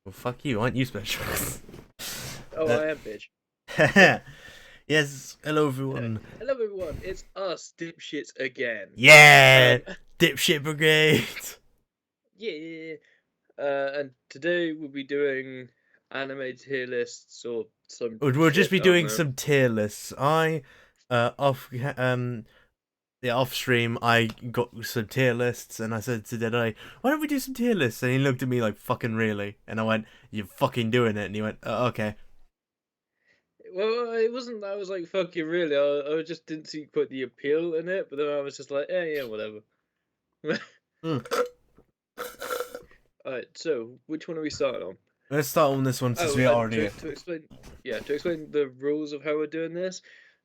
Well, fuck you, aren't you special? Oh, uh, I am, bitch. yes, hello everyone. Hello, everyone. It's us, dipshits, again. Yeah, Um, dipshit brigade. yeah. And today we'll be doing anime tier lists or some We'll just shit. be I don't doing know. some tier lists. Off stream, I got some tier lists, and I said to Deadeye, "Why don't we do some tier lists?" And he looked at me like, "Fucking really?" And I went, "You're fucking doing it." And he went, "Okay." Well, it wasn't that I was like, fuck you, really. I just didn't see quite the appeal in it, but then I was just like, yeah, whatever. Mm. Alright, so which one are we starting on? Let's start on this one since Oh, we are and already. to explain, yeah, to explain the rules of how we're doing this,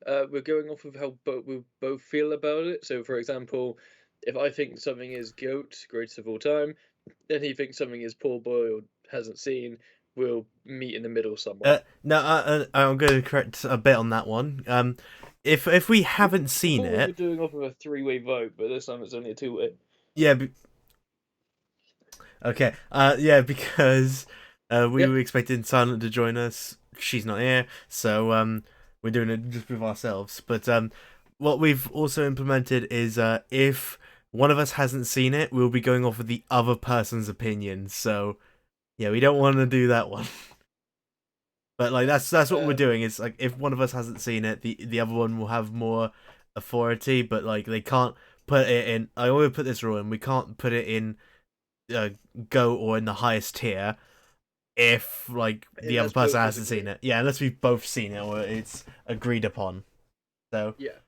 we're going off of how we both feel about it. So, for example, if I think something is GOAT, greatest of all time, then he thinks something is poor boy or hasn't seen, we'll meet in the middle somewhere. No, I'm going to correct a bit on that one. If we haven't seen Before we were it, doing off of a three-way vote, but this time it's only a two-way. yeah, okay, yeah, because we Yep. were expecting Silent to join us. She's not here, so we're doing it just with ourselves. But what we've also implemented is if one of us hasn't seen it, we'll be going off of the other person's opinion. So yeah, we don't want to do that one. But like that's what we're Um, doing. Is like if one of us hasn't seen it, the other one will have more authority. But like they can't put it in. I always put this rule in. We can't put it in uh, go or in the highest tier if like the other unless person both of us hasn't seen agree. it. Yeah, unless we've both seen it or it's agreed upon. So Yeah.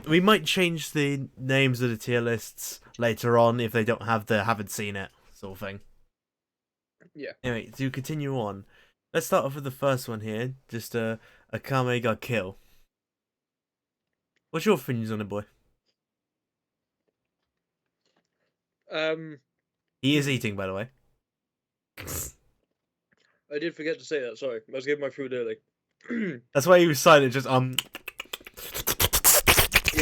we might change the names of the tier lists later on if they don't have the haven't seen it sort of thing. Yeah. Anyway, to continue on, let's start off with the first one here. Just a Kame got kill. What's your opinions on it, boy? Um, He is eating, by the way. I did forget to say that. Sorry, I was getting my food early. That's why he was silent. Just Yeah,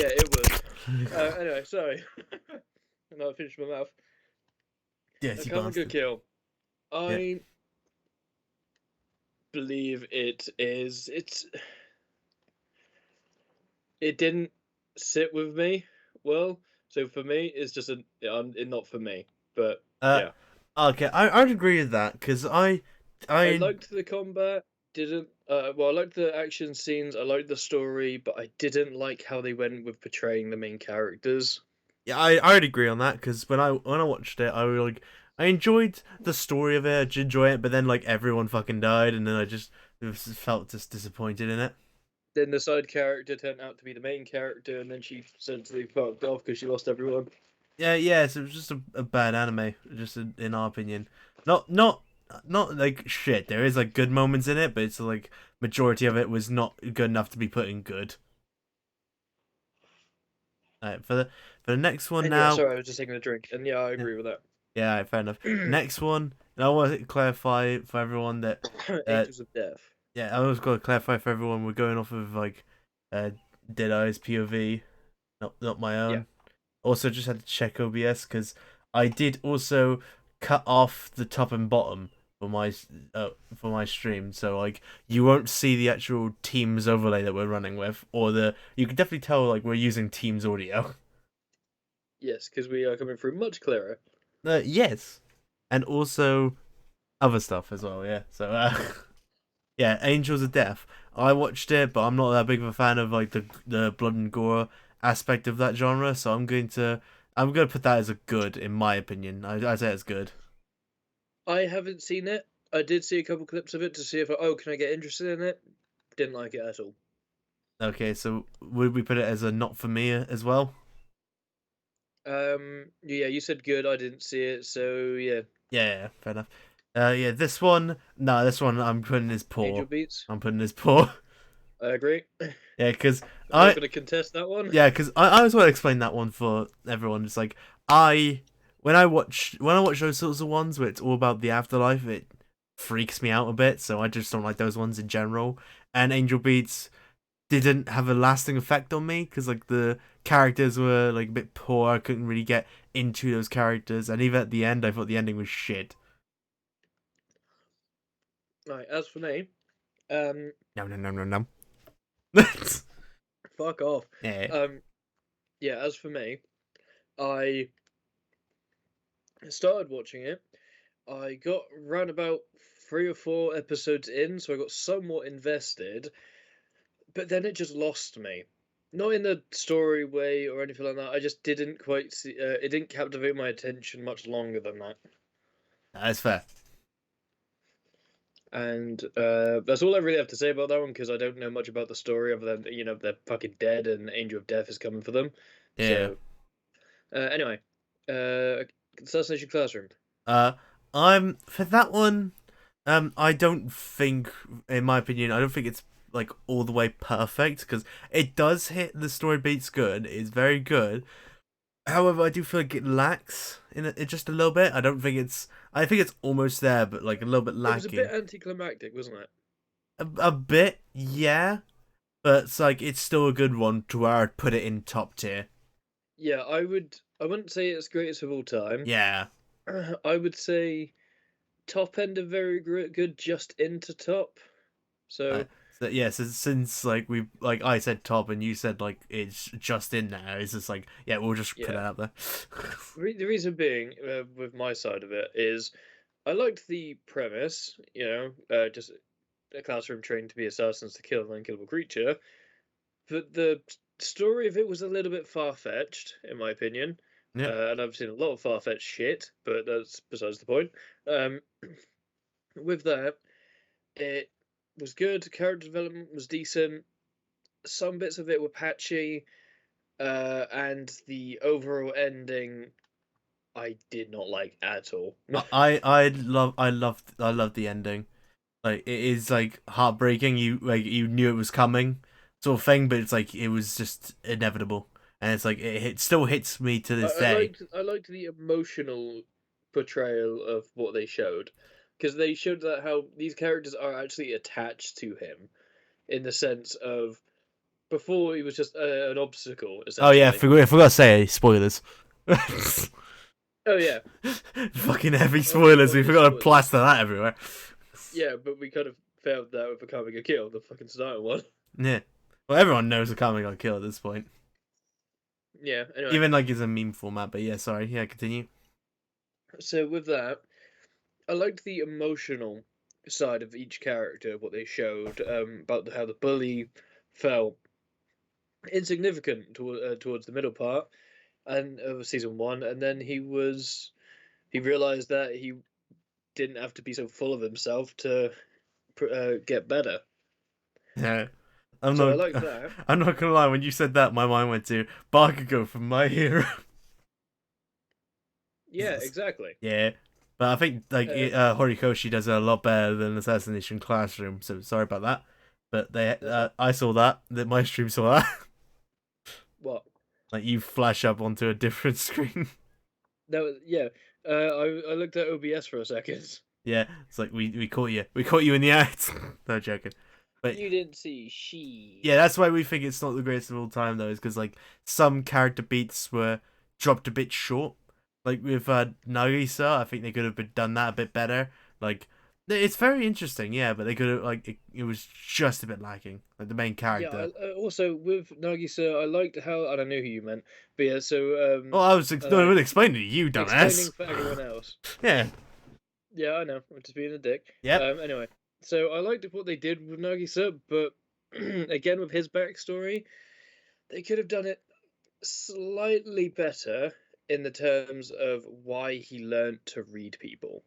it was. Anyway, sorry. Now I finished my mouth. dirty Nakama good bastard. kill. Yeah. I believe it is. It didn't sit with me well, so for me, it's just it not for me. But Uh. yeah, Okay. I'd agree with that because I I liked the combat. Didn't well, I liked the action scenes. I liked the story, but I didn't like how they went with portraying the main characters. yeah, I'd agree on that because when I watched it, I was like I enjoyed the story of it, I did enjoy it, but then like everyone fucking died, and then I just felt just disappointed in it. Then the side character turned out to be the main character, and then she essentially fucked off because she lost everyone. Yeah, yeah, so it was just a bad anime, just in our opinion. Not like shit. There is like good moments in it, but it's like majority of it was not good enough to be put in good. Alright, for the next one And yeah, now. sorry, I was just taking a drink, and yeah, I Yeah, agree with that. yeah, alright, fair enough. Next one, and I want to clarify for everyone that Angels of Death. yeah, I was going to clarify for everyone. We're going off of like uh, Deadeye's POV, not my Yeah. own. Also, just had to check OBS because I did also cut off the top and bottom for my stream, so like you won't see the actual Teams overlay that we're running with, or the you can definitely tell like we're using Teams audio. Yes, because we are coming through much clearer. Yes, and also other stuff as well. Yeah, so yeah, Angels of Death. I watched it, but I'm not that big of a fan of like the blood and gore aspect of that genre. So I'm gonna put that as a good in my opinion. I say it's good. I haven't seen it. I did see a couple clips of it to see if can I get interested in it? Didn't like it at all. Okay, so would we put it as a not for me as well? Yeah, you said good. I didn't see it, so yeah. Yeah, yeah, fair enough. Yeah, this one, no, this one I'm putting as Angel poor. Beats. I'm putting as poor. I agree. Yeah, because I'm not I gonna contest that one. yeah, because I just want to explain that one for everyone. It's like I when I watch those sorts of ones where it's all about the afterlife, it freaks me out a bit. So I just don't like those ones in general. And Angel Beats didn't have a lasting effect on me because like the characters were like a bit poor. I couldn't really get into those characters, and even at the end, I thought the ending was shit. Right, as for me, um, No, no, no, no, no. fuck off. Yeah. Um, yeah, as for me, I started watching it. I got round about 3 or 4 episodes in, so I got somewhat invested, but then it just lost me. Not in the story way or anything like that. I just didn't quite see. It didn't captivate my attention much longer than that. That's fair. And that's all I really have to say about that one because I don't know much about the story other than they're fucking dead and Angel of Death is coming for them. Yeah. So anyway, uh, Assassination Classroom. Uh, I'm for that one. I don't think, in my opinion, I don't think it's like all the way perfect because it does hit the story beats good. It's very good. However, I do feel like it lacks in it just a little bit. I don't think it's. I think it's almost there, but like a little bit It was a bit lacking. anticlimactic, wasn't it? A bit, yeah, but it's like it's still a good one to where I'd put it in top tier. Yeah, I would. I wouldn't say it's greatest of all time. Yeah. I would say top end of very good, just into top. Uh, So so yeah, so since like we like I said top and you said like it's just in there, it's just like yeah, we'll just put it yeah, out there. the reason being with my side of it is I liked the premise. Just a classroom trained to be assassins to kill an unkillable creature. But the story of it was a little bit far fetched, in my opinion. Yeah. And I've seen a lot of far fetched shit, but that's besides the point. Um, with that, it was good. Character development was decent. Some bits of it were patchy, and the overall ending I did not like at all. I love the ending. Like it is like heartbreaking. You knew it was coming, sort of thing, but it's like it was just inevitable, and it's like it still hits me to I, this I day. liked I liked the emotional portrayal of what they showed, because they showed that how these characters are actually attached to him in the sense of before he was just an obstacle Oh yeah, essentially. I forgot to say spoilers. Oh yeah, Fucking heavy spoilers. We obvious forgot to spoilers. plaster that everywhere. Yeah, but we kind of failed that with becoming a kill, the fucking starting one. Yeah. Well, everyone knows Nakama got killed at this point. Yeah. Anyway, Even like it's a meme format, but yeah, sorry. Yeah, continue. so with that, I liked the emotional side of each character, what they showed about how the bully felt insignificant towards the middle part and of season one, and then he realized that he didn't have to be so full of himself to get better. Yeah. I'm So I not like that. I'm not gonna lie, when you said that my mind went to Bakugo from My Hero. Yeah, exactly. Yeah. But I think like Uh, Horikoshi does it a lot better than Assassination Classroom, so sorry about that. But they that's fine. I saw that my stream saw that. What? Like you flash up onto a different screen. No, yeah. I looked at OBS for a second. Yeah, it's like we caught you. We caught you in the act. No joking. But You didn't see she. yeah, that's why we think it's not the greatest of all time though, is because like some character beats were dropped a bit short. Like with Nagisa, I think they could have done that a bit better. Like it's very interesting, yeah, but they could have like it was just a bit lacking. Like the main Yeah. character. Also with Nagisa, I liked how I don't know who you meant, but yeah. So Oh, I was no, I was explaining to you, explaining dumbass. for everyone else. Yeah. Yeah, I know. I'm just being a dick. Yep. Anyway, so I liked what they did with Nagisa, but again with his backstory, they could have done it slightly better in the terms of why he learned to read people.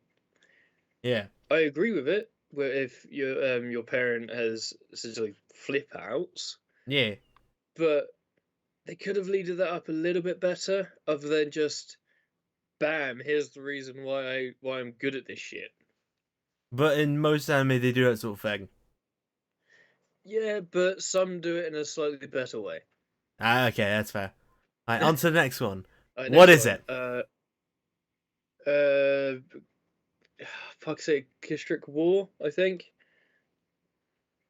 Yeah. I agree with it. Where if your parent has essentially flip outs, Yeah. but they could have leaded that up a little bit better, other than just bam, here's the reason why I'm good at this shit. But in most anime, they do that sort of thing. Yeah, but some do it in a slightly better way. Ah, okay, that's fair. Alright, on to the next one. Alright, What next is one. it? Uh, fuck's sake, Kistric War, I think.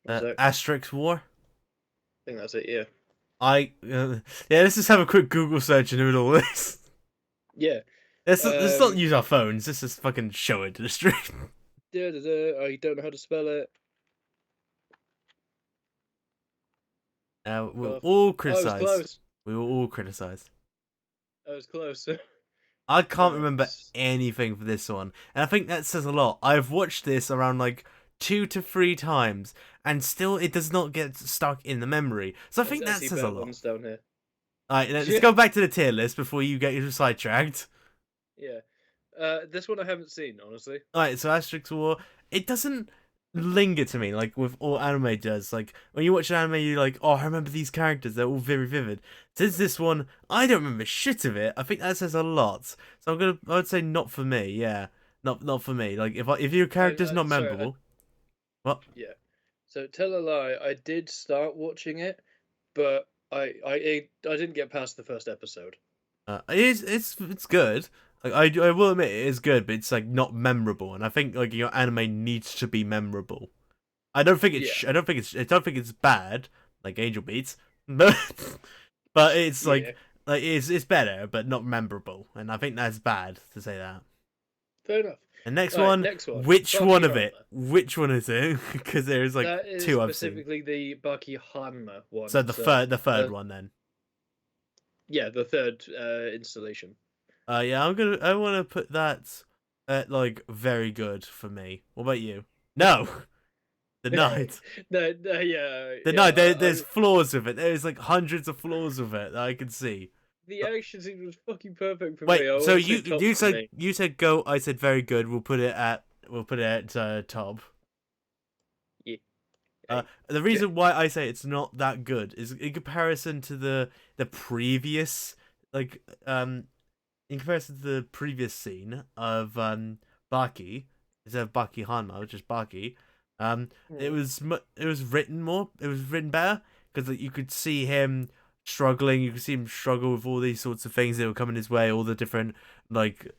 What's that? Asterix War? I think that's it. Yeah. Yeah, let's just have a quick Google search and do all this. Yeah. Let's not use our phones. Let's just fucking show it to the stream. I don't know how to spell it. We were Cough. all Oh, I was criticized. close. We were all criticized. I was close. I can't Alright. remember anything for this one, and I think that says a lot. I've watched this around like 2 to 3 times, and still it does not get stuck in the memory. So I think I that see says a better lot. ones down here. Alright, let's Yeah. go back to the tier list before you get sidetracked. Yeah. This one I haven't seen, honestly. Alright, so Asterix War, it doesn't linger to me like with all anime does. Like when you watch an anime, you're like, oh, I remember these characters, they're all very vivid. Since this one, I don't remember shit of it. I think that says a lot. So I would say not for me, yeah. Not for me. Like if your character's not Sorry. memorable, what? Yeah. So tell a lie. I did start watching it, but I didn't get past the first episode. It's good. Like I will admit it is good, but it's like not memorable, and I think like your anime needs to be memorable. Yeah. I don't think it's bad, like Angel Beats, but but it's Yeah. like it's better, but not memorable, and I think that's bad to say that. Fair enough. And next All right. one, Next one. which one Baki of it? Hanma. Which one is it? Because there's like That is two I've seen. specifically the Baki Hanma one. So the third Uh, one then. yeah, the third installation. Yeah, I want to put that at like very good for me. What about you? No, the night. No, no, yeah, The yeah. night. There's flaws with it. There's like hundreds of flaws with it that I can see. The action scene was fucking perfect for Wait, me. I so want to say top for me. you said go. I said very good. We'll put it at top. Yeah. The reason why I say it's not that good is in comparison to the previous like in comparison to the previous scene of Baki, instead of Baki Hanma, which is Baki, it was written more. It was written better because like, you could see him struggling. You could see him struggle with all these sorts of things that were coming his way. All the different like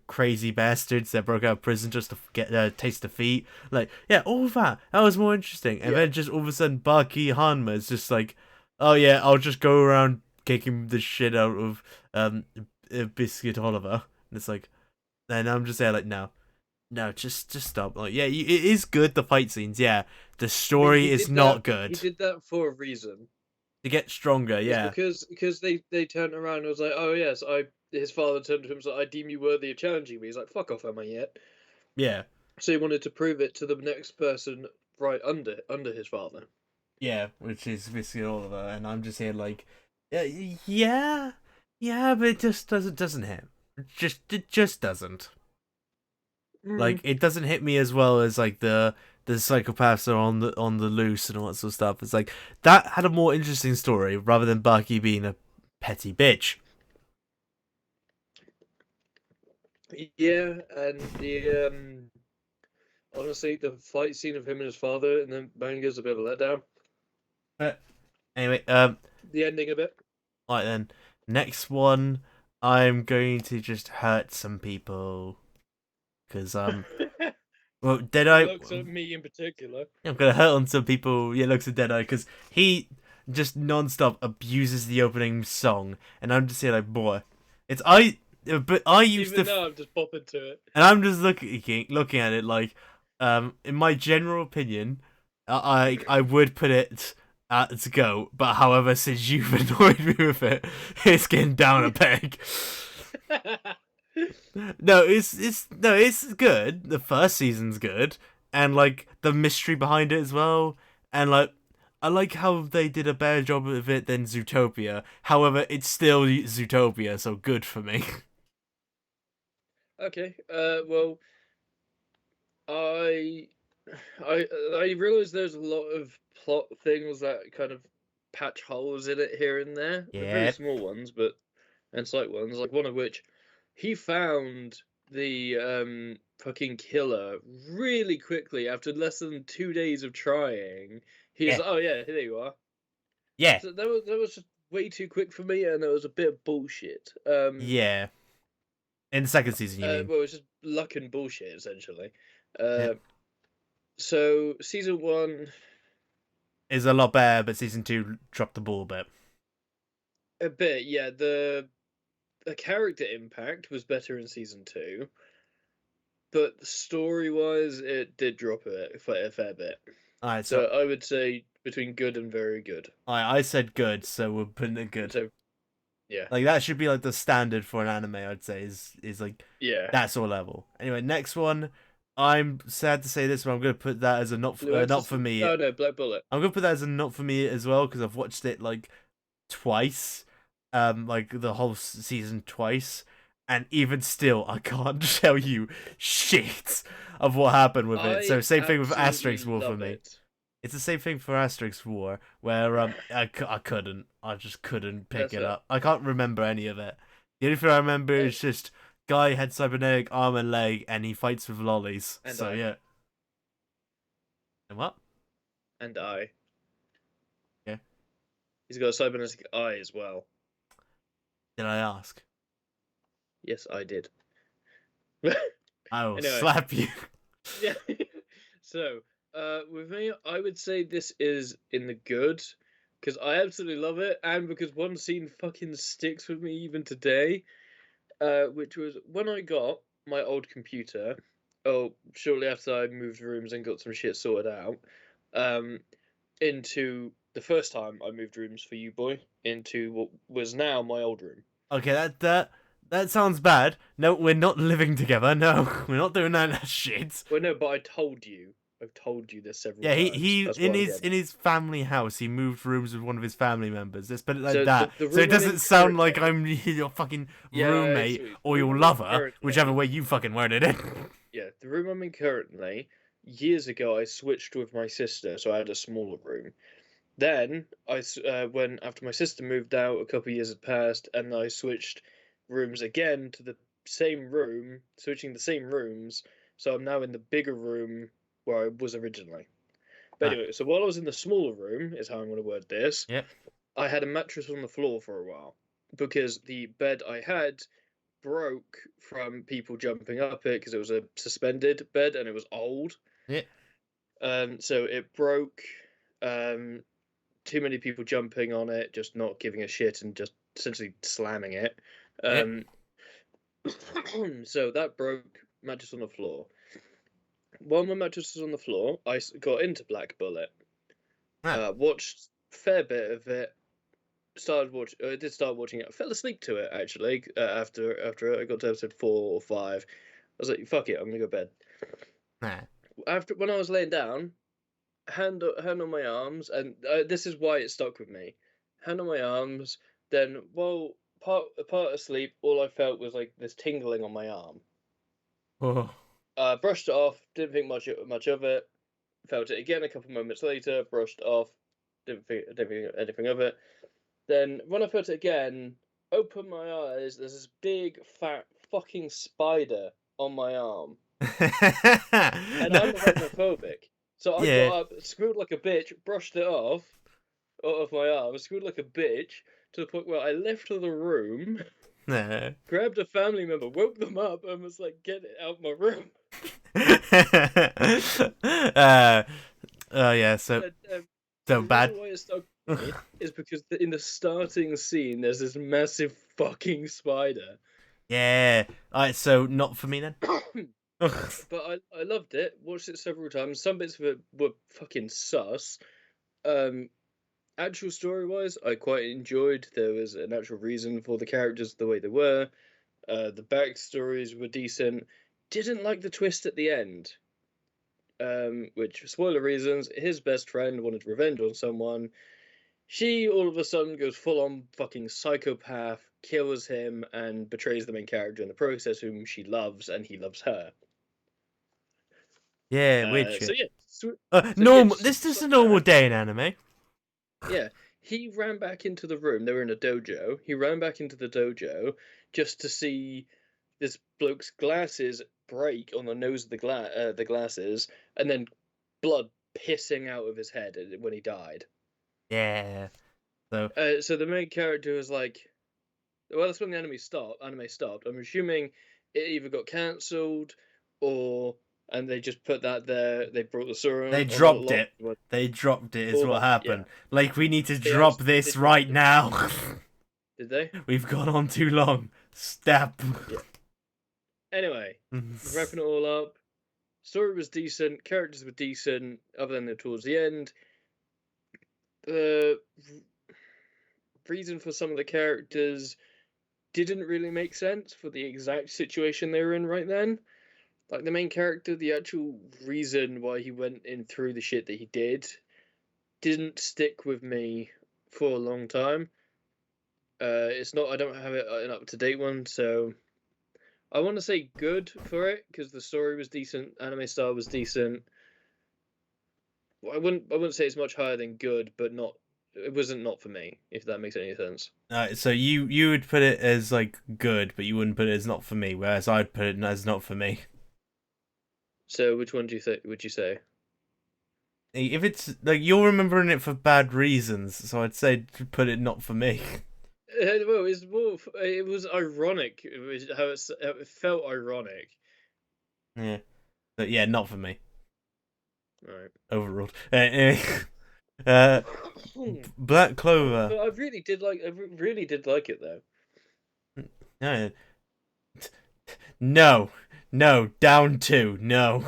crazy bastards that broke out of prison just to get taste defeat. Like yeah, all of that. That was more interesting. And then just all of a sudden, Baki Hanma is just like, oh yeah, I'll just go around kicking the shit out of Biscuit Oliver. And it's like, and I'm just there like, no, just stop. Like, yeah, it is good. The fight scenes, yeah. The I mean, story is not good. He did that for a reason. To get stronger, It's yeah. because they turned around and was like, oh yes, his father turned to him and was like, I deem you worthy of challenging me. He's like, fuck off, am I yet? Yeah. So he wanted to prove it to the next person right under his father. Yeah, which is Biscuit Oliver, and I'm just here like, yeah, but it just doesn't hit. It just doesn't. Like it doesn't hit me as well as like the psychopaths are on the loose and all that sort of stuff. It's like that had a more interesting story rather than Bucky being a petty bitch. Yeah, and the honestly, the fight scene of him and his father and then manga's a bit of a letdown. Anyway, the ending of it. Right then, next one, I'm going to just hurt some people because well, Deadeye looks at me in particular. I'm gonna hurt on some people. Yeah, looks at Deadeye because he just non-stop abuses the opening song, and I'm just here like, boy, it's but I used Even to. now, I'm just popping to it, and I'm just looking at it like, in my general opinion, I would put it at go, but however, since you've annoyed me with it, it's getting down a peg. No, it's good. The first season's good, and like the mystery behind it as well, and like I like how they did a better job of it than Zootopia. However, it's still Zootopia, so good for me. Okay. Well, I I realize there's a lot of plot things that kind of patch holes in it here and there. They're very Yeah. small ones, but and slight ones. Like one of which he found the fucking killer really quickly after less than 2 days of trying. He's Yeah. like, oh yeah, here you are. Yeah. So that was just way too quick for me, and it was a bit of bullshit. Yeah. In the second season, you mean? Well, it's just luck and bullshit essentially. Yeah. So season 1 is a lot better, but season 2 dropped the ball a bit. a bit, yeah. The character impact was better in season 2. but story-wise, it did drop a fair bit. Alright, So so I would say between good and very good. I said good, so we're putting it good. So yeah, Like that should be like the standard for an anime. I'd say is like yeah. that sort of level. Anyway, next one. I'm sad to say this, but I'm gonna put that as a Blue not for Exorcist. me. Oh no, Black Bullet. I'm gonna put that as a not for me as well because I've watched it like twice, like the whole season twice, and even still, I can't tell you shit of what happened with it. So I same thing with absolutely Asterix War for love me. it. It's the same thing for Asterix War, where I couldn't, I just couldn't pick That's it it. up. I can't remember any of it. The only thing I remember Uh, is just guy had cybernetic arm and leg, and he fights with lollies. And So I. yeah. And what? And I. Yeah. He's got a cybernetic eye as well. Did I ask? Yes, I did. I will Anyway. slap you. Yeah. So, with me, I would say this is in the good because I absolutely love it, and because one scene fucking sticks with me even today, which was when I got my old computer. Oh, shortly after I moved rooms and got some shit sorted out, um, into the first time I moved rooms for you, boy, into what was now my old room. Okay, that sounds bad. No, we're not living together. No, we're not doing that shit. Well, no, but I told you. I've told you this several Yeah, times. he That's in why I'm his getting. family house, he moved rooms with one of his family members. Let's put it like So that. the So it room I'm in doesn't sound like currently. I'm your fucking Yeah, roommate sweet. or The your room I'm in lover, whichever currently. way you fucking worded it. Yeah, the room I'm in currently. Years ago, I switched with my sister, so I had a smaller room. Then when after my sister moved out, a couple of years had passed, and I switched rooms again to the same room, switching the same rooms. So I'm now in the bigger room where I was originally. But Ah, anyway, so while I was in the smaller room, is how I'm going to word this. yep. I had a mattress on the floor for a while because the bed I had broke from people jumping up it because it was a suspended bed and it was old. Yeah. So it broke. Um, Too many people jumping on it, just not giving a shit and just essentially slamming it. Yeah. So that broke mattress on the floor. While my mattress was on the floor, I got into Black Bullet. Ah. Watched a fair bit of it. I did start watching it. I fell asleep to it actually. After I got to episode 4 or 5, I was like, "Fuck it, I'm gonna go to bed." Nah. After when I was laying down, hand on my arms, and this is why it stuck with me. Hand on my arms. Then, well, part asleep, all I felt was like this tingling on my arm. Oh. Brushed it off. Didn't think much of it. Felt it again a couple moments later. Brushed it off. Didn't think anything of it. Then when I felt it again, opened my eyes. There's this big fat fucking spider on my arm, and No. I'm arachnophobic. So I Yeah. got up, squealed like a bitch, brushed it off of my arm, squealed like a bitch to the point where I left the room, No. grabbed a family member, woke them up, and was like, "Get it out my room." Oh yeah, so The bad. reason why it stuck with me is because in the starting scene, there's this massive fucking spider. Yeah. Alright, so not for me then. But I loved it. Watched it several times. Some bits of it were fucking sus. Actual story wise, I quite enjoyed. There was an actual reason for the characters the way they were. The backstories were decent. Didn't like the twist at the end. Which, spoiler reasons, his best friend wanted revenge on someone. She all of a sudden goes full on fucking psychopath, kills him, and betrays the main character in the process, whom she loves, and he loves her. Yeah, weird So shit. yeah, Normal. just This is like a normal that. day in anime. Yeah, he ran back into the room. They were in a dojo. He ran back into the dojo just to see this bloke's glasses break on the nose of the glasses, and then blood pissing out of his head when he died. Yeah. So So the main character was like, well, that's when the anime stopped. I'm assuming it either got cancelled or and they just put that there. They brought the story they on a dropped lot. it. They dropped it. Is All what that, happened. yeah. Like we need to They drop actually this did drop right it. now. Did they? We've gone on too long. Step. Yeah. Anyway, wrapping it all up. Story was decent. Characters were decent, other than towards the end. The reason for some of the characters didn't really make sense for the exact situation they were in right then. Like the main character, the actual reason why he went in through the shit that he didn't stick with me for a long time. It's not. I don't have an up to date one, so I want to say good for it because the story was decent, anime style was decent. I wouldn't say it's much higher than good, but not. It wasn't not for me. If that makes any sense. So you would put it as like good, but you wouldn't put it as not for me, whereas I'd put it as not for me. So which one do you think? Would you say? If it's like you're remembering it for bad reasons, so I'd say to put it not for me. Well, it's more. It was ironic. It was how it felt ironic. Yeah, but yeah, not for me. Right. Overruled. Anyway, uh, Black Clover. But I really did like. I really did like it though. No, no, down two, no.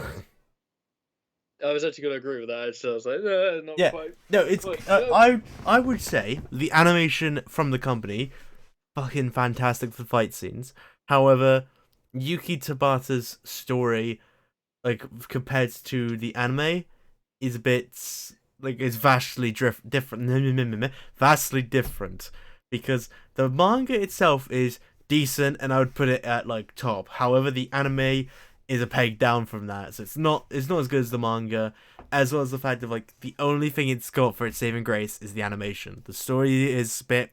I was actually gonna agree with that. So I was like, no, not Yeah, quite. no, it's Quite, I would say the animation from the company, fucking fantastic for fight scenes. However, Yuki Tabata's story, like compared to the anime, is a bit like it's vastly different. Vastly different because the manga itself is decent, and I would put it at like top. However, the anime is a peg down from that, so it's not as good as the manga, as well as the fact of like the only thing it's got for its saving grace is the animation. The story is a bit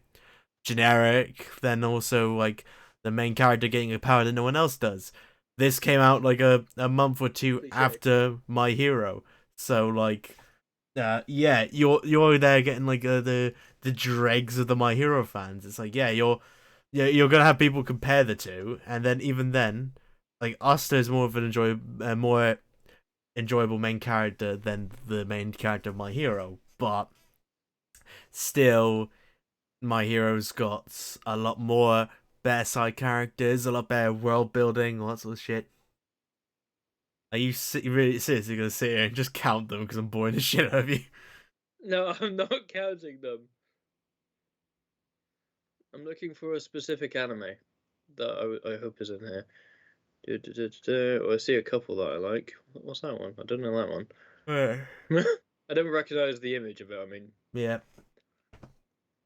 generic. Then also like the main character getting a power that no one else does. This came out like a month or two after My Hero, so like, yeah, you're there getting like the dregs of the My Hero fans. It's like you're gonna have people compare the two, and then even then, like Asta is more of an more enjoyable main character than the main character of My Hero, but still, My Hero's got a lot more better side characters, a lot better world building, all that sort of shit. Are you really seriously gonna sit here and just count them because I'm boring the shit out of you? no, I'm not counting them. I'm looking for a specific anime that I hope is in here. Oh, I see a couple that I like. What's that one? I don't know that one. I don't recognize the image of it. I mean, yeah.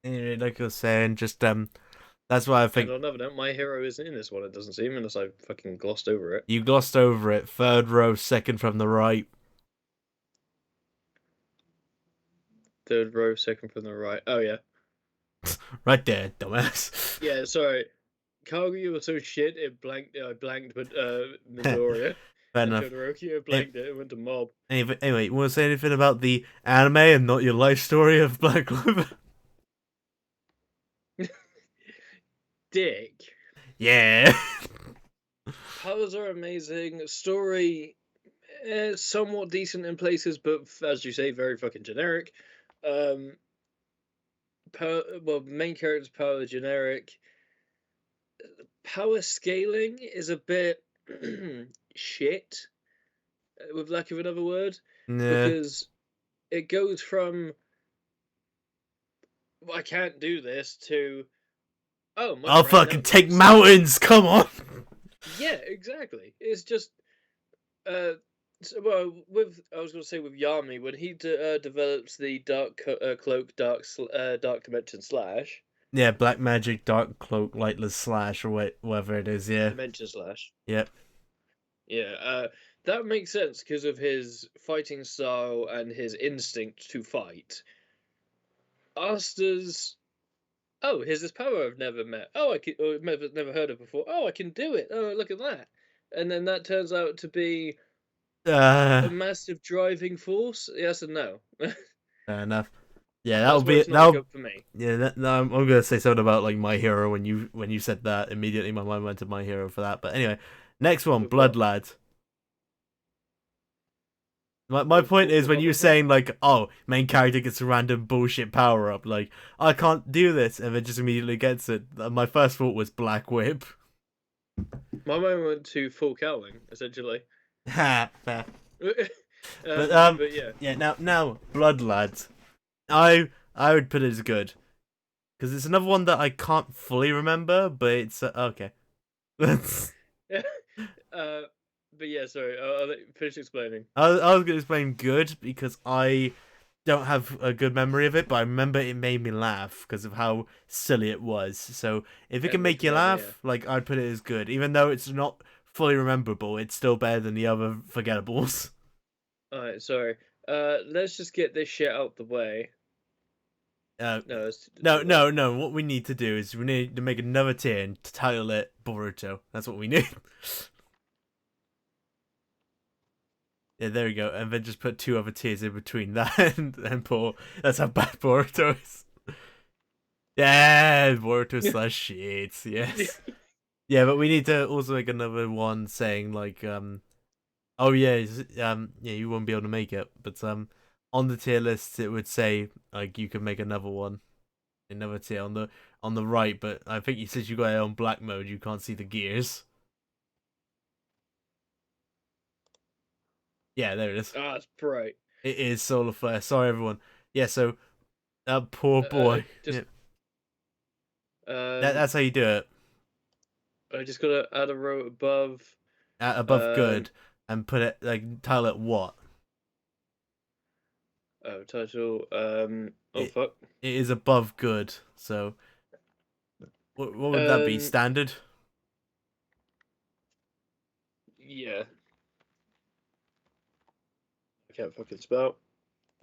Anyway, like I was saying, just that's why I think. and on another note, My Hero isn't in this one. It doesn't seem, unless I fucking glossed over it. You glossed over it. Third row, second from the right. Third row, second from the right. Oh yeah. Right there, dumbass. Yeah, sorry. Kaguya was so shit. I blanked, but Midoriya. Fair And enough. Todoroki, I blanked it. It went to Mob. Anyway, you want to say anything about the anime and not your life story of Black Clover? Dick. Yeah. Powers are amazing. Story is somewhat decent in places, but as you say, very fucking generic. Main character's power generic. Power scaling is a bit shit, with lack of another word, Yeah. because it goes from I can't do this to I'll fucking take mountains. Come on. Yeah, exactly. It's just I was going to say with Yami when he develops the dark cloak, dark dimension slash. Yeah, black magic, dark cloak, lightless slash, or whatever it is. Yeah. Dimension slash. Yep. Yeah, that makes sense because of his fighting style and his instinct to fight. Asta's here's this power I've never met. Oh, never heard of before. Oh, I can do it. Oh, look at that. And then that turns out to be a massive driving force. Yes and no. Fair enough. Yeah, that'll for me. Yeah, I'm gonna say something about like My Hero when you said that. Immediately my mind went to My Hero for that. But anyway, next one, Blood Lad. My point is when you're saying like, oh, main character gets a random bullshit power up, like I can't do this, and then just immediately gets it. My first thought was Black Whip. My mind went to full cowling, essentially. Ha, fair. But But yeah. yeah. Now, Blood Lad. I would put it as good because it's another one that I can't fully remember, but it's okay. uh, but yeah, sorry. I'll let you finish explaining. I was gonna explain good because I don't have a good memory of it, but I remember it made me laugh because of how silly it was. So if it Yeah, it can makes make me you laugh. Yeah. laugh, like I'd put it as good, even though it's not fully rememberable. It's still better than the other forgettables. All right. Sorry. Let's just get this shit out the way. Uh, No, let's no, do that. no, no. What we need to do is we need to make another tier and title it Boruto. That's what we need. Yeah, there we go. And then just put two other tiers in between that and Paul. That's how bad Boruto is. Yeah, Boruto slash shits. Yes. Yeah, but we need to also make another one saying like oh yeah, yeah, you won't be able to make it, but on the tier list it would say like you can make another one, another tier on the right, but I think you said you got it on black mode, you can't see the gears. Yeah, there it is. Ah, it's bright. It is solar flare. Sorry everyone. Yeah, so that poor boy. Just Yeah, um, that's how you do it. I just gotta add a row above. Above Um, good and put it like title it what? oh, title. Oh It fuck. it is above good. So what would that be? Um, Standard? yeah. I can't fucking spell.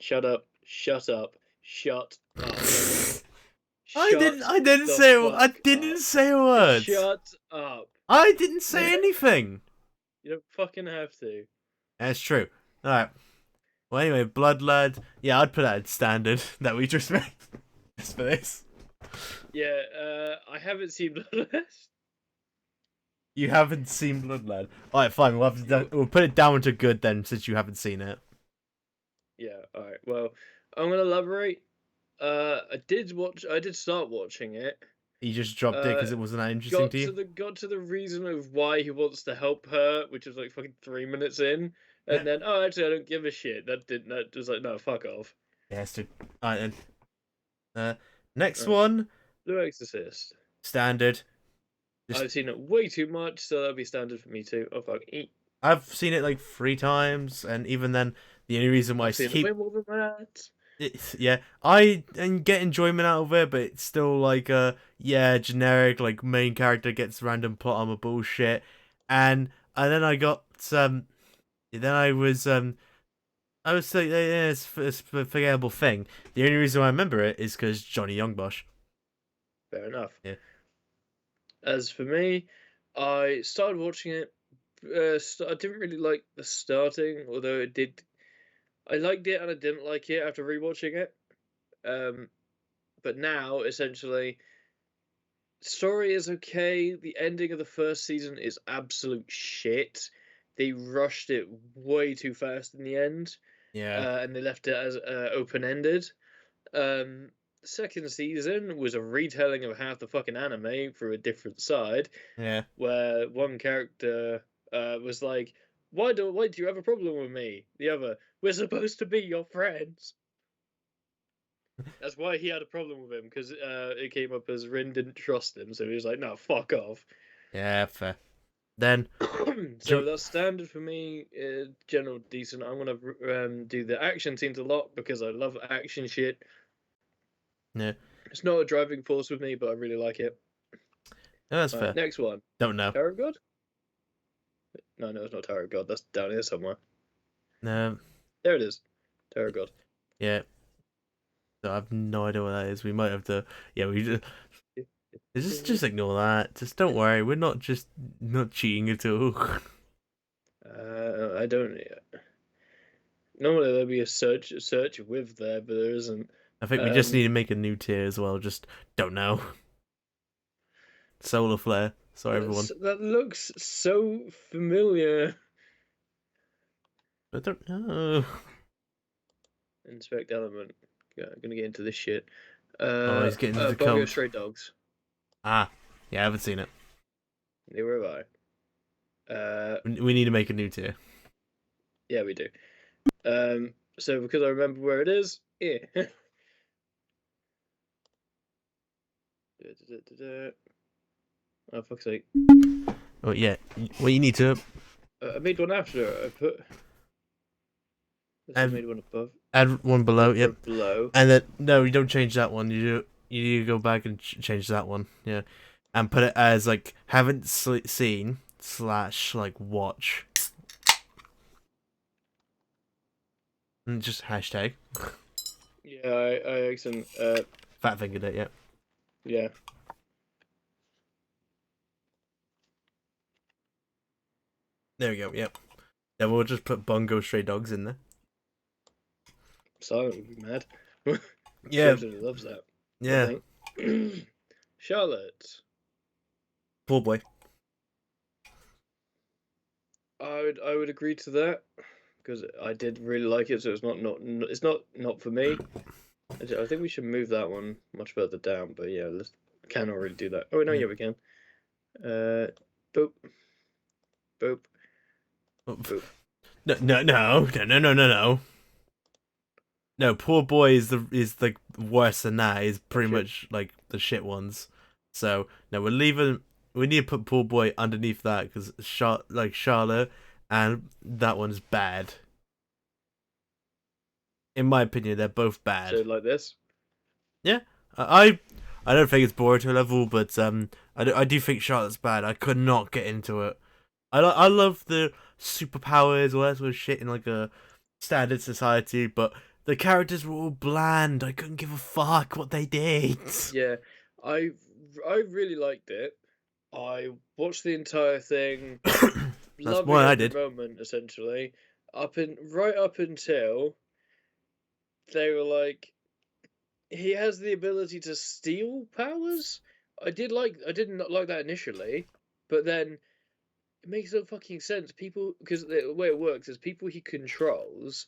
Shut up. Shut up. Shut up. Shut I didn't the say I fuck didn't up. say a word. Shut up. I didn't say You anything. don't fucking have to. That's true. All right. Well, anyway, Blood Lad. Yeah, I'd put that at standard that we just made. Just for this. Yeah, I haven't seen Bloodlust. You haven't seen Blood Lad. All right, fine. We'll put it down to good then, since you haven't seen it. Yeah, alright. Well, I'm gonna elaborate. I did start watching it. You just dropped it Uh, because it wasn't that interesting to you. got to the reason of why he wants to help her, which was like fucking 3 minutes in, Yeah. and then actually I don't give a shit. That was like no, fuck off. Yeah, it's true. All right, then. Next Alright. one, The Exorcist. standard. Just I've seen it way too much, so that'll be standard for me too. Oh fuck. I've seen it like 3 times, and even then, the only reason why I I've seen it way keep more than that. yeah, I and get enjoyment out of it, but it's still like yeah, generic like main character gets random plot armor bullshit, and then I got then I was like yeah, it's a forgettable thing. The only reason why I remember it is because Johnny Youngbosh. Fair enough. Yeah, As for me, I started watching it. I didn't really like the starting, although it did. I liked it and I didn't like it after rewatching it. Um, but now essentially, story is okay. The ending of the first season is absolute shit. They rushed it way too fast in the end, yeah, and they left it as open ended. Um, second season was a retelling of half the fucking anime through a different side, yeah. where one character was like, why do you have a problem with me?" The other, "We're supposed to be your friends." That's why he had a problem with him, because it came up as Rin didn't trust him, so he was like, "No, fuck off." Yeah, fair. Then So that's standard for me. General decent. I'm gonna do the action scenes a lot because I love action shit. yeah, It's not a driving force with me, but I really like it. that's All right, fair. next one. Don't know. Tower of God? No, it's not Tower of God. That's down here somewhere. No, There it is. Tower of God. yeah. I have no idea what that is. We might have to. Yeah, we just ignore that. Just don't worry. We're not cheating at all. I don't. Normally there'd be a search with there, but there isn't. I think we just need to make a new tier as well. Just don't know. Solar flare. Sorry, everyone. That looks so familiar. I don't know. Inspect element. Yeah, I'm gonna get into this shit. Oh, he's getting into the Bugger code. Stray Dogs. Ah, yeah, I haven't seen it. Neither have I. We need to make a new tier. Yeah, we do. So because I remember where it is, yeah. Oh, fuck's sake. Oh yeah. Well, you need to I made one after. I put. I made one above. add one below. Yep. Below. And then no, you don't change that one. You need to go back and change that one. Yeah, and put it as like haven't seen / like watch. And just hashtag. Yeah, I accident. Fat fingered it. Yeah. Yeah. There we go. Yep. Then we'll just put Bongo Stray Dogs in there. Silent would be mad. Yeah. She loves that. Yeah. Charlotte. Poor boy. I would agree to that because I did really like it. So it's not for me. I think we should move that one much further down. But yeah, cannot really do that. Oh no, yeah we can. Boop. Boop. Boop. No. No, poor boy is the worse than that. Is pretty much like the shit ones. So no, we're leaving. We need to put poor boy underneath that because Charlotte, and that one's bad. In my opinion, they're both bad. So like this. Yeah, I don't think it's Boruto level, but I do think Charlotte's bad. I could not get into it. I love the superpowers or that sort of shit in like a standard society, but the characters were all bland. I couldn't give a fuck what they did. Yeah, I really liked it. I watched the entire thing. That's what I did. Moment essentially, right up until they were like, he has the ability to steal powers. I didn't like that initially, but then it makes no fucking sense. People, because the way it works is people he controls.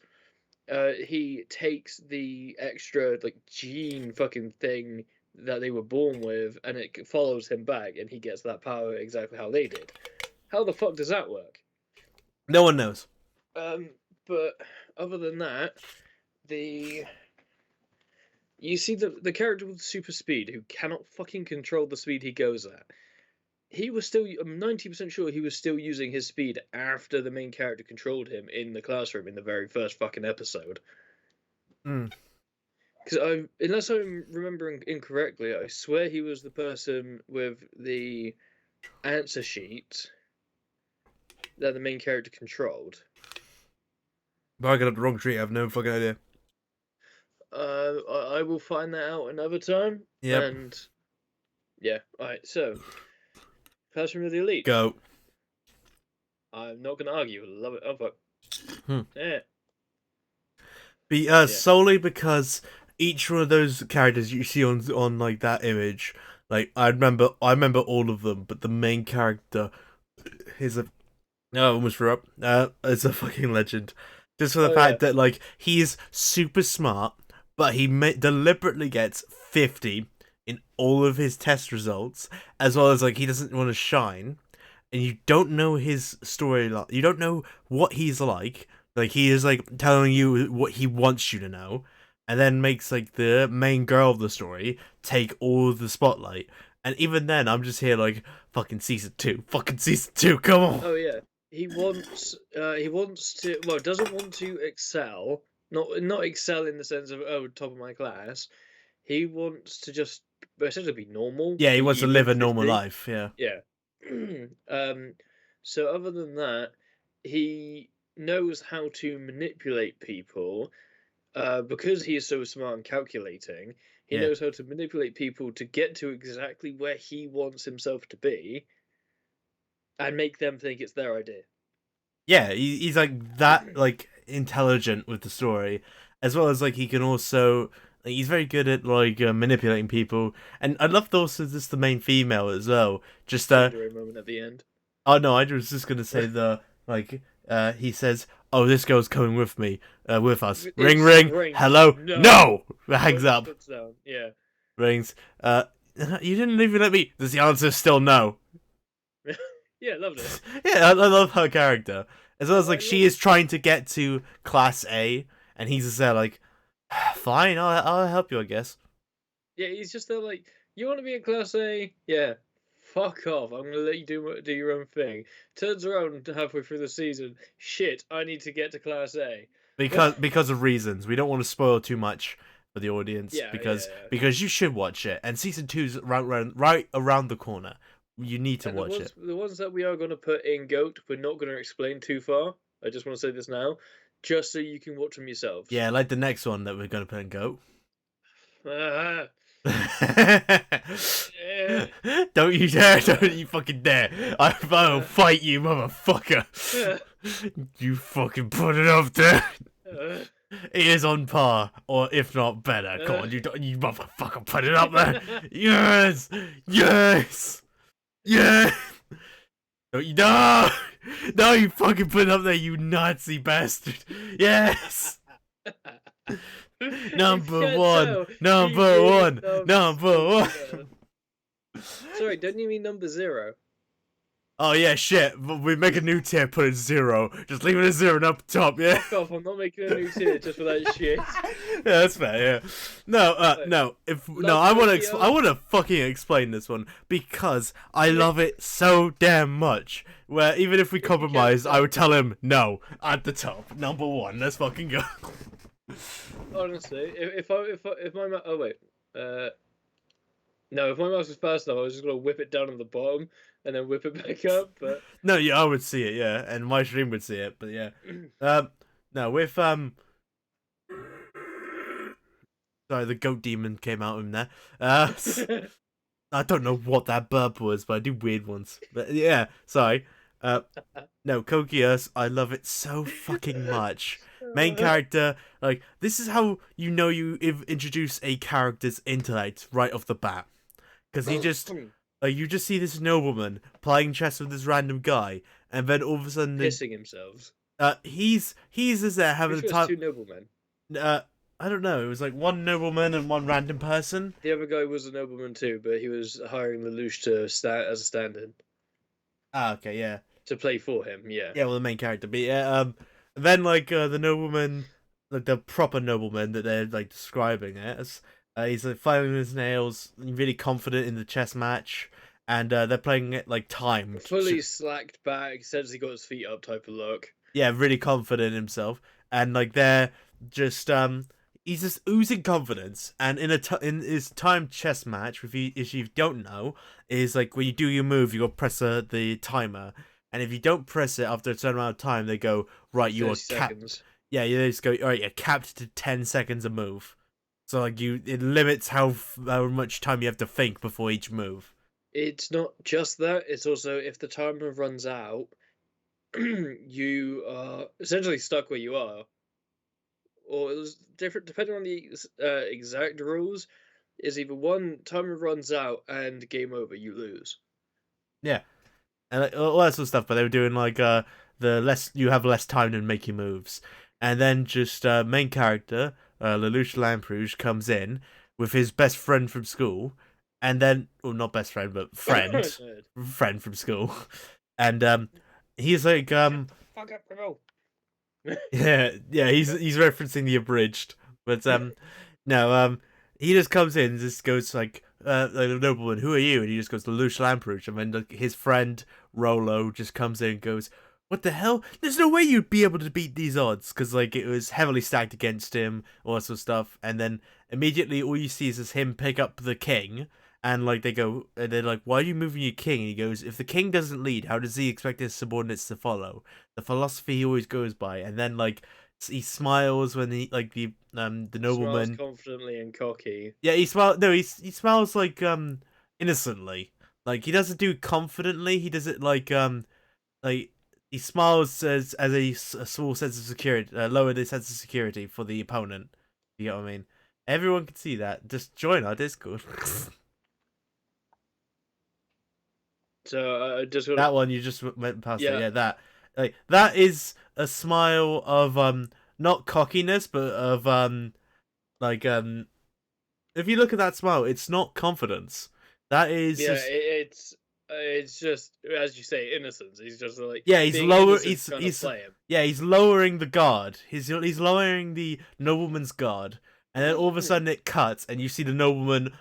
He takes the extra like gene fucking thing that they were born with, and it follows him back, and he gets that power exactly how they did. How the fuck does that work? No one knows. But other than that, you see the character with super speed who cannot fucking control the speed he goes at. He was still, I'm 90% sure he was still using his speed after the main character controlled him in the classroom in the very first fucking episode. Because unless I'm remembering incorrectly, I swear he was the person with the answer sheet that the main character controlled. But I got the wrong tree. I have no fucking idea. I will find that out another time. Yep. And yeah, alright, so Classroom of the Elite. Go. I'm not gonna argue. Love it. Oh fuck. Yeah. Solely because each one of those characters you see on like that image, like I remember all of them, but the main character is I almost threw up. It's a fucking legend. Just for the fact that like he's super smart, but he deliberately gets 50 in all of his test results, as well as like he doesn't want to shine, and you don't know his story. You don't know what he's like. Like he is like telling you what he wants you to know, and then makes like the main girl of the story take all of the spotlight. And even then, I'm just here like fucking season 2, come on. Oh yeah, he wants to, well, doesn't want to excel. Not excel in the sense of top of my class. He wants to just essentially be normal. Yeah, he wants to live a normal life. Yeah. Yeah. So other than that, he knows how to manipulate people. Because he is so smart and calculating, he knows how to manipulate people to get to exactly where he wants himself to be, and make them think it's their idea. Yeah, he's like that, like intelligent with the story, as well as like he can also. He's very good at like manipulating people, and I love also just the main female as well. Just moment at the end. Oh no, I was just gonna say he says, "Oh, this girl's coming with me, with us." Ring, ring. Hello, no. Hangs up. Yeah. Rings. You didn't even let me. Does the answer still no? Yeah, loved it. Yeah, I love her character. As well as I like she love. is trying to get to Class A, and he's just there like, fine, I'll help you, I guess. Yeah, he's just there like, you want to be in Class A? Yeah. Fuck off. I'm gonna let you do your own thing. Turns around halfway through the season. Shit, I need to get to Class A. Because of reasons. We don't want to spoil too much for the audience Yeah, yeah, yeah. because you should watch it. And season 2's right around the corner. You need to And the watch ones it. the ones that we are gonna put in GOAT, we're not gonna explain too far. I just want to say this now, just so you can watch them yourselves. Yeah, like the next one that we're gonna put in Go. Ah, eh, Don't you dare! Don't you fucking dare! I'll uh, fight you, motherfucker! uh, You fucking put it up there. uh, It is on par, or if not better. Come on, you motherfucker, put it up there. Yes, yes, yes. No, no, you fucking put it up there, you Nazi bastard. Yes. If you Number can't one, tell, number you one, gave it number one. Sorry, don't you mean number 0? Oh yeah, shit. We make a new tier, put it 0. Just leave it at 0 and up top, yeah. Fuck off! I'm not making a new tier just for that shit. Yeah, that's fair. Yeah. No, no. I want to fucking explain this one because I love it so damn much. Where even if we compromise, I would tell him no at the top, number 1. Let's fucking go. Honestly, if my oh wait, no, if my mouse was fast enough, I was just gonna whip it down on the bottom and then whip it back up. But No, yeah, I would see it, yeah, and my stream would see it, but yeah. No, with sorry, the goat demon came out in there. I don't know what that burp was, but I do weird ones. But yeah, sorry. No, Code Geass, I love it so fucking much. Main character, like, this is how you know you introduce a character's intellect right off the bat. Because he just, you just see this nobleman playing chess with this random guy, and then all of a sudden, pissing himself. he's just there having Pretty the sure it's time. 2 noblemen. I don't know. It was like one nobleman and one random person. The other guy was a nobleman too, but he was hiring Lelouch to stand as a stand-in Ah, okay, yeah. to play for him. Yeah. Yeah, well, the main character. But yeah, then like the nobleman, like the proper nobleman that they're like describing it as, he's like filing his nails, really confident in the chess match, and they're playing it like timed. Fully slacked back, essentially got his feet up type of look. Yeah, really confident in himself, and like they're just he's just oozing confidence. And in his timed chess match, if you don't know, is like when you do your move, you go press the timer. And if you don't press it after a certain amount of time, they go, right, you are capped. Yeah, you just go, all right, you're capped to 10 seconds a move. So like it limits how much time you have to think before each move. It's not just that; it's also if the timer runs out, you are essentially stuck where you are. Or it was different depending on the exact rules. Is either one timer runs out and game over, you lose. Yeah. And like, all that sort of stuff, but they were doing like the less you have less time to make your moves, and then just main character Lelouch Lamperouge comes in with his best friend from school, and then not best friend but friend friend from school, and he's like fuck up, bro. yeah he's referencing the abridged, but no he just comes in and just goes like the nobleman, who are you? And he just goes to Lelouch Lamperouge, and then his friend Rolo just comes in and goes, what the hell? There's no way you'd be able to beat these odds, because like it was heavily stacked against him, all that sort of stuff. And then immediately all you see is him pick up the king, and like they go, and they're like, why are you moving your king? And he goes, if the king doesn't lead, how does he expect his subordinates to follow? The philosophy he always goes by. And then like he smiles when he like the nobleman smiles confidently and cocky. Yeah, he smiles. No, he smiles like innocently. Like he doesn't do it confidently. He does it like he smiles as a small sense of security, lower the sense of security for the opponent. You get what I mean? Everyone can see that. Just join our Discord. So I just got that one you just went past. Yeah. It. Yeah, that is a smile of not cockiness, but of if you look at that smile, it's not confidence. That is it's It's just, as you say, innocence. He's just like, Yeah, he's being lower. innocent, trying to play him. Yeah, he's lowering the guard. He's lowering the nobleman's guard, and then all of a sudden it cuts, and you see the nobleman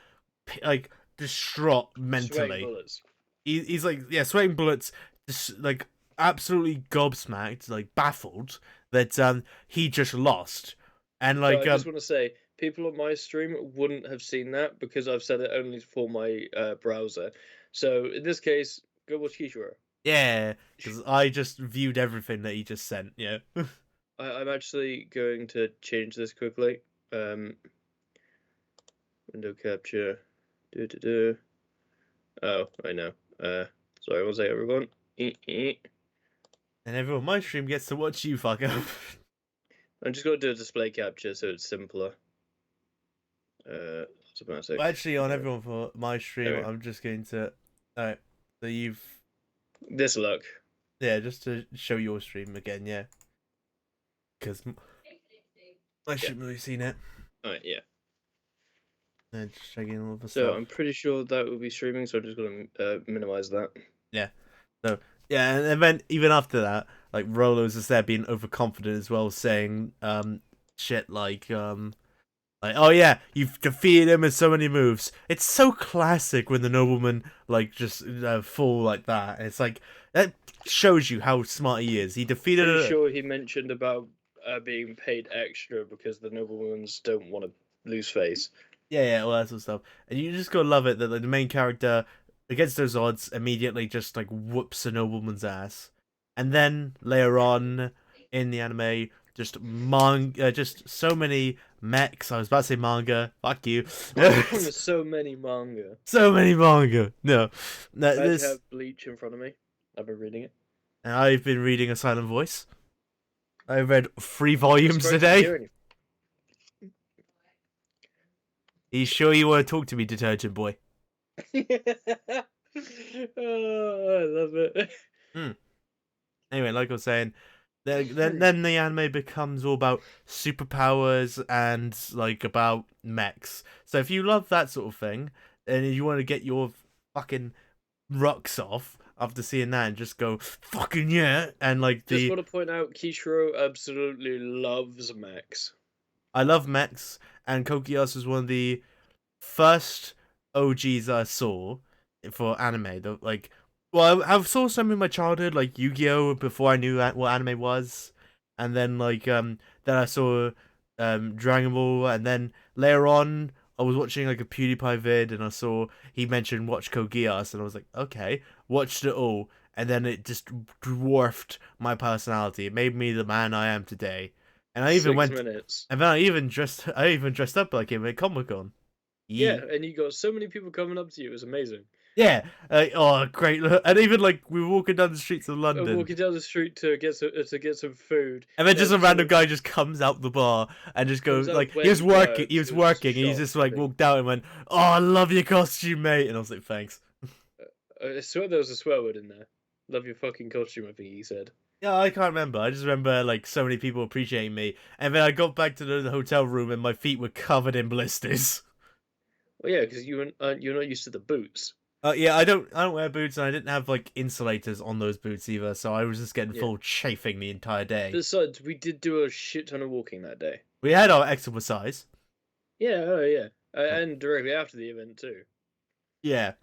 like distraught Sweating mentally. bullets. He's like, yeah, sweating bullets, just like absolutely gobsmacked, like baffled that he just lost, and So like I just want to say, people on my stream wouldn't have seen that because I've set it only for my browser. So in this case, go watch Kishiro. yeah, because I just viewed everything that he just sent. Yeah. I'm actually going to change this quickly. Window capture. Oh, I know. Sorry, one second, everyone. And everyone on my stream gets to watch you fuck up. I'm just going to do a display capture so it's simpler. Automatic. Well, actually, on everyone for my stream, There we I'm just going to. Alright, so you've. This look. Yeah, just to show your stream again, yeah. Because I shouldn't really seen it. Alright, yeah. And just checking all the So stuff. I'm pretty sure that will be streaming, so I'm just going to minimize that. Yeah. So, yeah, and then even after that, like, Rolo's just there being overconfident as well, saying shit like, oh yeah, you've defeated him in so many moves. It's so classic when the nobleman, like, just fall like that. And it's like, that shows you how smart he is. He defeated Pretty sure he mentioned about being paid extra because the noblemans don't want to lose face. Yeah, all that sort of stuff. And you just gotta love it that like, the main character, against those odds, immediately just like whoops a nobleman's ass. And then later on in the anime, just so many mechs. I was about to say manga. Fuck you. There's so many manga. So many manga. No, I this. have Bleach in front of me. I've been reading it. And I've been reading A Silent Voice. I read 3 volumes Surprised to today. hear anything. Are you sure you want to talk to me, detergent boy? Oh, I love it. Anyway, like I was saying, then the anime becomes all about superpowers and like about mechs. So if you love that sort of thing, and you want to get your fucking rocks off after seeing that and just go fucking yeah, and like Just want to point out, Kishiro absolutely loves mechs. I love mechs, and Kokias was one of the first OGs I saw for anime. Well, I saw some in my childhood, like Yu-Gi-Oh, before I knew what anime was, and then then I saw Dragon Ball, and then later on I was watching like a PewDiePie vid, and I saw he mentioned watch Code Geass, and I was like, okay, watched it all, and then it just dwarfed my personality. It made me the man I am today. And I even 6 minutes. and then I even dressed up like him at Comic-Con. Yeah, and you got so many people coming up to you. It was amazing. Yeah. Oh, great! And even like we were walking down the streets of London, Walking down the street to get some food, and then just a random guy just comes out the bar and just goes like he was working. He was working. And he just like walked out and went, "Oh, I love your costume, mate." And I was like, "Thanks." I swear there was a swear word in there. Love your fucking costume, I think he said. Yeah, I can't remember. I just remember like so many people appreciating me, and then I got back to the hotel room and my feet were covered in blisters. Well, yeah, because you're not used to the boots. Yeah, I don't wear boots, and I didn't have like insulators on those boots either, so I was just getting full chafing the entire day. Besides, we did do a shit ton of walking that day. We had our exercise. Yeah, oh yeah, and directly after the event too. Yeah,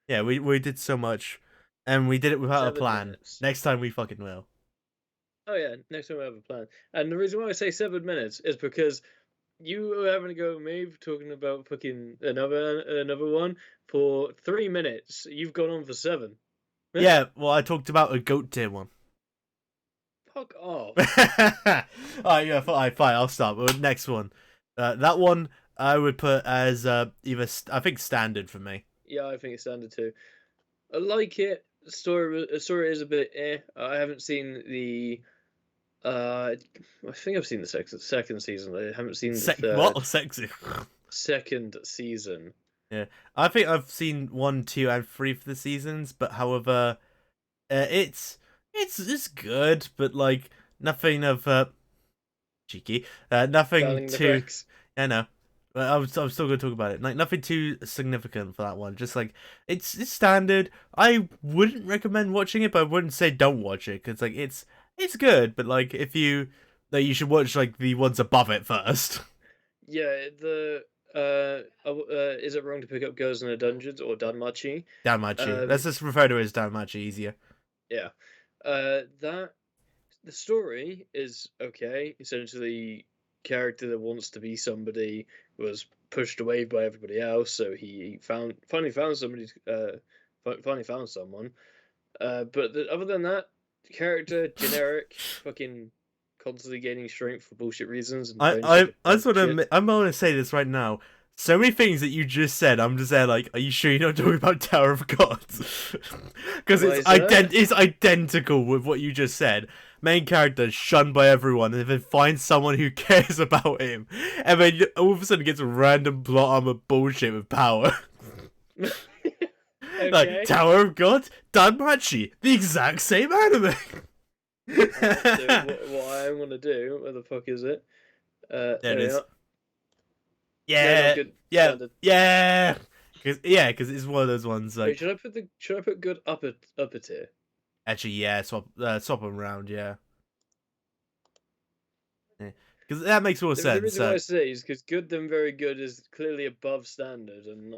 we did so much, and we did it without a plan. Minutes. Next time we fucking will. Oh yeah, next time we have a plan. And the reason why I say 7 minutes is because you were having a go at me talking about fucking another one for 3 minutes. You've gone on for 7. Yeah, well, I talked about a goat tier one. Fuck off. Alright, yeah, fine, I'll start. Well, next one. That one I would put as either I think standard for me. Yeah, I think it's standard too. I like it. The story is a bit eh. I haven't seen the. I think I've seen the second season. I haven't seen the third. What? Sexy. Second season. Yeah, I think I've seen 1, 2, and 3 for the seasons, but however, it's good, but like nothing of cheeky, nothing too. I know. But I'm still gonna talk about it. Like nothing too significant for that one. Just like it's standard. I wouldn't recommend watching it, but I wouldn't say don't watch it because like it's good. But like if you like you should watch like the ones above it first. Yeah, is it wrong to pick up girls in the dungeons or Danmachi? Danmachi. Um, Let's just refer to it as Danmachi easier. yeah. That the story is okay. Essentially, character that wants to be somebody was pushed away by everybody else, so he finally found somebody. Finally found someone. But other than that, character generic, fucking constantly gaining strength for bullshit reasons and friendship I and just want shit. to I'm gonna say this right now. So many things that you just said, I'm just there like, are you sure you're not talking about Tower of Gods? Because Why is that? it's identical with what you just said. Main character shunned by everyone, and then finds someone who cares about him, and then all of a sudden gets random plot armor bullshit with power. Like Okay. Tower of Gods, Danmachi, the exact same anime. Alright, so what I'm gonna do, where the fuck is it? There it There we is. are. No, not Yeah, good. yeah, Standard. yeah. Cause it's one of those ones Wait, like should I put good upper tier? actually yeah, swap them around, yeah. Because that makes more The sense. reason why I say is because good then very good is clearly above standard, and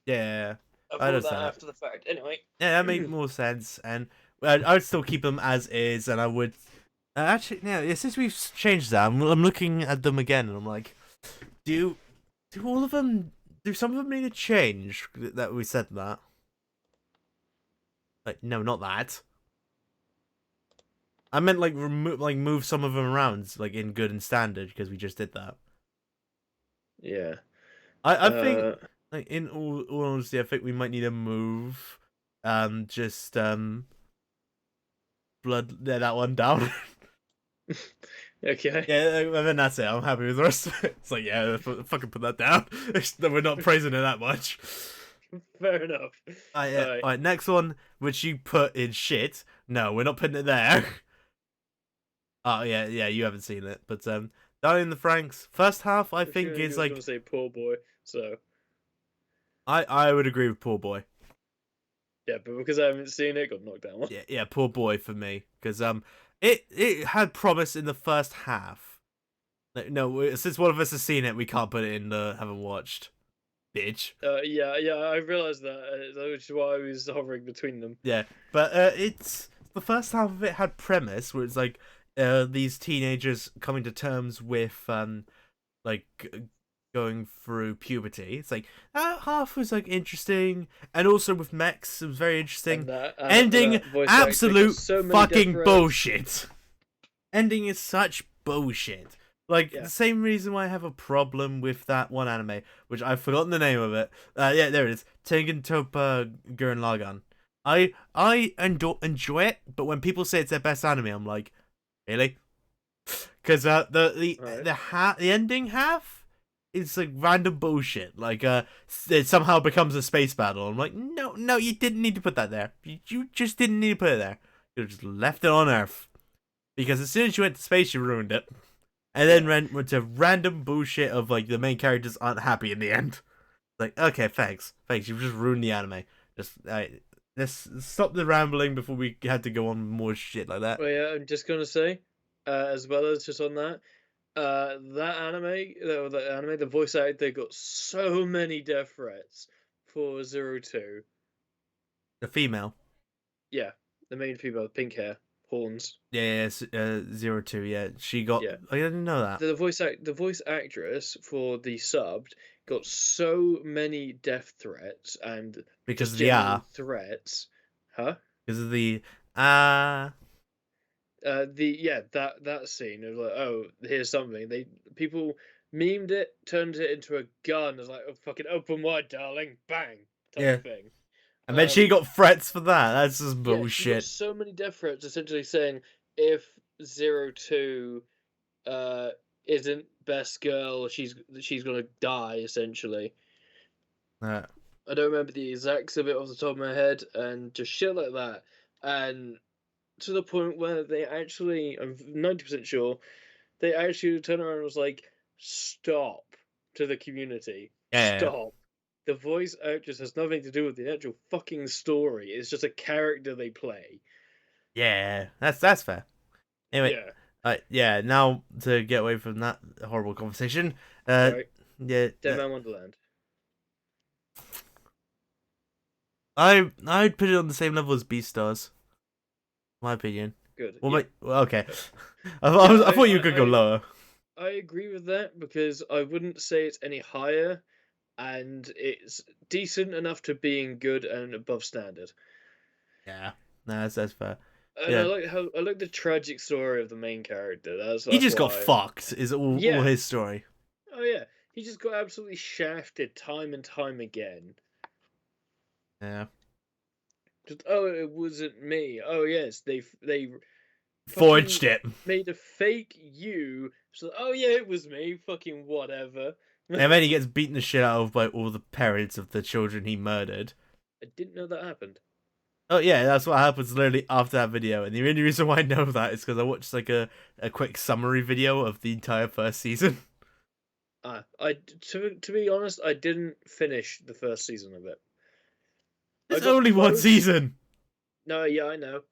Yeah, I I thought that understand that. after the fact. Anyway. Yeah, that makes more sense, and I would still keep them as is, and I would actually yeah. Since we've changed that, I'm looking at them again, and I'm like, do do all of them? Do some of them need a change? That we said that. Like no, not that. I meant like move some of them around like in good and standard because we just did that. Yeah. I think Uh, like in all honesty, I think we might need to move just blood that one down. okay. Yeah, and then that's it. I'm happy with the rest of it. It's like yeah, fucking put that down. We're not praising it that much. Fair enough. Yeah. Alright. Alright, next one, which you put in shit. No, we're not putting it there. Oh yeah, yeah, you haven't seen it, but Darling in the Franks first half I think You is was gonna like say poor boy, so I would agree with Poor Boy. yeah, but because I haven't seen it, got knocked down one. Yeah, Poor Boy for me because it had promise in the first half. No, since one of us has seen it, we can't put it in the haven't watched. Bitch. Yeah, I realized that, which is why I was hovering between them. Yeah, but it's the first half of it had premise where it's like these teenagers coming to terms with like going through puberty. It's like that half was like interesting, and also with mechs, it was very interesting. Ending That voice actor got absolute so many fucking death threats. bullshit. Ending is such bullshit. Like Yeah. the same reason why I have a problem with that one anime, which I've forgotten the name of it. Yeah, there it is. Tengen Toppa Gurren Lagann. I enjoy it, but when people say it's their best anime, I'm like, really? Because the ending half is like random bullshit. Like it somehow becomes a space battle. I'm like, no, you didn't need to put that there. You just didn't need to put it there. You just left it on Earth. Because as soon as you went to space, you ruined it. And then went to random bullshit of like the main characters aren't happy in the end. Like, okay, thanks, you've just ruined the anime. Just let's stop the rambling before we had to go on more shit like that. Well, yeah, I'm just gonna say, as well as just on that, the voice actor got so many death threats for 02. The female. Yeah, the main female, pink hair, horns. Yeah, 02. Yeah, she got. Yeah. I didn't know that. The voice actress for the subbed got so many death threats and Because just of the genuine threats. Huh? Because of the That scene of like, oh, here's something. People memed it, turned it into a gun. It's like, oh, fucking open wide, darling, bang, type Yeah. thing. And then she got threats for that. That's just Yeah, she got bullshit. so many death threats, essentially saying if 02 isn't best girl, she's gonna die. Essentially, I don't remember the exacts of it off the top of my head, and just shit like that, and to the point where they actually, I'm 90% sure, they actually turned around and was like, "Stop! to the community. Yeah. Stop. The voice actress has nothing to do with the actual fucking story. It's just a character they play. Yeah. That's fair. Anyway, Yeah. yeah. Now to get away from that horrible conversation. Right. Yeah. Dead Man Wonderland. I'd put it on the same level as Beastars. My opinion. Good. Well, Yeah. well, okay. I thought you could go lower. I agree with that because I wouldn't say it's any higher, and it's decent enough to being good and above standard. Yeah. No, that's fair. And Yeah. I like the tragic story of the main character. He just got why. fucked. Is all Yeah. his story. Oh yeah, he just got absolutely shafted time and time again. Yeah. Just it wasn't me. Oh yes, they Forged it. made a fake you. So yeah, it was me. Fucking whatever. And then he gets beaten the shit out of by all the parents of the children he murdered. I didn't know that happened. Oh yeah, that's what happens literally after that video. And the only reason why I know that is because I watched like a quick summary video of the entire first season. To be honest, I didn't finish the first season of it. There's only one season. No, yeah, I know,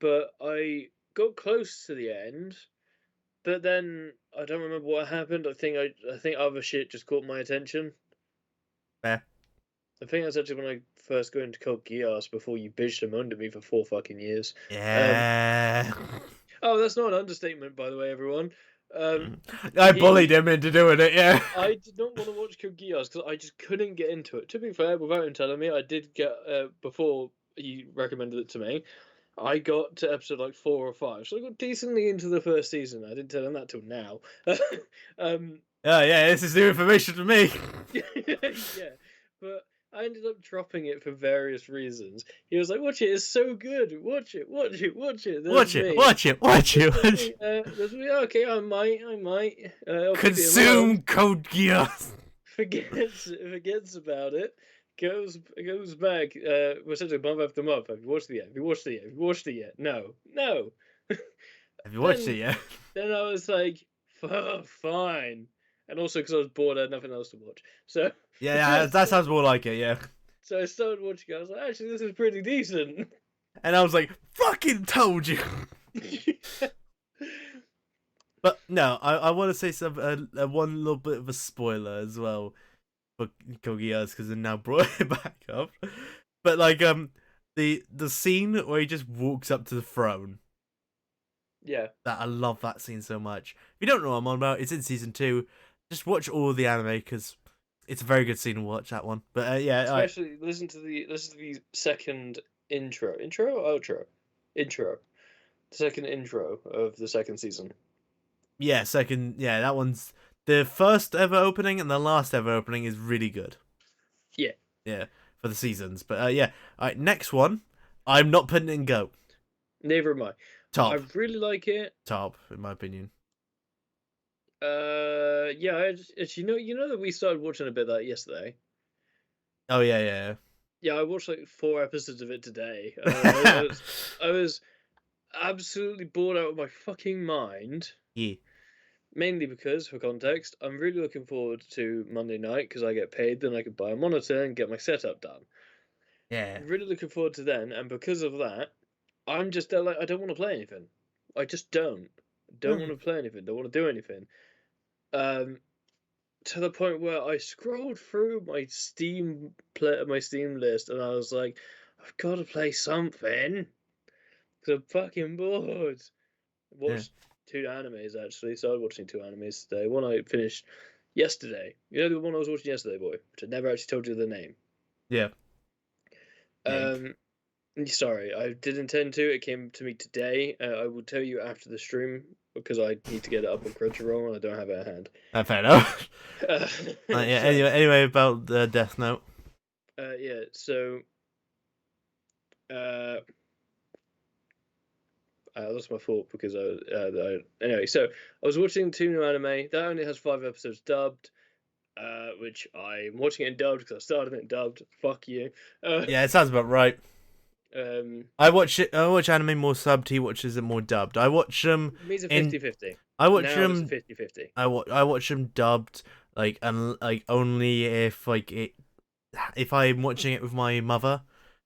but I got close to the end, but then I don't remember what happened. I think other shit just caught my attention. Fair. I think that's actually when I first got into Code Geass before you bitched and moaned at me for 4 fucking years. Yeah. Oh, that's not an understatement, by the way, everyone. I bullied him into doing it, yeah. I did not want to watch Code Geass because I just couldn't get into it. To be fair, without him telling me, I did get, before he recommended it to me, I got to episode like 4 or 5. So I got decently into the first season. I didn't tell him that till now. Oh, yeah, this is new information to me. Yeah, but I ended up dropping it for various reasons. He was like, "Watch it, it's so good. Watch it, watch it, watch it." Watch it. There's me. Okay, I might. I'll keep it in Consume mind. Code Geass. Forgets about it. Goes back. Essentially month after month. Have you watched it yet? No. Have you watched it yet? Then I was like, fine. And also because I was bored, I had nothing else to watch. So Yeah, that sounds more like it, yeah. So I started watching it. I was like, actually, this is pretty decent. And I was like, fucking told you. But no, I want to say one little bit of a spoiler as well for Code Geass because they now brought it back up. But like the scene where he just walks up to the throne. Yeah. I love that scene so much. If you don't know what I'm on about, it's in season 2. Just watch all the anime because it's a very good scene to watch, that one. But yeah, especially listen to the second intro. Intro or outro? Intro. The second intro of the second season. Yeah, second. Yeah, that one's the first ever opening and the last ever opening is really good. Yeah. Yeah, for the seasons. But yeah, all right. Next one, I'm not putting it in GOAT. Neither am I. Top. I really like it. Top, in my opinion. Yeah. You know that we started watching a bit of that yesterday. Oh yeah. Yeah, I watched like 4 episodes of it today. I was absolutely bored out of my fucking mind. Yeah. Mainly because, for context, I'm really looking forward to Monday night because I get paid, then I can buy a monitor and get my setup done. Yeah. Really looking forward to then, and because of that, I'm just like, I don't want to play anything. I just don't. Don't want to play anything. Don't want to do anything. To the point where I scrolled through my Steam list, and I was like, I've got to play something. Because I'm fucking bored. Watched 2 animes actually. Started watching 2 animes today. One I finished yesterday. You know the one I was watching yesterday, boy, which I never actually told you the name. Yeah. Sorry, I did intend to. It came to me today. I will tell you after the stream because I need to get it up on Crunchyroll and I don't have it at hand. Fair enough. Yeah. Anyway, about the Death Note. Yeah. So. I lost my thought because anyway. So I was watching 2 new anime. That only has 5 episodes dubbed. Which I'm watching it in dubbed because I started it in dubbed. Fuck you. Yeah, it sounds about right. I watch anime more subbed. He watches it more dubbed. I watch Means a 50-50. I watch now it's 50-50. I watch them dubbed like only if if I'm watching it with my mother,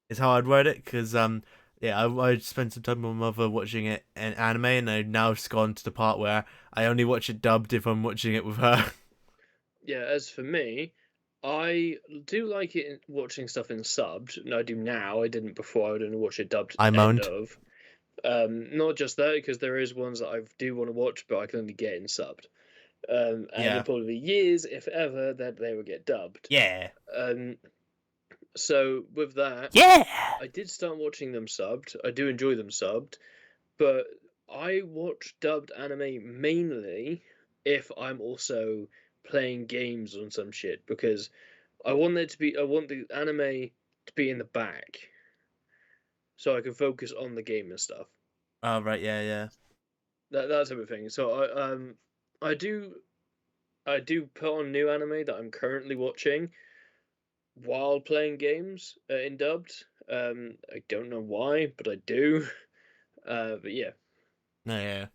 is how I'd word it. Because yeah, I spent some time with my mother watching it in anime, and I've now just gone to the part where I only watch it dubbed if I'm watching it with her. Yeah, as for me, I do like watching stuff in subbed. And I do now. I didn't before. I would only watch it dubbed I end moaned. of. Not just that, because there is ones that I do want to watch, but I can only get in subbed. And it'll Yeah. probably be years, if ever, that they will get dubbed. Yeah. Um, so with that, Yeah. I did start watching them subbed. I do enjoy them subbed, but I watch dubbed anime mainly if I'm also playing games on some shit because I want the anime to be in the back so I can focus on the game and stuff. Oh right. Yeah. Yeah. That's everything. So I do I do put on new anime that I'm currently watching while playing games in dubbed. I don't know why, but I do. But yeah, No. Yeah.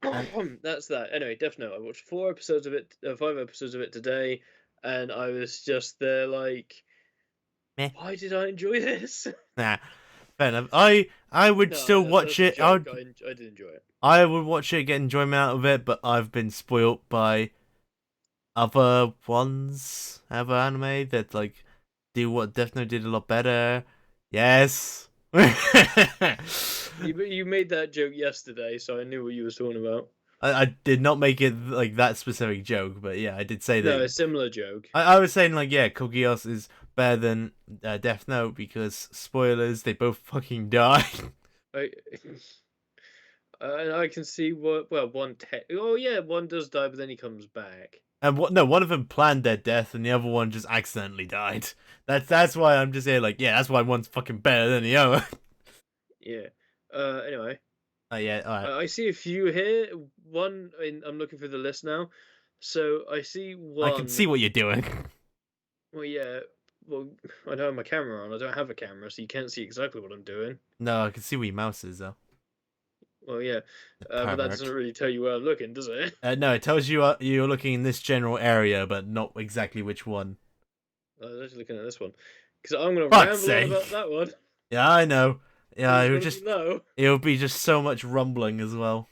And that's that. Anyway, Death Note. I watched 4 episodes of it, 5 episodes of it today, and I was just there like, meh. why did I enjoy this? Nah. Fair enough. I would No, still watch that's a it. I joke. would I did enjoy it. I would watch it, get enjoyment out of it, but I've been spoilt by other ones, other anime that like do what Death Note did a lot better. Yes. You made that joke yesterday, so I knew what you was talking about. I did not make it like that specific joke, but yeah, I did say No, a that. similar joke. I was saying like yeah, Code Geass is better than Death Note because spoilers, they both fucking die. I and I can see what. Well, oh yeah, one does die, but then he comes back. And what? No, one of them planned their death, and the other one just accidentally died. That's why I'm just here like yeah, that's why one's fucking better than the other. Yeah. Anyway, Oh yeah, alright. I see a few here. I'm looking for the list now. So I see I can one. see what you're doing. Well, yeah. Well, I don't have my camera on. I don't have a camera, so you can't see exactly what I'm doing. No, I can see where your mouse is though. Well, yeah. The But that doesn't pervert. really tell you where I'm looking, does it? No, it tells you you're looking in this general area, but not exactly which one. I was actually looking at this one because I'm gonna Fuck's ramble on about sake! that one. Yeah, I know. Yeah, It's it would gonna just be low. it would be just so much rumbling as well.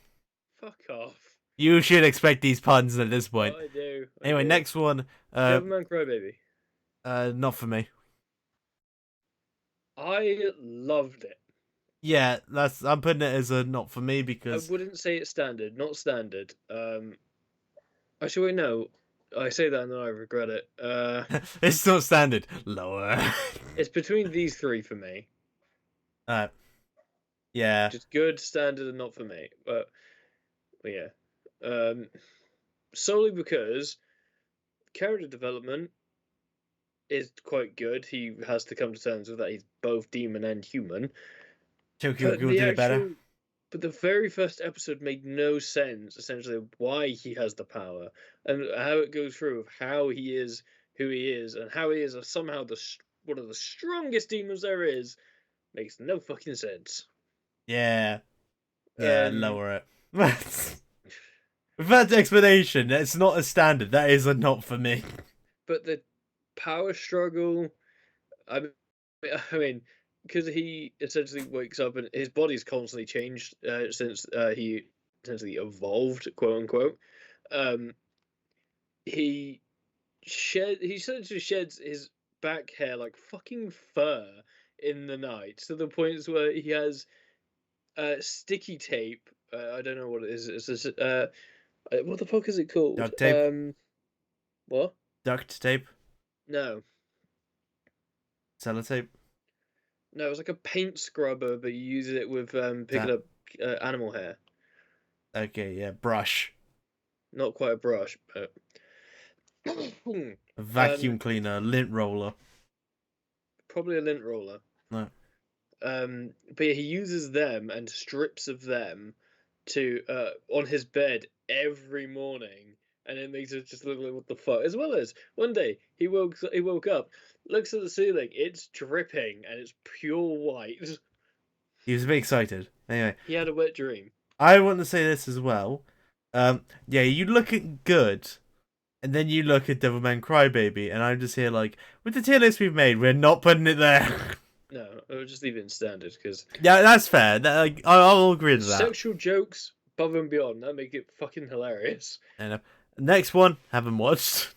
Fuck off. You should expect these puns at this point. I do. I Anyway, do. next one. Devilman Crybaby. Not for me. I loved it. Yeah, I'm putting it as a not for me I because wouldn't say it's standard, not standard. Actually, wait, no. I say that and then I regret it. it's not standard. Lower. It's between these three for me. Yeah. Just good, standard, and not for me. But yeah. Solely because character development is quite good. He has to come to terms with that. He's both demon and human. Tokyo But Ghoul the did it better. actual, but the very first episode made no sense. Essentially, why he has the power and how it goes through of how he is who he is and how he is somehow one of the strongest demons there is makes no fucking sense. Yeah. Yeah, Um, lower it. With that explanation, it's not a standard. That is a not for me. but the power struggle, I mean, I mean, because he essentially wakes up and his body's constantly changed since he essentially evolved, quote unquote. Um, he he essentially sheds his back hair like fucking fur in the night to the points where he has sticky tape. I don't know what it is. It's this, what the fuck is it called? Duct tape. What? Duct tape. No, Sellotape. no. It's like a paint scrubber, but you use it with picking up animal hair. Okay, yeah. Brush. Not quite a brush, but A vacuum cleaner. Lint roller. probably a lint roller. No. But yeah, he uses them and strips of them to on his bed every morning, and it makes it just look like what the fuck. As well as one day he woke up, looks at the ceiling, it's dripping and it's pure white. He was a bit excited. Anyway, He had a wet dream. I want to say this as well. Yeah, you looking good And then you look at Devilman Crybaby, and I'm just here like, with the tier list we've made, we're not putting it there. No, I'll just leave it in standard because Yeah, that's fair. That, like, I'll agree to that. sexual jokes above and beyond that make it fucking hilarious. And next one, haven't watched.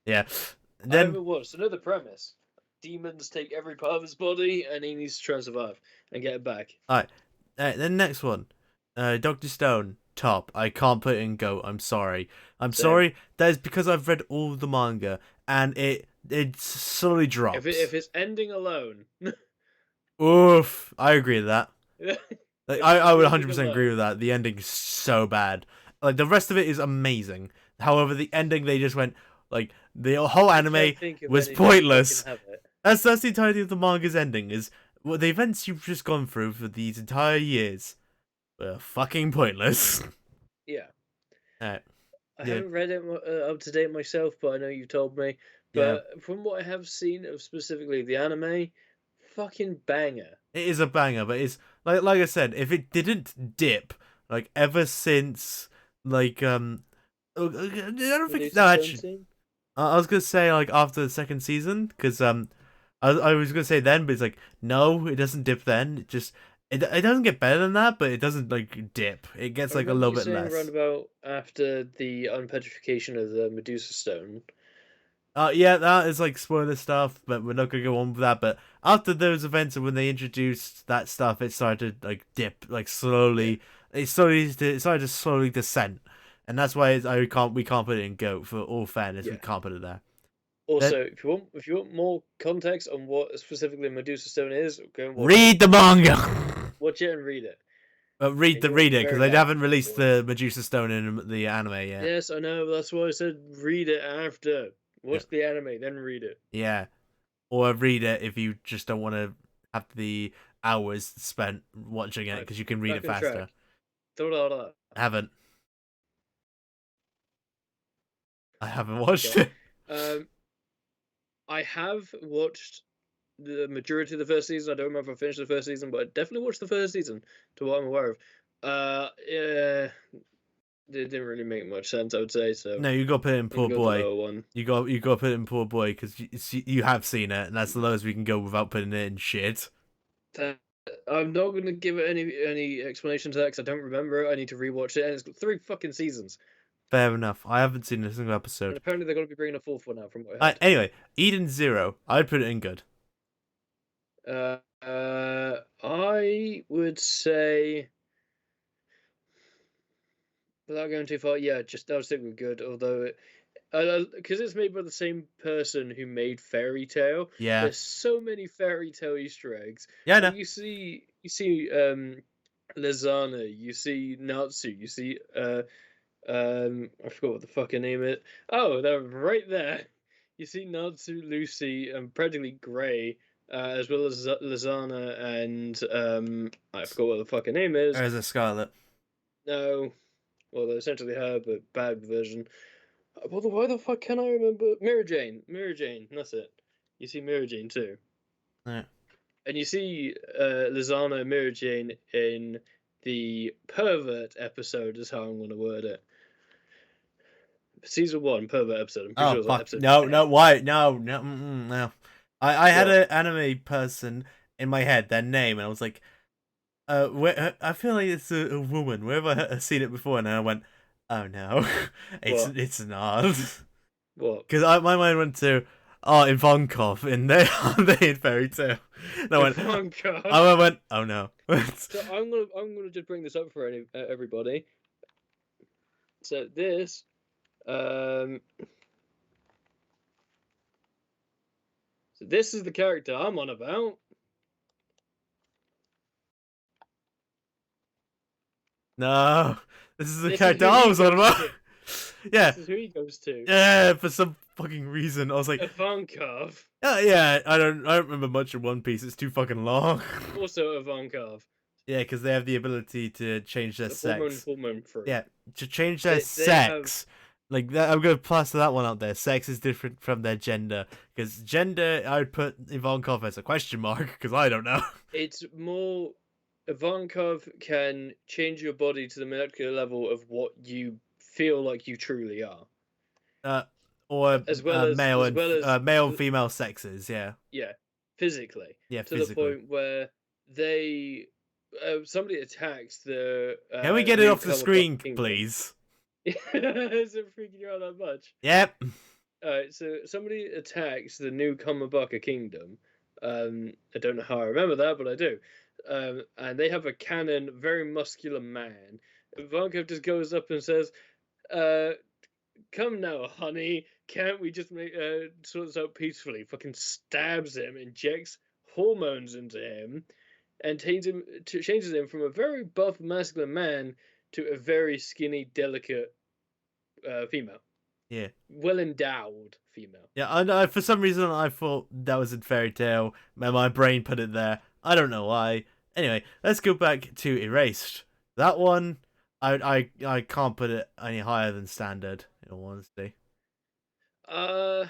Yeah. I Then haven't watched. Another premise: demons take every part of his body, and he needs to try and survive and get it back. alright. Then next one, Dr. Stone. Top. I can't put it in GOAT. I'm sorry. I'm Same. sorry. That is because I've read all the manga and it slowly drops. If it's ending alone, Oof. I agree with that. Like, I would 100% alone. agree with that. The ending's so bad. Like the rest of it is amazing. However, the ending they just went like the whole anime was pointless. That's the entirety of the manga's ending. Is well, the events you've just gone through for these entire years were fucking pointless. Yeah. Alright. I haven't read it up to date myself, but I know you told me. But from what I have seen of specifically the anime, fucking banger. It is a banger, but it's like I said, if it didn't dip like ever since like I don't think no actually I was gonna say like after the second season because I was gonna say then, but it's like no, it doesn't dip then. It just it doesn't get better than that, but it doesn't like dip. It gets like a little bit less. Around about after the unpetrification of the Medusa Stone. Yeah, that is like spoiler stuff, but we're not gonna go on with that. But after those events and when they introduced that stuff, it started to like dip, like slowly. It started to slowly descent, and that's why we can't put it in GOAT for all fairness. We can't put it there. Also, if you want more context on what specifically Medusa Stone is, go and read the manga. Watch it and read it. Read it because they haven't released the Medusa Stone in the anime yet. Yes, I know. That's why I said read it after. Watch the anime, then read it. Yeah, or read it if you just don't want to have the hours spent watching it because you can read it faster. I haven't watched it. I have watched the majority of the first season. I don't remember if I finished the first season, but I definitely watched the first season, to what I'm aware of. Yeah, it didn't really make much sense, I would say. So no, you got to put it in poor boy. You got to put it in poor boy because you have seen it, and that's the lowest we can go without putting it in shit. I'm not going to give it any explanation to that because I don't remember it. I need to rewatch it, and it's got 3 fucking seasons. Fair enough. I haven't seen a single episode. And apparently they're going to be bringing a 4th one out from what I heard. Anyway, Eden Zero. I'd put it in good. I would say, without going too far, yeah, I would stick with good. Although, because it's made by the same person who made Fairy Tail. Yeah. There's so many Fairy Tail Easter eggs. Yeah, no. You see, Lizana. You see Natsu. You see, I forgot what the fucking name is. Oh, they're right there. You see Natsu, Lucy, and practically Grey. As well as Lizana and I forgot what the fucking name is. Or is it Scarlet? No, well, they're essentially her, but bad version. Why the fuck can I remember? Mirror Jane, that's it. You see Mirror Jane too. Yeah. And you see Lizana and Mirror Jane in the Pervert episode, is how I'm going to word it. Season 1 Pervert episode. I'm pretty sure fuck. episode No, 10. no, why? No. I had an anime person in my head, their name, and I was like, I feel like it's a woman. Where have I seen it before? And I went, oh no, it's not. What? Because my mind went to Ivankov in there in Fairy Tail. And I went, oh no. So I'm gonna just bring this up for everybody. So this, So this is the character I'm on about. No, this is the character I was on about. Yeah. This is who he goes to. Yeah, for some fucking reason. I was like, Ivankov. Yeah, I don't remember much of One Piece. It's too fucking long. Also Ivankov. Yeah, because they have the ability to change their sex. Hormone fruit. Yeah, to change their sex. Like that, I'm gonna plaster that one out there. Sex is different from their gender, because gender I would put Ivankov as a question mark because I don't know. It's more Ivankov can change your body to the molecular level of what you feel like you truly are. or as well as male and female sexes. Yeah, yeah, physically, yeah, to the physically. point where they somebody attacks the Can we get it off the newcomer Buck screen, Kingdom. please? Is it freaking you out that much? Yep. Alright, so somebody attacks the new Kamabaka kingdom. I don't know how I remember that, but I do. And they have a cannon, very muscular man. Ivankov just goes up and says, uh, "Come now, honey, can't we just sort this out peacefully?" Fucking stabs him, injects hormones into him, and changes him from a very buff, masculine man to a very skinny, delicate female. Yeah. Well endowed female. Yeah, I know. For some reason, I thought that was in Fairy Tale. My brain put it there. I don't know why. Anyway, let's go back to Erased. That one, I can't put it any higher than standard. In all honesty. I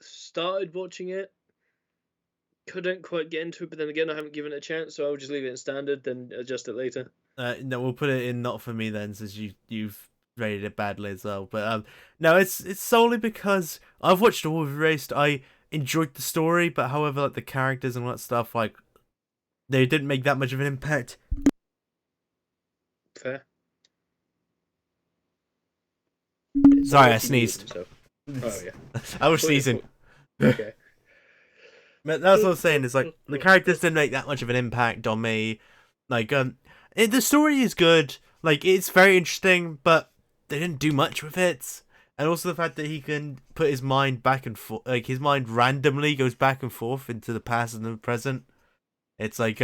started watching it, couldn't quite get into it, but then again, I haven't given it a chance, so I'll just leave it in standard, then adjust it later. No, we'll put it in not for me then, since you've rated it badly as well. But no, it's solely because I've watched all of Erased. I enjoyed the story, but however, like the characters and all that stuff, like they didn't make that much of an impact. Fair. Sorry, I sneezed. Oh yeah, I was sneezing. Okay. But that's what I'm saying. Is like the characters didn't make that much of an impact on me. Like the story is good. Like it's very interesting, but they didn't do much with it. And also the fact that he can put his mind back and forth, like his mind randomly goes back and forth into the past and the present. It's like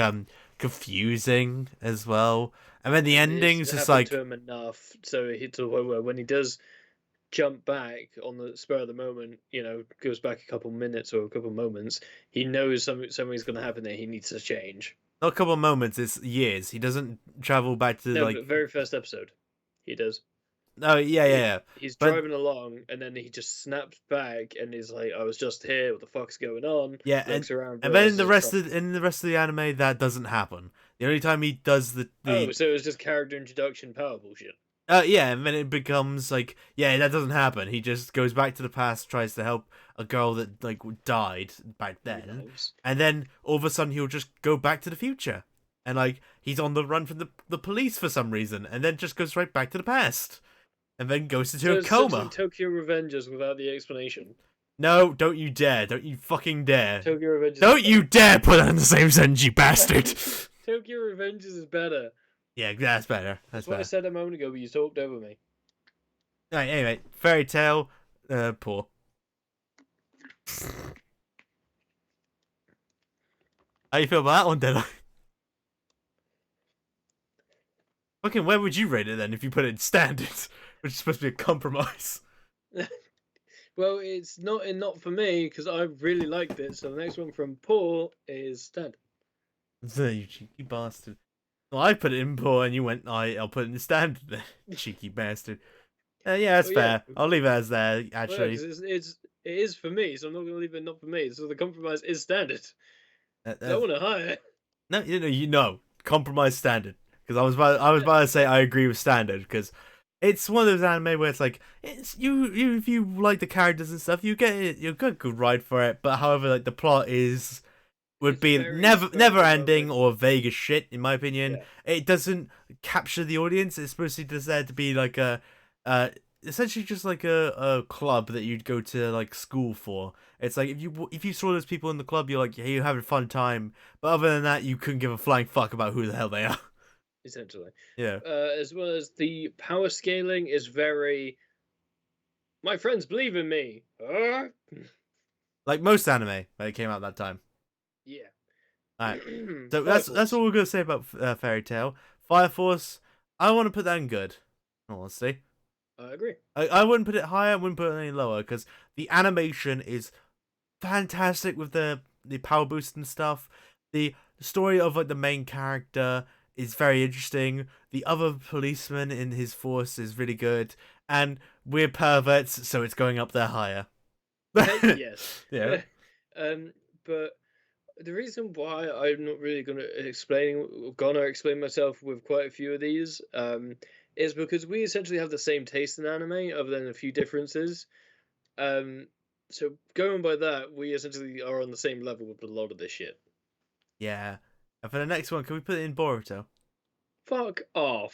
confusing as well. And then the ending's just like to him enough, so when he does jump back on the spur of the moment, goes back a couple minutes or a couple moments, he knows something's going to happen there. He needs to change. not a couple of moments, it's years. He doesn't travel back to but very first episode, he does. Oh yeah. He's driving along, and then he just snaps back, and he's like, "I was just here. What the fuck's going on?" Yeah, looks around, and then in the rest of the anime, that doesn't happen. The only time he does the so it was just character introduction power bullshit. Yeah, and then it becomes like, yeah, that doesn't happen. He just goes back to the past, tries to help a girl that like died back then, and then all of a sudden he'll just go back to the future, and like he's on the run from the police for some reason, and then just goes right back to the past, and then goes into a coma. Tokyo Revengers without the explanation. No, don't you dare! Don't you fucking dare! Tokyo Revengers. Don't you dare put that in the same sentence, you bastard! Tokyo Revengers is better. Yeah, that's better. That's what I said a moment ago, but you talked over me. Alright, anyway, Fairy Tale, poor. How you feel about that one, Deadeye? Fucking, where would you rate it then if you put it in standard, which is supposed to be a compromise? Well, it's not for me because I really liked it. So the next one from Paul is standard. You cheeky bastard. Well, I put it in poor, and you went, I'll put it in standard then, cheeky bastard. Yeah, that's fair. Yeah. I'll leave it as there, actually. Well, it is for me, so I'm not going to leave it not for me. So the compromise is standard. I want to hire. No, you know, compromise standard. Because I was about to say I agree with standard, because it's one of those anime where it's like, it's you if you like the characters and stuff, you get a good ride for it. But however, like the plot would be never ending or vague as shit, in my opinion. Yeah. It doesn't capture the audience. It's supposed to just there to be like essentially just like a club that you'd go to like school for. It's like if you saw those people in the club, you're like, yeah, you're having a fun time. But other than that, you couldn't give a flying fuck about who the hell they are. Essentially. Yeah. As well as the power scaling is very, my friends believe in me. Like most anime that came out that time. Yeah. Alright. So that's all we're gonna say about Fairy Tail. Fire Force, I want to put that in good. Honestly. I agree. I wouldn't put it higher, I wouldn't put it any lower, because the animation is fantastic with the power boost and stuff. The story of like the main character is very interesting. The other policeman in his force is really good, and we're perverts, so it's going up there higher. Yes. Yeah. But the reason why I'm not really gonna explain myself with quite a few of these, is because we essentially have the same taste in anime, other than a few differences. Um, so going by that, we essentially are on the same level with a lot of this shit. Yeah. And for the next one, can we put it in Boruto? Fuck off.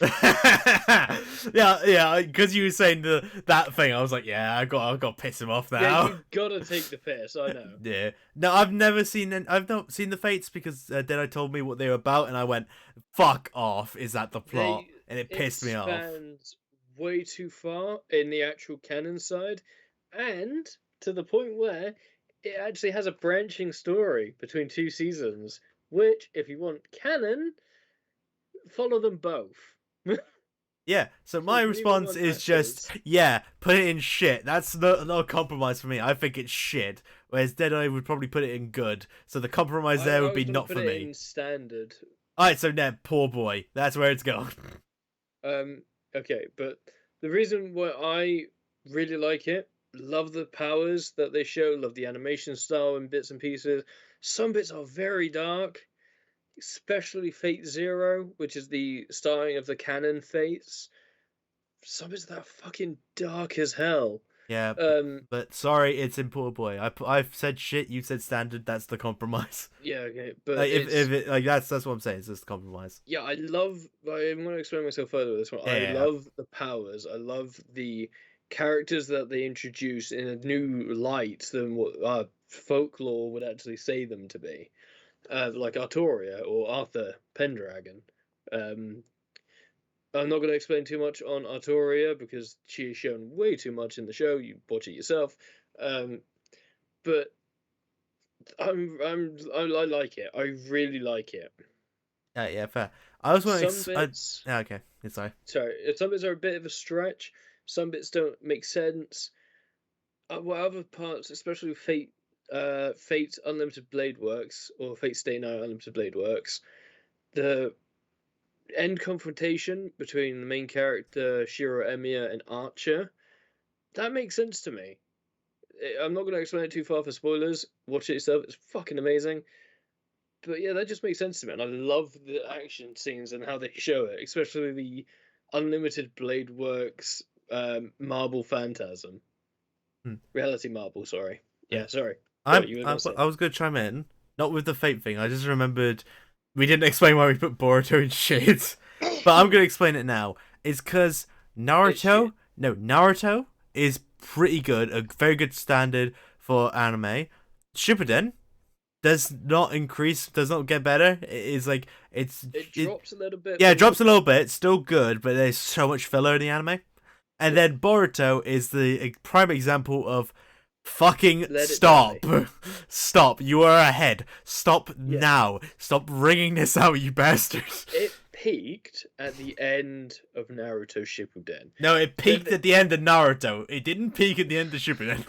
yeah, because you were saying that thing, I was like, yeah, I've got to piss him off Yeah, now. you gotta take the piss. I know. Yeah. No, I've never seen. I've not seen the Fates because Deadeye told me what they were about, and I went, "Fuck off!" Is that the plot? And it It pissed me off. spans way too far in the actual canon side, and to the point where it actually has a branching story between two seasons. Which, if you want canon, follow them both. Yeah. So So my if anyone response wants is just, answers, yeah, put it in shit. That's not a compromise for me. I think it's shit. Whereas Deadeye would probably put it in good. So the compromise there I would be was gonna not put for it me. in standard. All right. So then, poor boy. That's where it's going. Um, okay, but the reason why I really like it, love the powers that they show, love the animation style and bits and pieces. Some bits are very dark, especially Fate Zero, which is the starting of the canon Fates. Some bits that are fucking dark as hell. Yeah, Um, but sorry, it's in poor boy. I've said shit. You said standard. That's the compromise. yeah, okay, but Like it's if it like that's what I'm saying. It's just a compromise. yeah, I love. I'm going to explain myself further with this one. I Yeah, love the powers. I love the characters that they introduce in a new light than what folklore would actually say them to be, like Artoria or Arthur Pendragon. Um, I'm not going to explain too much on Artoria because she is shown way too much in the show. You watch it yourself. Um, but I like it. I really like it. yeah, fair. I was want Some to. bits. Yeah, okay. Yeah, sorry. Sorry, some bits are a bit of a stretch. Some bits don't make sense. While other parts, especially Fate Unlimited Blade Works or Fate Stay Night Unlimited Blade Works, the end confrontation between the main character Shiro Emiya and Archer, that makes sense to me. I'm not going to explain it too far for spoilers. Watch it yourself. It's fucking amazing. But yeah, that just makes sense to me, and I love the action scenes and how they show it, especially the Unlimited Blade Works Marble Phantasm. Hmm. Reality Marble, sorry. Yeah. Yeah, sorry. I was gonna chime in, not with the fate thing. I just remembered we didn't explain why we put Boruto in shit, but I'm gonna explain it now. It's because Naruto is pretty good, a very good standard for anime. Shippuden does not increase, does not get better. It is like It drops a little bit. yeah, it drops a little bit. Still good, but there's so much filler in the anime. And then Boruto is the prime example of fucking stop. Stop. You are ahead. Stop now. Stop ringing this out, you bastards. It peaked at the end of Naruto Shippuden. No, it peaked at the end of Naruto. It didn't peak at the end of Shippuden.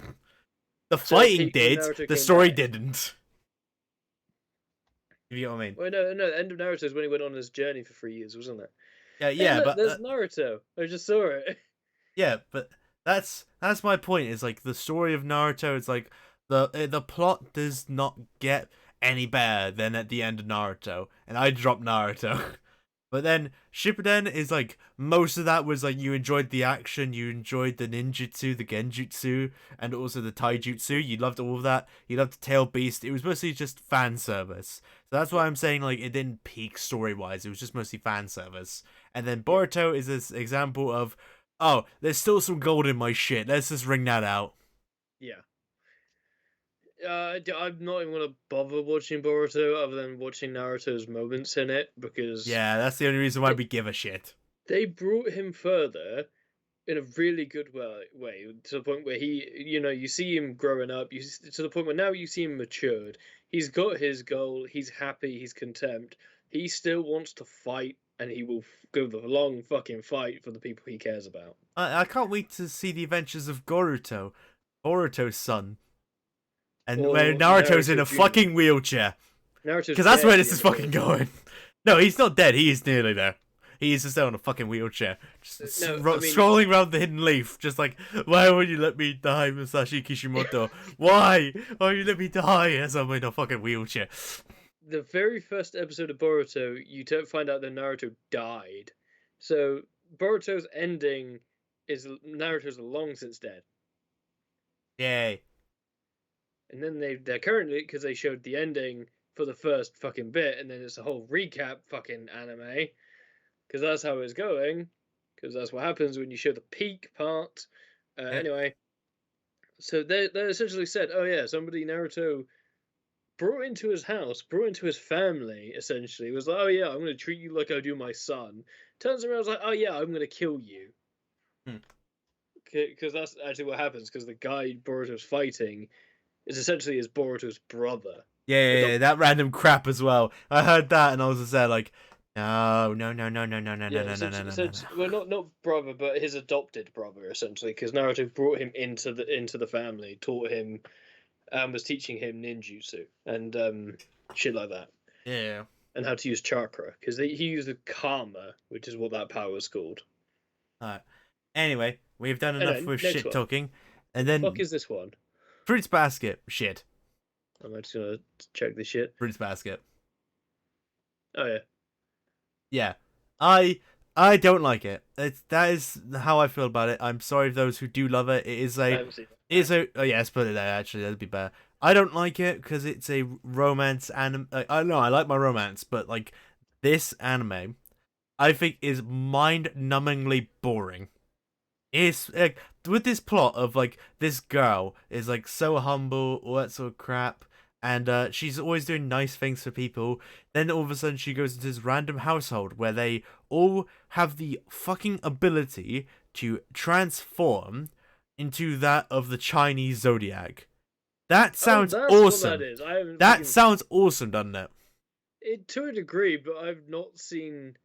The So it fighting peaked when did, Naruto the came story back. didn't. If you get what I mean. Well, no, the end of Naruto is when he went on his journey for 3 years, wasn't it? Yeah, Hey, look, but there's Naruto. I just saw it. yeah, but that's my point. Is like the story of Naruto is like the plot does not get any better than at the end of Naruto, and I dropped Naruto. But then Shippuden is like most of that was like you enjoyed the action, you enjoyed the ninjutsu, the genjutsu, and also the taijutsu. You loved all of that. You loved the tail beast. It was mostly just fan service. So that's why I'm saying like it didn't peak story wise. It was just mostly fan service. And then Boruto is this example of, oh, there's still some gold in my shit. Let's just ring that out. Yeah. I'm not even gonna bother watching Boruto other than watching Naruto's moments in it because Yeah, that's the only reason why we give a shit. they brought him further in a really good way to the point where you see him growing up. To the point where now you see him matured. He's got his goal. He's happy. He's content. He still wants to fight, and he will go the long fucking fight for the people he cares about. I can't wait to see the adventures of Boruto's son. And where Naruto's in a fucking wheelchair. Because that's where this is fucking going. No, he's not dead. He is nearly there. He is just there on a fucking wheelchair. Just scrolling around the hidden leaf. Just like, why would you let me die, Musashi Kishimoto? Why? Why would you let me die as I'm in a fucking wheelchair? The very first episode of Boruto, you don't find out that Naruto died. So Boruto's ending is Naruto's long since dead. Yay. And then they're currently, because they showed the ending for the first fucking bit, and then it's a whole recap fucking anime, because that's how it's going, because that's what happens when you show the peak part. Anyway, so they essentially said, oh yeah, somebody Naruto brought into his house, brought into his family, essentially, was like, oh yeah, I'm going to treat you like I do my son. Turns around, was like, oh yeah, I'm going to kill you. Because that's actually what happens, because the guy Boruto's fighting is essentially his Boruto's brother. Yeah, that random crap as well. I heard that and I was just there like, no. Well, not brother, but his adopted brother, essentially, because Naruto brought him into the family, taught him, and was teaching him ninjutsu and shit like that. Yeah. And how to use chakra, because he used the karma, which is what that power was called. Alright. Anyway, we've done enough with shit talking. And then. Fuck is this one? Fruits Basket. Shit. I'm just gonna check this shit. Fruits Basket. Oh yeah. Yeah. I don't like it. That is how I feel about it. I'm sorry for those who do love it. It is a. Oh yeah, let's put it there. Actually, that'd be better. I don't like it because it's a romance anime. I know I like my romance, but like this anime, I think is mind-numbingly boring. It's like with this plot of like this girl is like so humble, all that sort of crap, and she's always doing nice things for people. Then all of a sudden she goes into this random household where they all have the fucking ability to transform into that of the Chinese zodiac. That sounds awesome. That sounds awesome, doesn't it? To a degree, but I've not seen.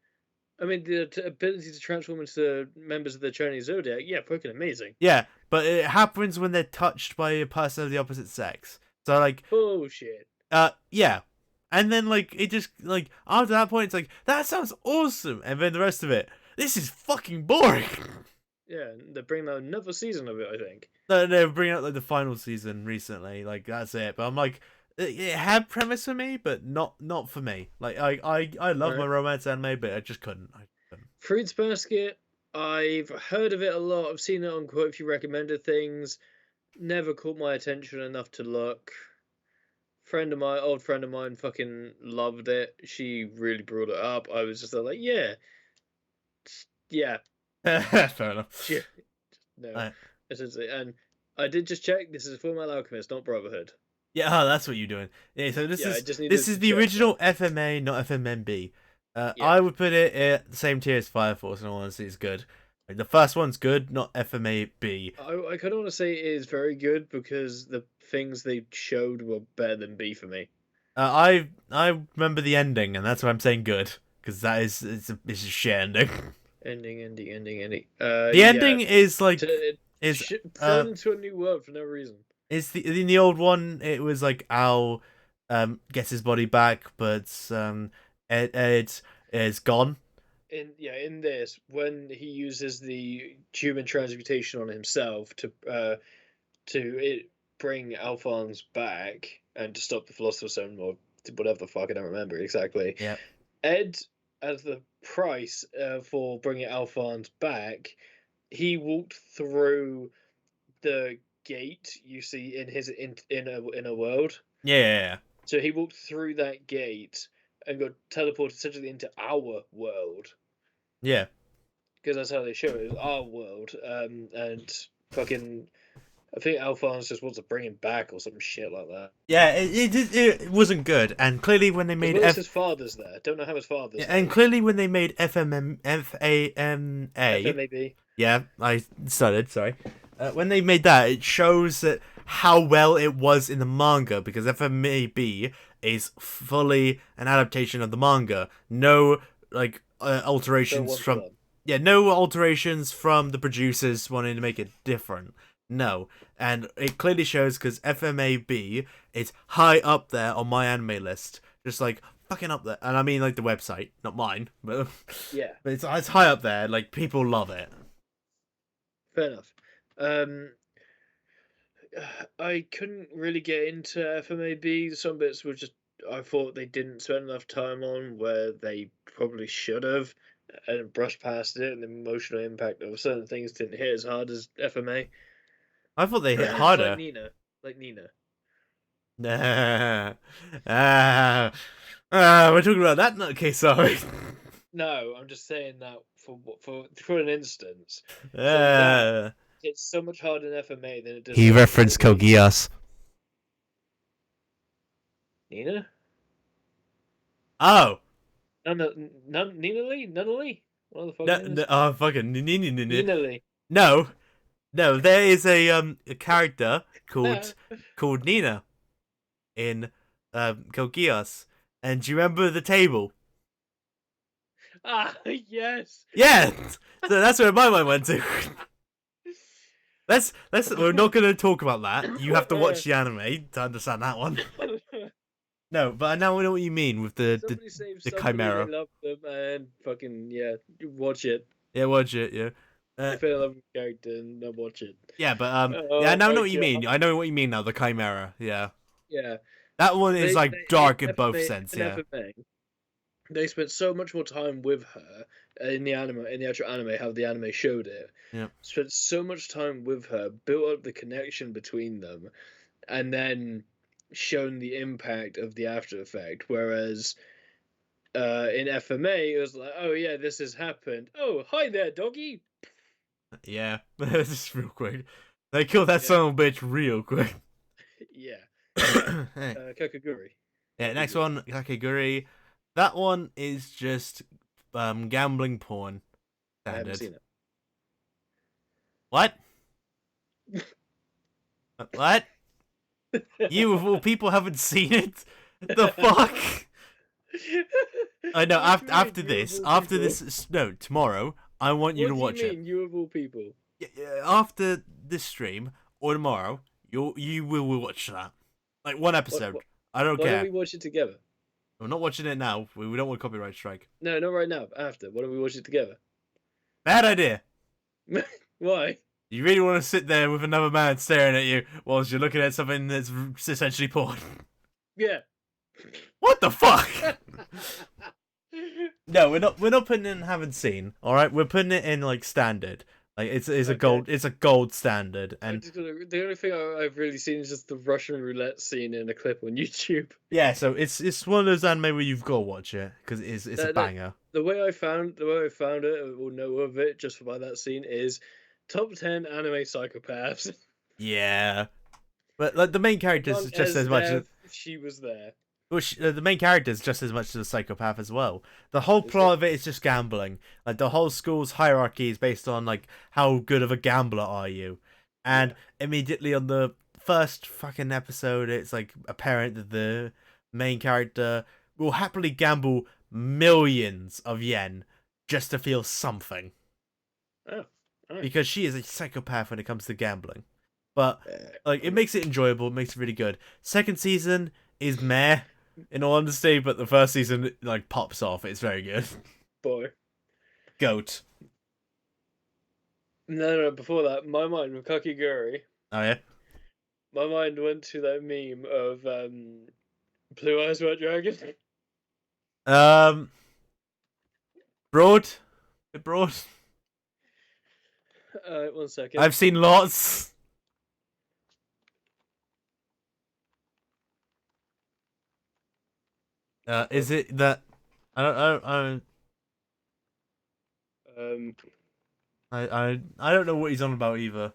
I mean, the ability to transform into members of the Chinese zodiac, yeah, fucking amazing. Yeah, but it happens when they're touched by a person of the opposite sex. So like, bullshit. Yeah, and then like it just like after that point, it's like that sounds awesome, and then the rest of it, this is fucking boring. Yeah, they're bringing out another season of it, I think. No, they're bringing out like the final season recently. Like that's it. But I'm like, it had premise for me, but not for me. Like I love my romance anime, but I just couldn't. Fruits Basket. I've heard of it a lot. I've seen it on quite a few recommended things. Never caught my attention enough to look. Old friend of mine, fucking loved it. She really brought it up. I was just like, yeah. Fair enough. Yeah. No, essentially, and I did just check. This is Fullmetal Alchemist, not Brotherhood. Yeah, that's what you're doing. Yeah, so this is the original FMA, not FMNB. I would put it at the same tier as Fire Force, and honestly, it's good. Like, the first one's good, not FMA-B. I kind of want to say it is very good because the things they showed were better than B for me. I remember the ending, and that's why I'm saying good, because that is it's a shit ending. Ending. The ending is like thrown into a new world for no reason. It's in the old one. It was like Al gets his body back, but Ed is gone. In this, when he uses the human transmutation on himself to bring Alphonse back and to stop the Philosopher's Stone or whatever the fuck, I don't remember exactly. Yeah. Ed, as the price for bringing Alphonse back, he walked through the gate you see in his inner world. Yeah. So he walked through that gate and got teleported essentially into our world. Yeah. Because that's how they show it. It was our world. And fucking, I think Alphonse just wants to bring him back or some shit like that. Yeah, it wasn't good, and clearly when they made his father's there. Don't know how his father's. Yeah, and clearly when they made FMAB. Yeah, I started. Sorry. When they made that, it shows that how well it was in the manga, because FMAB is fully an adaptation of the manga. No alterations from no alterations from the producers wanting to make it different. No, and it clearly shows because FMAB is high up there on my anime list, just like fucking up there, and I mean like the website, not mine, but yeah, but it's high up there. Like people love it. Fair enough. I couldn't really get into FMAB. Some bits were just I thought they didn't spend enough time on where they probably should have. and brushed past it, and the emotional impact of certain things didn't hit as hard as FMA. I thought they hit It's like harder. Nina, like Nina. Nah. We're talking about that nutcase, sorry. No, I'm just saying that for an instance. So that Uh, it's so much harder in FMA than it does he in referenced GEASS. Kogias. Nina? Oh. Nina Lee? Nina Lee? What the fuck No, name no, is? oh, fucking. Nina Lee. No. No, there is a character called Nina in Code Geass. And do you remember the table? Ah, yes. Yeah. So that's where my mind went to. Let's we're not gonna talk about that. You have to watch the anime to understand that one. No, but now we know what you mean with Somebody saved the somebody, chimera. they love them, and fucking, yeah, watch it. Yeah, watch it, yeah. If they love a character, and they'll watch it. Yeah, but yeah, Oh now I know my what you mean. god. I know what you mean now, the chimera, yeah. Yeah. That one is like dark in both FMA, sense, in yeah. FMA, they spent so much more time with her in the anime, in the actual anime, how the anime showed it. Yeah. Spent so much time with her, built up the connection between them, and then shown the impact of the after effect. Whereas in FMA, it was like, oh yeah, this has happened. Oh, hi there, doggy. Yeah. Just real quick. They killed that Yeah. son of a bitch real quick. Yeah. Hey. Kakaguri. Yeah, next one, Kakeguri. That one is just gambling porn. I haven't Standard. seen What? What? it. You of all people haven't seen it? The fuck? I know. What do you After mean, you this, of all people? no, tomorrow, I want you to What watch do you it. mean, you of all people? After this stream or tomorrow, you will watch that. Like one episode. I don't Why don't care. we watch it together? We're not watching it now. We don't want copyright strike. No, not right now. After. Why don't we watch it together? Bad idea. Why? You really want to sit there with another man staring at you whilst you're looking at something that's essentially porn? Yeah. What the fuck? No, we're not putting it in haven't seen. All right, we're putting it in like standard. Like it's a gold standard. And The only thing I've really seen is just the Russian roulette scene in a clip on YouTube. yeah, so it's one of those anime where you've got to watch it because it's a banger. The way I found it or know of it just by that scene is top 10 anime psychopaths. Yeah, but like the main character is just as much as she was there. well, the main character is just as much as a psychopath as well. The whole plot of it is just gambling. Like the whole school's hierarchy is based on like how good of a gambler are you, and immediately on the first fucking episode, it's like apparent that the main character will happily gamble millions of yen just to feel something. Oh, right. Because she is a psychopath when it comes to gambling. But like it makes it enjoyable, it makes it really good. Second season is meh, in all honesty, but the first season like pops off. It's very good. Boy. Goat. No, before that, my mind with Kakiguri. Oh yeah. My mind went to that meme of Blue Eyes White Dragon. Broad. Bit broad. 1 second. I've seen lots. Is it that I don't I don't know what he's on about either.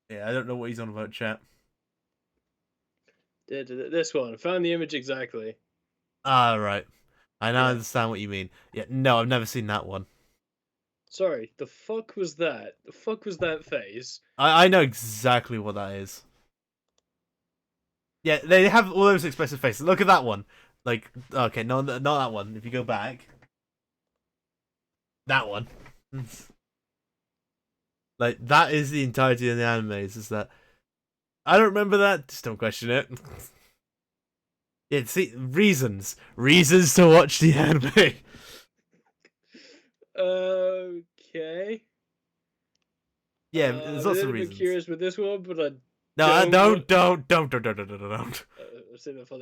Yeah, I don't know what he's on about, chat. This one. I found the image exactly. Ah, right. I now understand what you mean. Yeah, no, I've never seen that one. Sorry, the fuck was that? The fuck was that face? I know exactly what that is. Yeah, they have all those expressive faces. Look at that one. Like, okay, no, not that one. If you go back. That one. Like, that is the entirety of the anime. It's just that... I don't remember that. Just don't question it. Yeah, see, reasons. Reasons to watch the anime. Okay. Yeah, there's lots of reasons. I'm curious with this one, but I don't.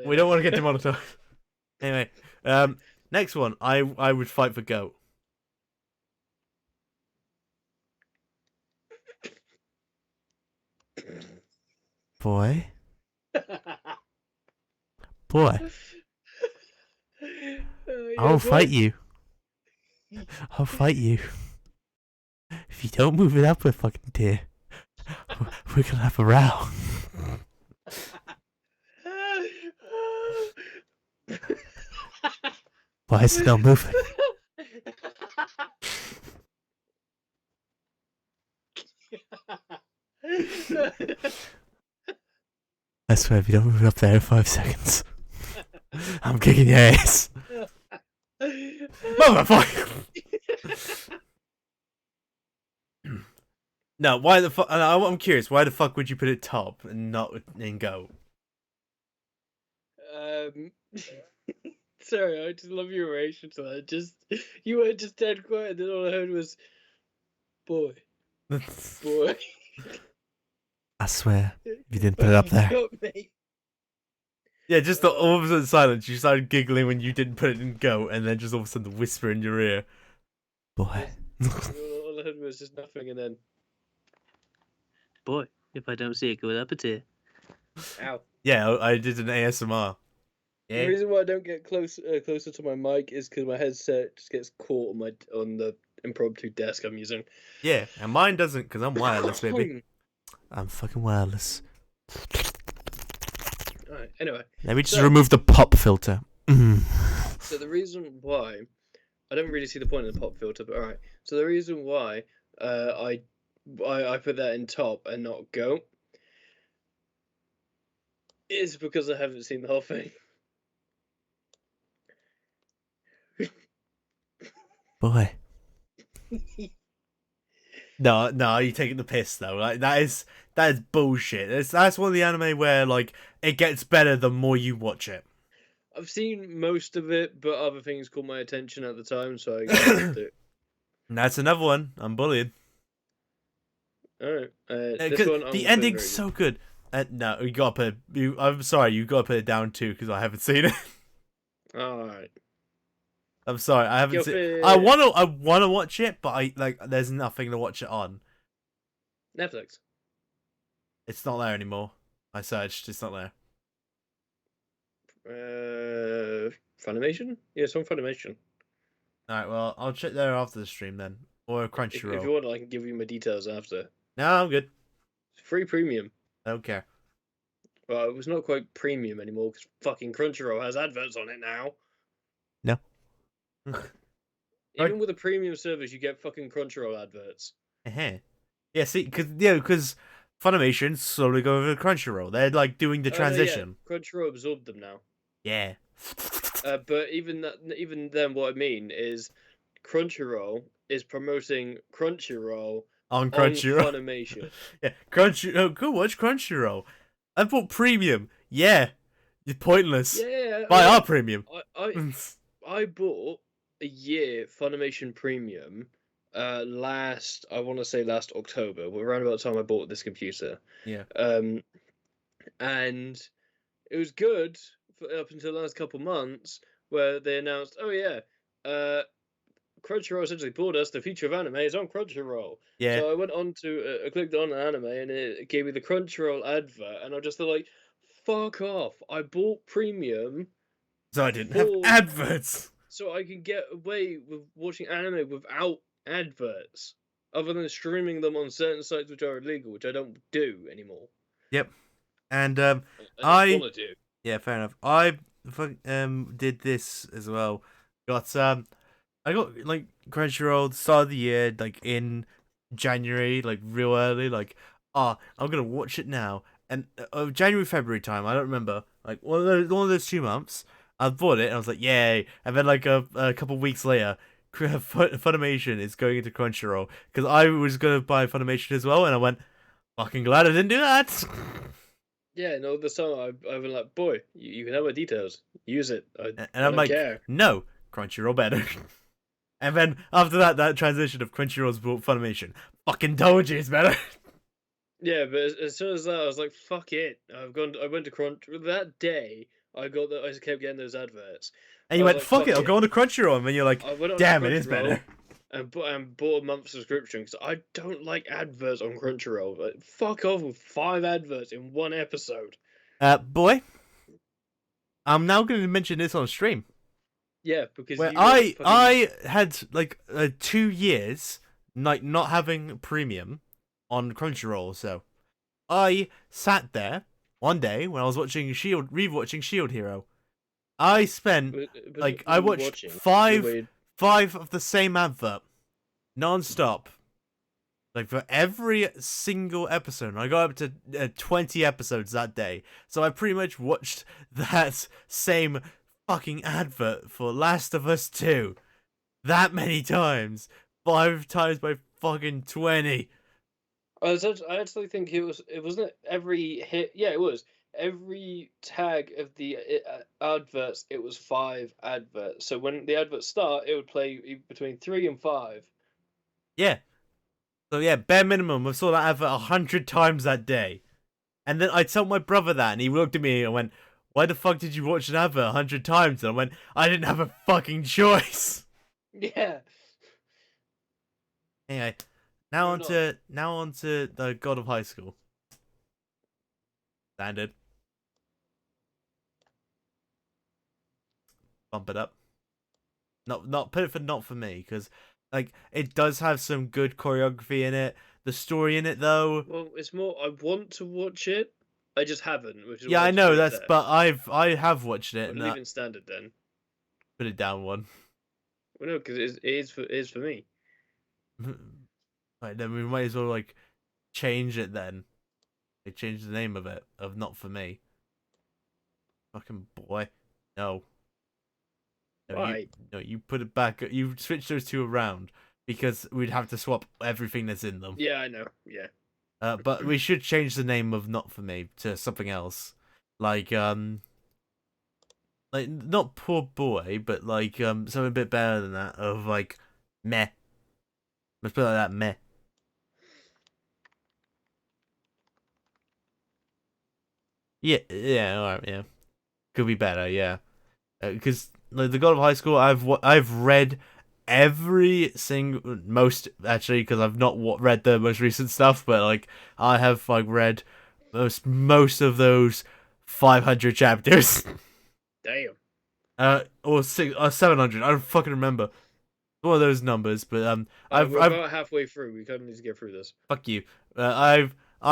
We don't want to get demonetized. Anyway, Next one. I would fight for goat. Boy. Boy. I'll fight you. I'll fight you. If you don't move it up with fucking deer, we're gonna have a row. Why is it not moving? I swear, if you don't move it up there in 5 seconds, I'm kicking your ass. Motherfucker! No, why the fuck? I'm curious. Why the fuck would you put it top and not in goat? Sorry, I just love your reaction to that. You were just dead quiet, and then all I heard was, "Boy, boy." I swear, if you didn't put it up there. Got me. Yeah, just all of a sudden silence. You started giggling when you didn't put it in goat, and then just all of a sudden the whisper in your ear. Boy. All I heard was just nothing, and then, "Boy, if I don't see it going up a tier." Ow. Yeah, I did an ASMR. Yeah. The reason why I don't get closer to my mic is because my headset just gets caught on the impromptu desk I'm using. Yeah, and mine doesn't because I'm wireless, baby. I'm fucking wireless. Alright, anyway. Let me just remove the pop filter. So the reason why I don't really see the point of the pop filter, but alright. So the reason why I put that in top and not go is because I haven't seen the whole thing. Boy. No, you're taking the piss though. Like that is bullshit. That's one of the anime where like it gets better the more you watch it. I've seen most of it, but other things caught my attention at the time, so I got it. And that's another one. I'm bullied. Alright. This one, the ending's so good. No, you gotta put it. I'm sorry, you gotta put it down too because I haven't seen it. Alright. I'm sorry, I haven't seen. I wanna watch it, but there's nothing to watch it on. Netflix. It's not there anymore. I searched, it's not there. Funimation? Yeah, it's on Funimation. Alright, well, I'll check there after the stream then, or Crunchyroll. If you want, I can give you my details after. No, I'm good. It's free premium. I don't care. Well, it was not quite premium anymore because fucking Crunchyroll has adverts on it now. No. Even with a premium service, you get fucking Crunchyroll adverts. Yeah, see, because Funimation's slowly going over to Crunchyroll. They're like doing the transition. Yeah. Crunchyroll absorbed them now. Yeah. But even then, what I mean is, Crunchyroll is promoting Crunchyroll on Crunchyroll. Funimation. Yeah, go watch Crunchyroll. I bought premium. Yeah, you're pointless. Yeah, buy our premium. I bought a year Funimation Premium last October, around about the time I bought this computer. Yeah. And it was good up until the last couple months where they announced, oh yeah, Crunchyroll essentially bought us. The future of anime is on Crunchyroll. Yeah. So I went on to, I clicked on anime and it gave me the Crunchyroll advert, and I just thought like, fuck off! I bought premium, so I didn't have adverts. So I can get away with watching anime without adverts, other than streaming them on certain sites which are illegal, which I don't do anymore. Yep. And I want to do. Yeah, fair enough. I did this as well. I got like Crunchyroll the start of the year, like in January, like real early, like I'm gonna watch it now. And January, February time, I don't remember. Like one of those 2 months, I bought it and I was like, yay! And then like a couple weeks later, Funimation is going into Crunchyroll because I was gonna buy Funimation as well, and I went, fucking glad I didn't do that. Yeah, no, this time I've been like, boy, you can have my details, use it. And I'm like, care. No, Crunchyroll better. And then after that transition of Crunchyroll's bought Funimation, fucking told you it's better. Yeah, but as soon as that, I was like, fuck it. I went to Crunch that day. I kept getting those adverts. And I you was went, like, fuck fuck it, I'll it. go on to Crunchyroll. And you're like, I went on to damn, it is Crunchyroll better. and bought a month's subscription because I don't like adverts on Crunchyroll. Like, fuck off with 5 adverts in one episode. Boy, I'm now going to mention this on stream. Yeah, because Where you don't fucking. I had like 2 years like not having premium on Crunchyroll, so I sat there one day when I was watching rewatching Shield Hero. I spent It wasn't like I watched watching. five of the same advert non-stop. Like for every single episode, and I got up to 20 episodes that day. So I pretty much watched that same fucking advert for Last of Us 2 that many times. 5 times by fucking 20. I actually think it wasn't every hit. Yeah, it was every tag of the adverts. It was 5 adverts. So when the adverts start, it would play between 3 and 5. Yeah. So yeah, bare minimum, I saw that advert 100 times that day. And then I told my brother that, and he looked at me and went, "Why the fuck did you watch an advert 100 times?" And I went, "I didn't have a fucking choice." Yeah. Anyway, Fair now on to the God of High School. Standard. Bump it up. Not put it for not for me, because like it does have some good choreography in it. The story in it though. Well, it's more. I want to watch it. I just haven't, which is Yeah, why I it's know free that's, there. but I have watched it I'm and leaving standard then. put it down one. Well, no, because it is for me. Right, then we might as well like change it then. Like, change the name of it of not for me. Fucking boy, no. No, Why? you put it back. You switch those two around because we'd have to swap everything that's in them. Yeah, I know. Yeah. But we should change the name of Not For Me to something else, like not Poor Boy, but like something a bit better than that. Of like Meh. Let's put it like that. Meh. Yeah, yeah, all right, yeah. Could be better, yeah. Because like the God of High School, I've read every single most actually because I've not read the most recent stuff, but like I have like read most of those 500 chapters. Damn. Or 700. I don't fucking remember. One of those numbers, but We're I've about halfway through. We kind of need to get through this. fuck you. I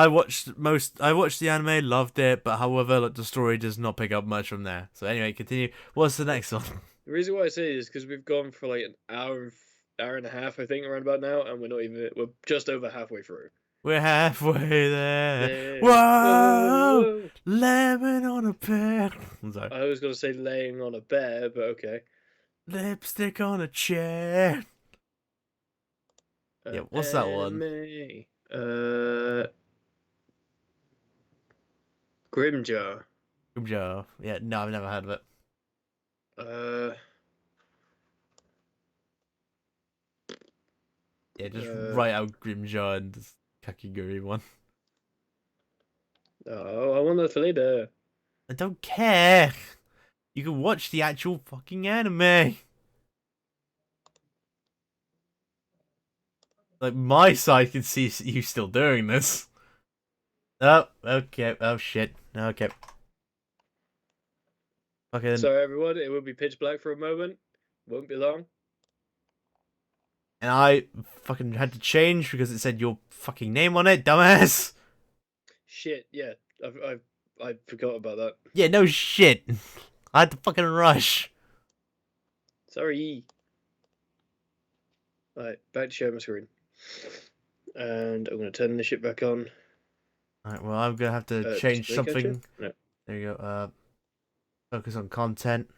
watched the anime, loved it, but however, like the story does not pick up much from there. So anyway, continue. What's the next one? The reason why I say it is because we've gone for like an hour and a half, I think, around about now, and we're just over halfway through. We're halfway there. There. Whoa, Whoa. lemon on a pear. I'm sorry. I was gonna say laying on a bear, but okay. Lipstick on a chair. Yeah, what's that one? Anime. Grimjar. Grimjar. Yeah, no, I've never heard of it. Yeah, just write out Grimjar and this Kakiguri one. Oh, I want that for later. I don't care. You can watch the actual fucking anime. Like, my side can see you still doing this. Oh, okay. Oh, shit. Okay. Okay, Sorry, everyone. It will be pitch black for a moment. Won't be long. and I fucking had to change because it said your fucking name on it, dumbass. Shit, yeah. I forgot about that. Yeah, no shit. I had to fucking rush. Sorry. Right, back to share my screen. And I'm going to turn this shit back on. Alright, well, I'm gonna have to change display something. capture? No. There you go. Focus on content.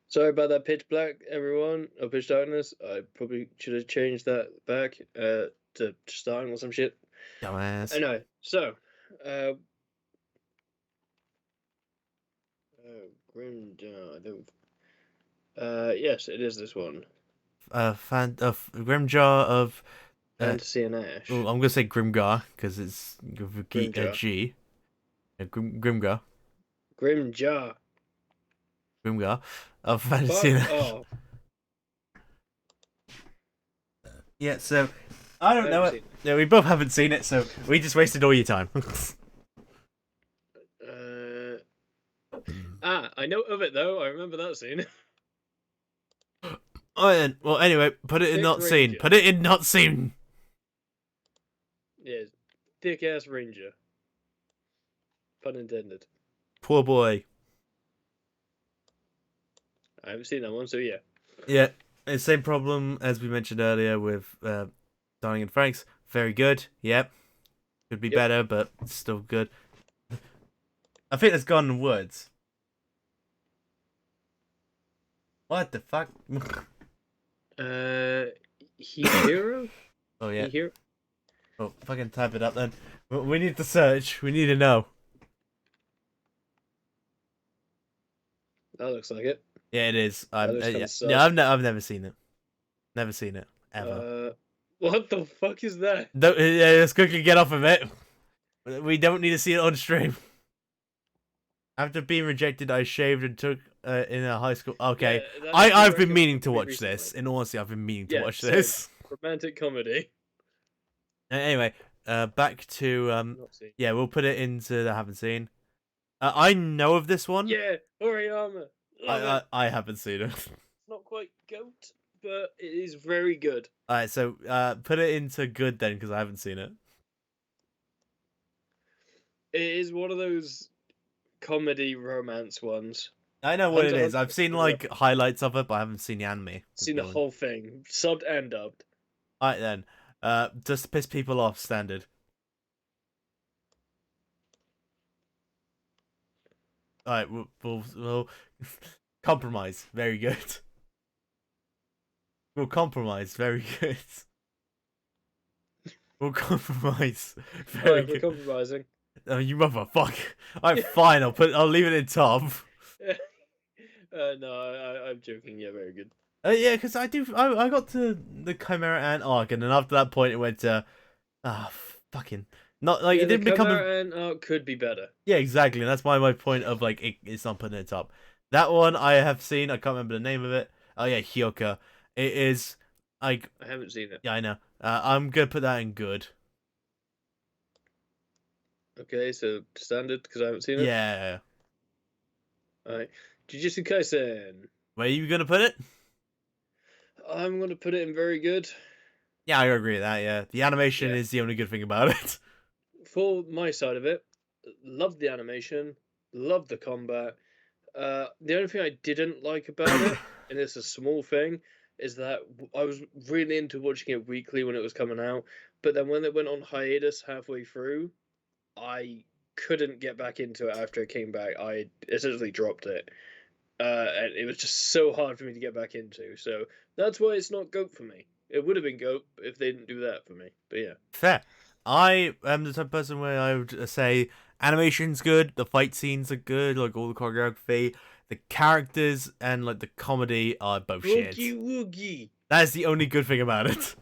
Sorry about that pitch black, everyone, or pitch darkness. I probably should have changed that back to starting or some shit. Dumbass. Anyway, so, Grimjar, I don't. Yes, it is this one. Grimjar of. Fantasy and Ash. Well, I'm gonna say Grimgar because it's with a Grimjar. G. Yeah, Grimgar. Grimjar. Boomgar. I've finally Fuck seen it. off. Yeah, so I I don't know haven't it. seen it. Yeah, we both haven't seen it, so we just wasted all your time. I know of it though. I remember that scene. Oh, well, anyway, put it in Thick not seen. Ranger. Put it in not seen. Yeah, thick ass ranger. Pun intended. Poor boy. I haven't seen that one, so yeah. Yeah, it's same problem as we mentioned earlier with Darling and Franks. Very good. Yep. Could be Yep. better, but still good. I think that's gone in words. What the fuck? Hero? Oh yeah. Hero? Oh, fucking type it up then. We need to search. We need to know. That looks like it. Yeah, it is. That looks Yeah. kind of Yeah, sus. I've never seen it. Never seen it ever. What the fuck is that? Yeah, let's quickly get off of it. We don't need to see it on stream. After being rejected, I shaved and took in a high school. Okay, Yeah, that has I've been recommended meaning to me watch this. recently. In honesty, I've been meaning to Yeah, watch same. this. Romantic comedy. Anyway, back to Not seen. yeah, we'll put it into the haven't seen. I know of this one. Yeah, Oriyama. Love it. I haven't seen it. It's not quite goat, but it is very good. Alright, so put it into good then, because I haven't seen it. It is one of those comedy romance ones. I know what it Hunter is. I've seen Hunter. like highlights of it, but I haven't seen the anime. Seen the whole thing, subbed and dubbed. Alright then. Just to piss people off, standard. Alright, we'll compromise. Very good. We'll compromise. Very good. We'll compromise. Very Alright, we're good. compromising. Oh, you motherfucker. Alright, fine. I'll leave it in top. No, I'm joking. Yeah, very good. Yeah, because I got to the Chimera Ant arc, and then after that point, it went to fucking not like Yeah, it didn't the become a Chimera Ant arc could be better. yeah, exactly, and that's why my point of like it's not putting it top. That one I have seen. I can't remember the name of it. Oh yeah, Hyoka. It is like I haven't seen it. yeah, I know. I'm gonna put that in good. Okay, so standard because I haven't seen it. Yeah. Alright, Jujutsu Kaisen. Where are you gonna put it? I'm gonna put it in very good. Yeah, I agree with that. Yeah, the animation Yeah. is the only good thing about it. For my side of it, loved the animation, loved the combat. The only thing I didn't like about it, and it's a small thing, is that I was really into watching it weekly when it was coming out, but then when it went on hiatus halfway through, I couldn't get back into it after it came back. I essentially dropped it. And it was just so hard for me to get back into. So that's why it's not GOAT for me. It would have been GOAT if they didn't do that for me. But yeah. Fair. I am the type of person where I would say animation's good, the fight scenes are good, like all the choreography, the characters and like the comedy are both shit. Woogie woogie. That is the only good thing about it.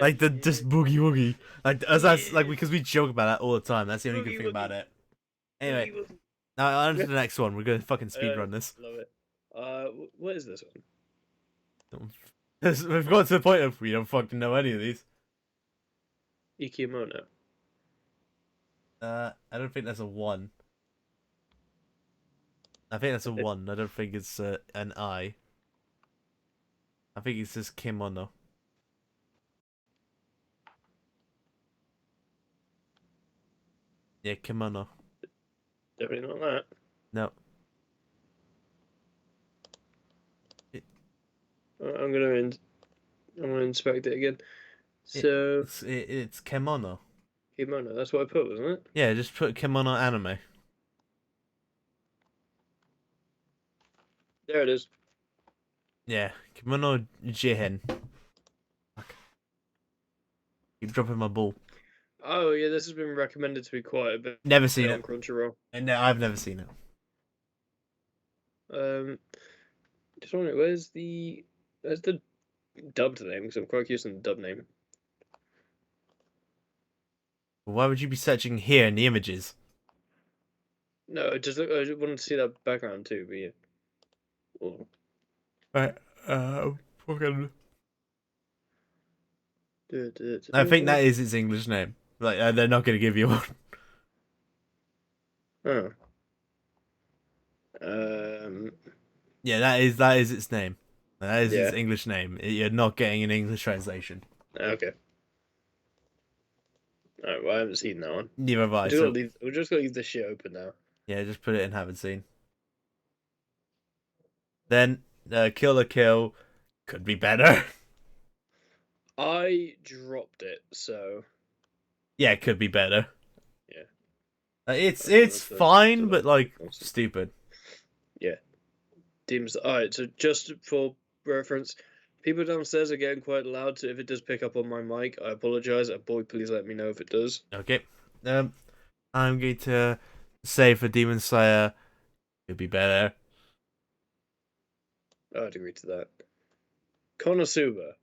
Like the just boogie woogie, like as that's like because we joke about that all the time. That's the only good thing about it. Anyway, now on to the next one. We're gonna fucking speedrun this. Love it. What is this one? We've got to the point of we don't fucking know any of these. Ikimono. I don't think that's a 1. I think that's a 1. I don't think it's an I. I think it's just kimono. Yeah, kimono. Definitely not that. No. I'm gonna inspect it again. So It's kimono. kimono. That's what I put, wasn't it? Yeah, just put kimono anime. There it is. Yeah, kimono jihen. Fuck. Keep dropping my ball. Oh yeah, this has been recommended to me quite a bit. Never seen on it. Crunchyroll. No, I've never seen it. Just wondering, where's the dubbed name? Because I'm quite curious on the dub name. Why would you be searching here in the images? No, I just wanted to see that background too, but yeah. Or, Right. Fucking. duh, duh, I think duh. that is its English name. Like they're not gonna give you one. Oh. Um. Yeah, that is its name. That is its Yeah. English name. You're not getting an English translation. Okay. All right. Well, I haven't seen that one. Neither have I. We're just gonna So leave. We're just gonna leave this shit open now. yeah, just put it in haven't seen. Then Kill la Kill could be better. I dropped it, so Yeah, it could be better. yeah. It's I don't know fine, to but like constant. stupid. Yeah. Deems. All right. So just for reference, people downstairs are getting quite loud. So if it does pick up on my mic, I apologize. And boy, please let me know if it does. Okay. I'm going to say for Demon Slayer could be better. I'd agree to that. Konosuba.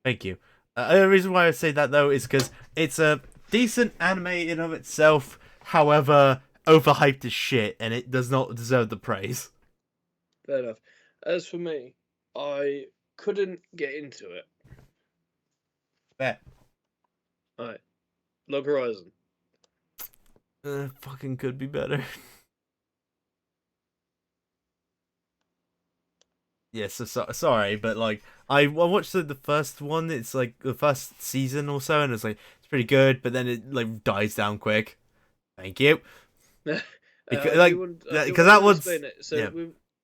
Thank you. The reason why I say that though is because it's a decent anime in of itself. However, overhyped as shit, and it does not deserve the praise. Fair enough. As for me, I couldn't get into it. Fair. All right. Log Horizon. Fucking could be better. Yes, sorry, but like I watched the first one. It's like the first season or so, and it's pretty good. But then it like dies down quick. Thank you. Because I do because want that to one's explain it. So yeah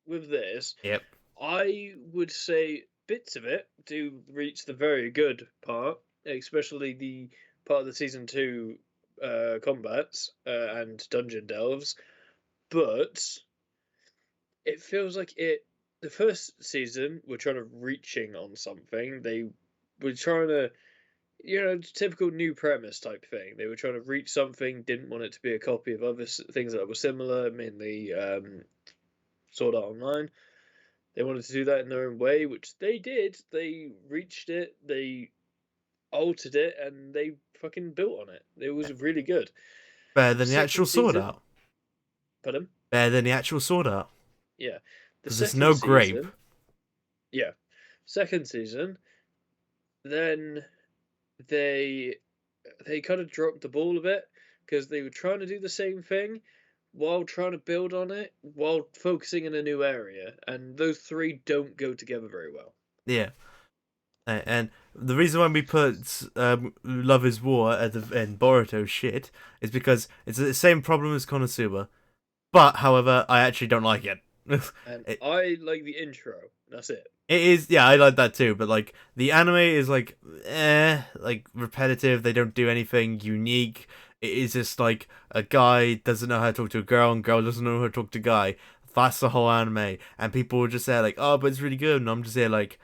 with this, yep I would say bits of it do reach the very good part, especially the part of the season two combats and dungeon delves. But it feels like it. The first season, we're trying to reaching on something. They were trying to, typical new premise type thing. They were trying to reach something, didn't want it to be a copy of other things that were similar, mainly Sword Art Online. They wanted to do that in their own way, which they did. They reached it, they altered it, and they fucking built on it. It was really good. better than the actual Second Sword season, Art. pardon? Better than the actual Sword Art Yeah. The because there's second no grape. season, yeah. Second season, then they they kind of dropped the ball a bit because they were trying to do the same thing while trying to build on it while focusing in a new area, and those three don't go together very well. Yeah, and the reason why we put Love Is War at the and Boruto shit is because it's the same problem as Konosuba, but however, I actually don't like it. And it I like the intro. That's it. It is, yeah, I like that too. But like the anime is like repetitive. They don't do anything unique. It is just like a guy doesn't know how to talk to a girl, and girl doesn't know how to talk to a guy. That's the whole anime, and people will just say like, "Oh, but it's really good," and I'm just here like,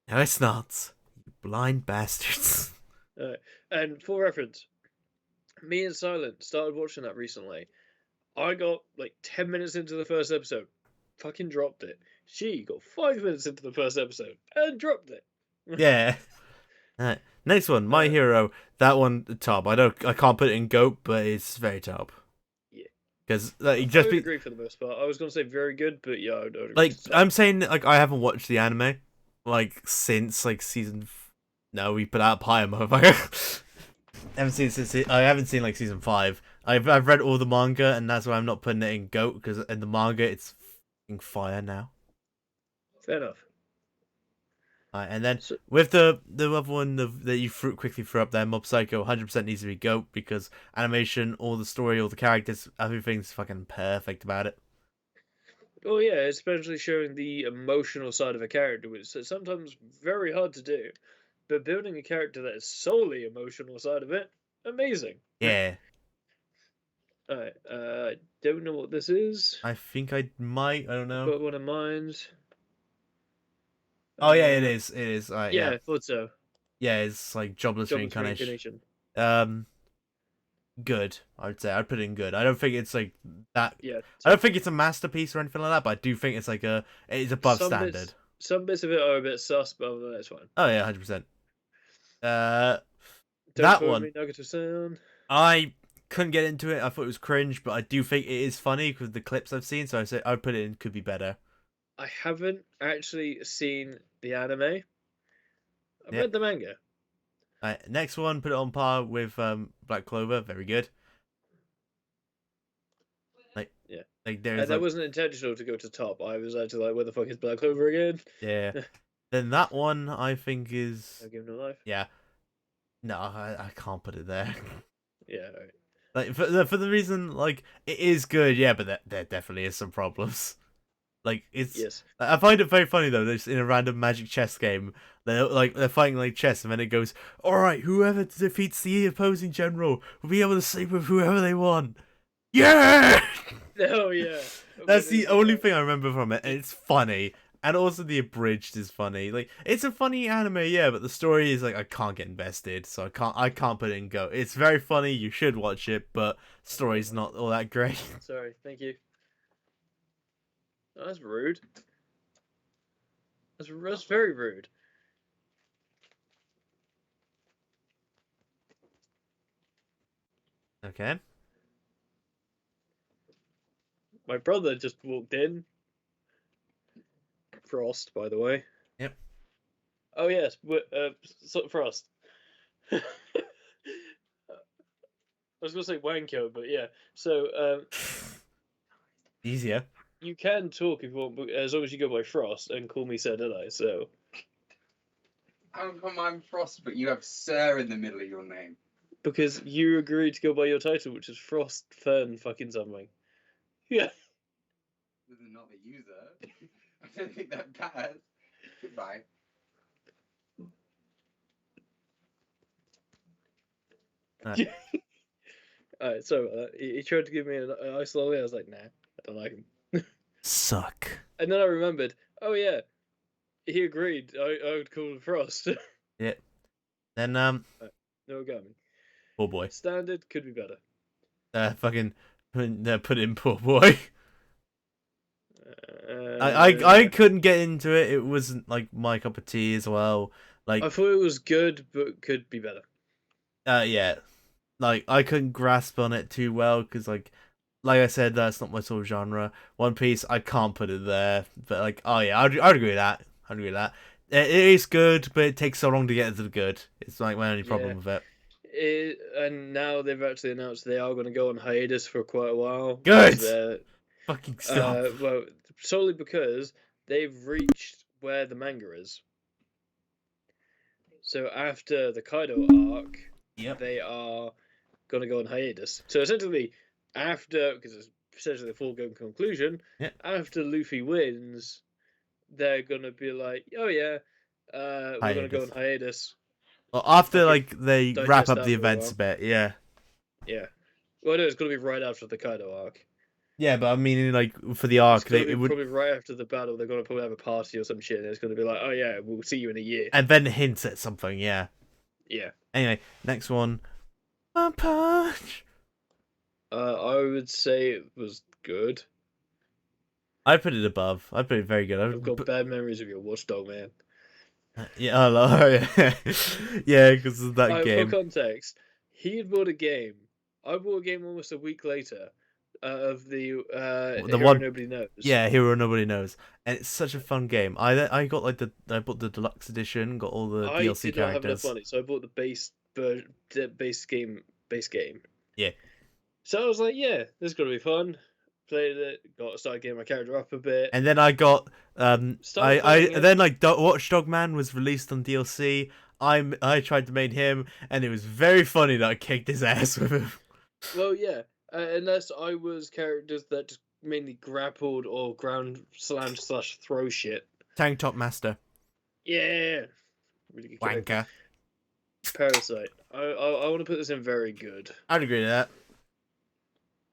"No, it's not. You blind bastards." And for reference, me and Silent started watching that recently. I got like 10 minutes into the first episode, fucking dropped it. She got 5 minutes into the first episode and dropped it. Yeah. Alright. Next one, My Uh, Hero. That one top. I can't put it in goat, but it's very top yeah, because like I just would be agree for the most part. I was gonna say very good, but yeah, I would agree like to top. I'm saying like I haven't watched the anime like since like season. No, we put out Pyre, motherfucker. I haven't seen like season 5. I've read all the manga, and that's why I'm not putting it in goat because in the manga it's fucking fire now. Fair enough. And then So, with the other one that you quickly threw up there, Mob Psycho 100% needs to be goat because animation, all the story, all the characters, everything's fucking perfect about it. oh yeah, especially showing the emotional side of a character, which is sometimes very hard to do. But building a character that is solely emotional side of it, amazing. Yeah, Alright, I don't know what this is. I think I might. I don't I've know. got one in mind. Oh yeah, it Uh, is. It is. yeah, Yeah, I thought so. yeah. It's like jobless Jobless reincarnation. reincarnation. Um, good. I'd say I'd put it in good. I don't think it's like that. Yeah, I don't top. think it's a masterpiece or anything like that, but I do think it's like it's above standard. Some bits of it are a bit sus, but other than that, it's fine. Oh yeah, 100%. Uh, Don't that quote one me, negative sound. I couldn't get into it. I thought it was cringe, but I do think it is funny with the clips I've seen. So I say I'd put it in. Could be better. I haven't actually seen the anime. I've Yep. read the manga. Next one, put it on par with Black Clover. Very good. Like, Yeah. there's That like, wasn't intentional to go to top. I was actually like, where the fuck is Black Clover again? yeah. Then that one I think is, No Game No Life. yeah. No, I can't put it there. Yeah. Right. Like for the reason, like, it is good, yeah, but there definitely is some problems. Like, it's, Yes. I find it very funny though. That in a random Magic chess game, they're fighting like chess, and then it goes, all right, whoever defeats the opposing general will be able to sleep with whoever they want. Yeah. Oh yeah. That's the only thing I remember from it, and it's funny. And also the abridged is funny. Like, it's a funny anime, yeah, but the story is like, I can't get invested, so I can't put it in go. It's very funny, you should watch it, but story's not all that great. Sorry. Thank you. Oh, that's rude. That's very rude. Okay. My brother just walked in. Frost, by the way. Yep. Oh yes, Frost. I was gonna say Wanko, but yeah. So Easier. you can talk if you want, as long as you go by Frost and call me Sirdeadeye. So How come I'm Frost, but you have Sir in the middle of your name? because you agreed to go by your title, which is Frost Fern fucking something. Yeah. This is not the user. I don't think that matters. Goodbye. Alright, so he tried to give me an ice lolly. I was like, nah, I don't like him. Suck. And then I remembered, oh yeah, he agreed. I would call him Frost. Yep. Then No Origami. poor boy. Standard could be better. Fucking put in poor boy. Uh, I couldn't get into it. It wasn't like my cup of tea as well. Like, I thought it was good, but could be better. yeah, like I couldn't grasp on it too well because like I said, that's not my sort of genre. One Piece, I can't put it there. But like, oh yeah, I'd agree with that. I'd agree with that. It is good, but it takes so long to get into the good. It's like my only problem with it. And now they've actually announced they are going to go on hiatus for quite a while. Good. Fucking stop. Well, solely because they've reached where the manga is. So after the Kaido arc, Yep. they are going to go on hiatus. So essentially, after, because it's essentially a foregone conclusion, Yep. after Luffy wins, they're going to be like, oh yeah, we're going to go on hiatus. Well, after Fucking like they digest wrap up that the for a events while. a bit, yeah. Yeah. Well, no, it's going to be right after the Kaido arc. Yeah, but I mean, like for the arc, It's going to be it would, probably right after the battle. They're going to probably have a party or some shit. And it's going to be like, oh yeah, we'll see you in a year. and then hint at something. Yeah. Yeah. Anyway, next one. One Punch. I would say it was good. I put it above. I put it very good. I've got bad memories of your Watchdog, man. Yeah, yeah, yeah, because of that game. For context, he had bought a game. I bought a game almost a week later of the Hero one Nobody Knows. Yeah, Hero Nobody Knows, and it's such a fun game. I got like I bought the deluxe edition, got all the DLC I did not have enough characters. money, so I bought the base game. Yeah. So I was like, yeah, this is gonna be fun. Played it, started getting my character up a bit. And then I got Started playing it. then like Watchdog Man was released on DLC. I tried to main him, and it was very funny that I kicked his ass with him. Well, yeah, unless I was characters that just mainly grappled or ground slam / throw shit. Tank Top Master. Yeah, really good character. Wanker. Parasite. I want to put this in very good. I'd agree with that.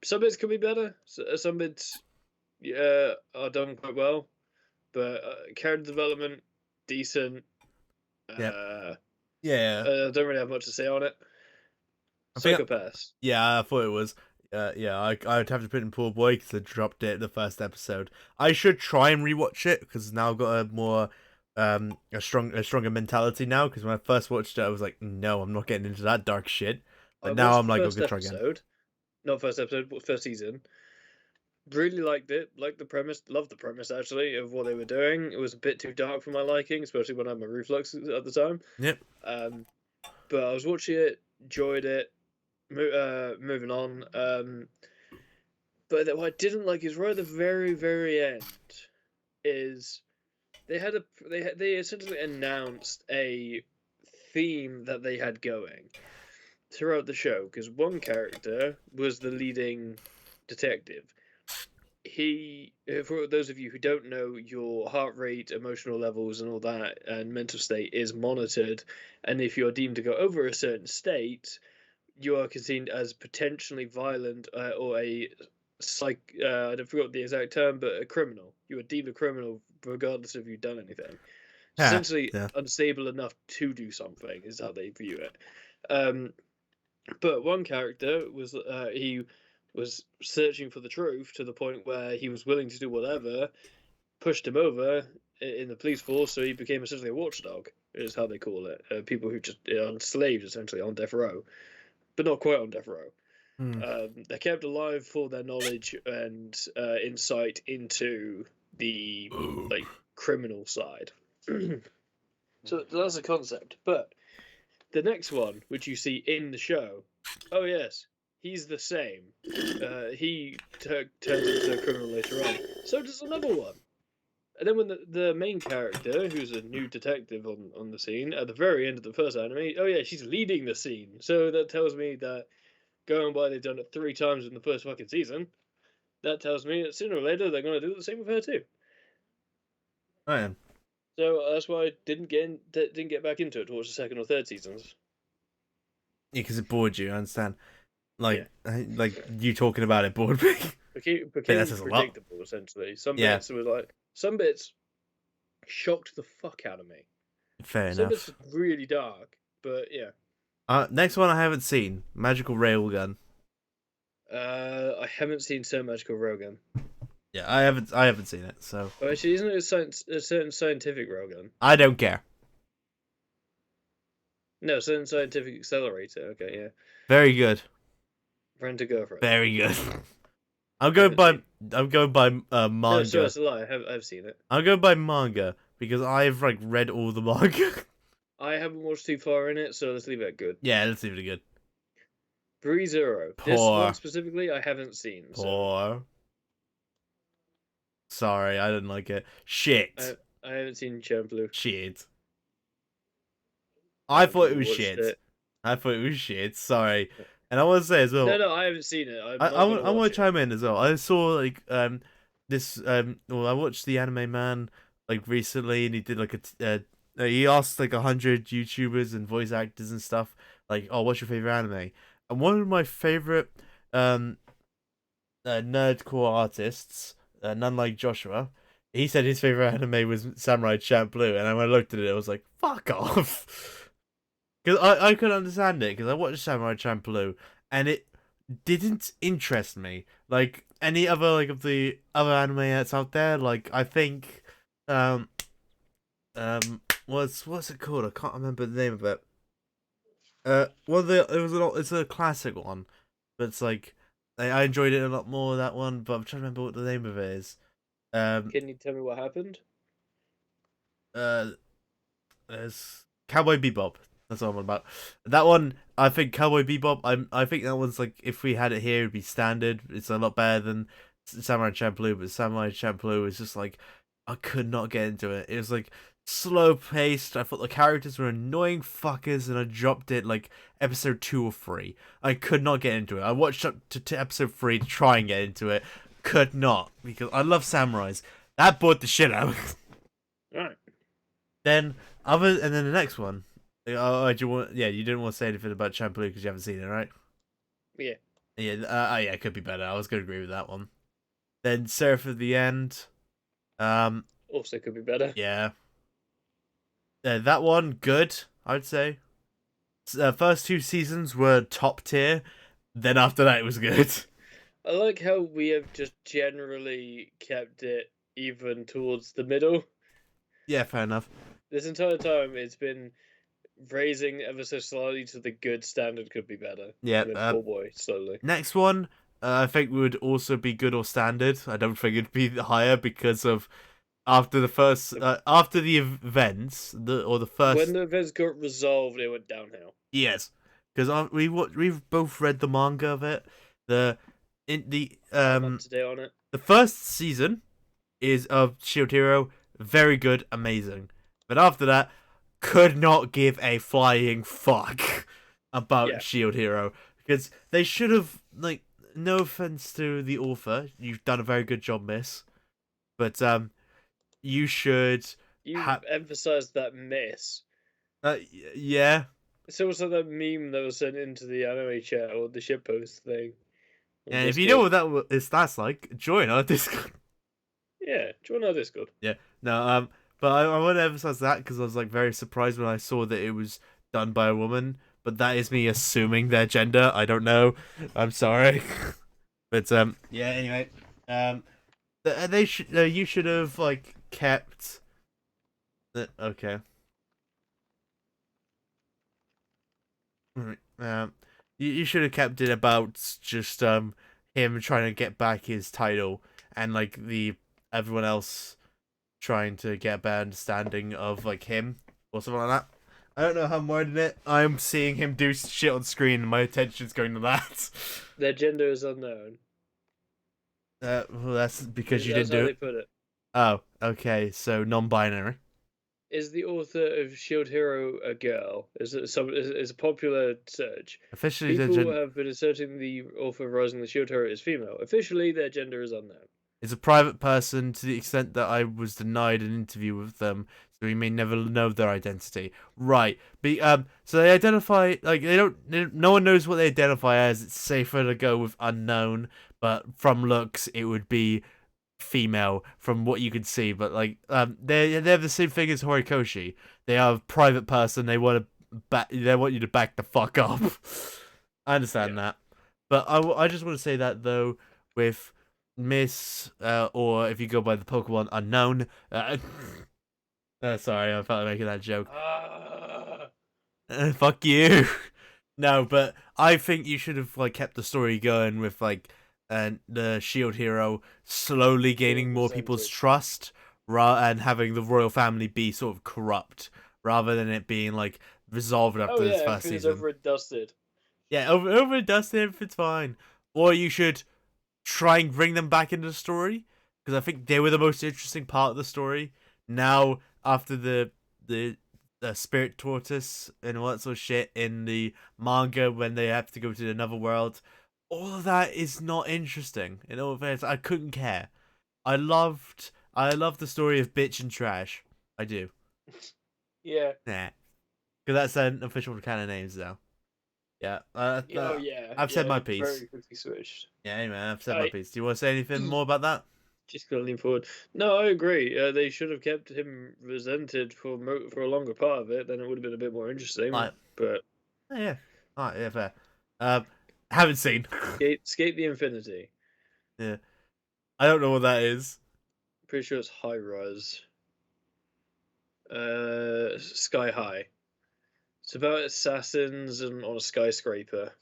Some bits could be better. Some bits, yeah, are done quite well, but character development decent. Yeah. I don't really have much to say on it. Psychopaths. Yeah, I thought it was. Yeah, I'd have to put in poor boy because I dropped it the first episode. I should try and rewatch it because now I've got a more a stronger mentality now. Because when I first watched it, I was like, no, I'm not getting into that dark shit. But now I'm like, I'm gonna try again. Not first episode, but first season. Really liked it, liked the premise, loved the premise actually of what they were doing. It was a bit too dark for my liking, especially when I had my reflux at the time. Yep. But I was watching it, enjoyed it, moving on. But what I didn't like is right at the very, very end is they essentially announced a theme that they had going throughout the show, because one character was the leading detective. He, for those of you who don't know, your heart rate, emotional levels, and all that, and mental state is monitored, and if you're deemed to go over a certain state, you are considered as potentially violent or a I don't forget the exact term, but a criminal. You are deemed a criminal regardless of you've done anything. It's essentially Yeah. unstable enough to do something is how they view it. But one character was he was searching for the truth to the point where he was willing to do whatever, pushed him over in the police force, so he became essentially a watchdog, is how they call it. People who just are slaves essentially on death row, but not quite on death row. They're kept alive for their knowledge and insight into the criminal side. So that's a concept. But the next one, which you see in the show, oh yes, he's the same. He turns into a criminal later on. So does another one. And then when the main character, who's a new detective on the scene, at the very end of the first anime, oh yeah, she's leading the scene. So that tells me that, going by they've done it 3 times in the first fucking season, that tells me that sooner or later they're going to do the same with her too. I am. So that's why I didn't get back into it towards the second or third seasons. Yeah, because it bored you. I understand. Like you talking about it bored me. Became predictable essentially. Some bits shocked the fuck out of me. Fair enough. Some bits were really dark, but yeah. Next one I haven't seen, Magical Railgun. I haven't seen So Magical Railgun. Yeah, I haven't seen it. So. Oh, actually, isn't it a certain scientific railgun? I don't care. No, certain scientific accelerator. Okay, yeah. Very good. Friend to go for it. Very good. I'm going by manga. No, sorry, that's a lie. I've seen it. I'm going by manga because I've read all the manga. I haven't watched too far in it, so let's leave it at good. Yeah, let's leave it at good. Re:Zero. This one specifically, I haven't seen. Poor. So. Sorry, I didn't like it. Shit. I haven't seen Champloo. Shit. I thought it was shit. I thought it was shit. Sorry. And I want to say as well. No, I haven't seen it. I want to chime in as well. I saw this well, I watched the Anime Man recently, and he did he asked 100 YouTubers and voice actors and stuff oh, what's your favorite anime? And one of my favorite nerdcore artists, none like Joshua, he said his favorite anime was Samurai Champloo, and when I looked at it, I was like, fuck off. Because I couldn't understand it, because I watched Samurai Champloo, and it didn't interest me. Like, any other, of the other anime that's out there, I think, what's it called? I can't remember the name of it. It's a classic one, but it's I enjoyed it a lot more, that one, but I'm trying to remember what the name of it is. Can you tell me what happened? There's Cowboy Bebop. That's what I'm on about. That one, I think Cowboy Bebop. I think that one's if we had it here, it'd be standard. It's a lot better than Samurai Champloo, but Samurai Champloo is just I could not get into it. It was slow paced. I thought the characters were annoying fuckers, and I dropped it episode 2 or 3. I could not get into it. I watched up to episode 3 to try and get into it. Could not, because I love samurais. That bored the shit out. Alright. Then the next one. You didn't want to say anything about Champloo because you haven't seen it, right? Yeah. Yeah, it could be better. I was going to agree with that one. Then Seraph of the End. Also could be better. Yeah. That one, good, I'd say. First 2 seasons were top tier. Then after that, it was good. I like how we have just generally kept it even towards the middle. Yeah, fair enough. This entire time, it's been raising ever so slightly to the good standard could be better. Yeah. Oh boy, slowly. Next one, I think would also be good or standard. I don't think it'd be higher because of after the events, the first. When the events got resolved, it went downhill. Yes, because we've both read the manga of it. I'm up to date on it. The first season is of Shield Hero, very good, amazing. But after that, could not give a flying fuck about Shield Hero because they should have like. No offense to the author, you've done a very good job, miss. But you should. You emphasized that miss. Yeah. It's almost like that meme that was sent into the anime chat or the shitpost thing. And if you know what that's like, join our Discord. Yeah, join our Discord. Yeah. No. But I want to emphasize that because I was like very surprised when I saw that it was done by a woman. But that is me assuming their gender. I don't know. I'm sorry. But yeah. Anyway, you should have like kept. Okay. You should have kept it about just him trying to get back his title and like everyone else trying to get a better understanding of like him or something like that. I don't know how I'm wording it. I'm seeing him do shit on screen and my attention's going to that. Their gender is unknown. Well, that's because you didn't do it. They put it. Oh, okay. So non-binary. Is the author of Shield Hero a girl? Is a popular search? Officially, people have been asserting the author of Rising the Shield Hero is female. Officially, their gender is unknown. It's a private person to the extent that I was denied an interview with them, so we may never know their identity. Right. So they identify like no one knows what they identify as. It's safer to go with unknown, but from looks it would be female from what you can see. But like they have the same thing as Horikoshi. They are a private person. They want you to back the fuck up. I understand that, but I just want to say that though with Miss, or if you go by the Pokemon Unknown. Sorry, I felt like making that joke. Fuck you. No, but I think you should have like kept the story going with like the Shield Hero slowly gaining more people's trust, and having the royal family be sort of corrupt, rather than it being like resolved after this first season. Over and dusted. Yeah, over and dusted. It's fine. Or you should try and bring them back into the story because I think they were the most interesting part of the story. Now, after the spirit tortoise and all that sort of shit in the manga, when they have to go to another world, all of that is not interesting. In all fairness, I couldn't care. I loved the story of bitch and trash. I do. Yeah. Nah, because that's an official canon names though. Yeah. I've said my piece. Very quickly switched. Yeah, anyway, I've said my piece. Do you want to say anything more about that? Just gonna lean forward. No, I agree. They should have kept him resented for a longer part of it. Then it would have been a bit more interesting. But yeah, alright, yeah, fair. Haven't seen. Skate the Infinity. Yeah, I don't know what that is. Pretty sure it's High Rise. Sky High. It's about assassins and on a skyscraper.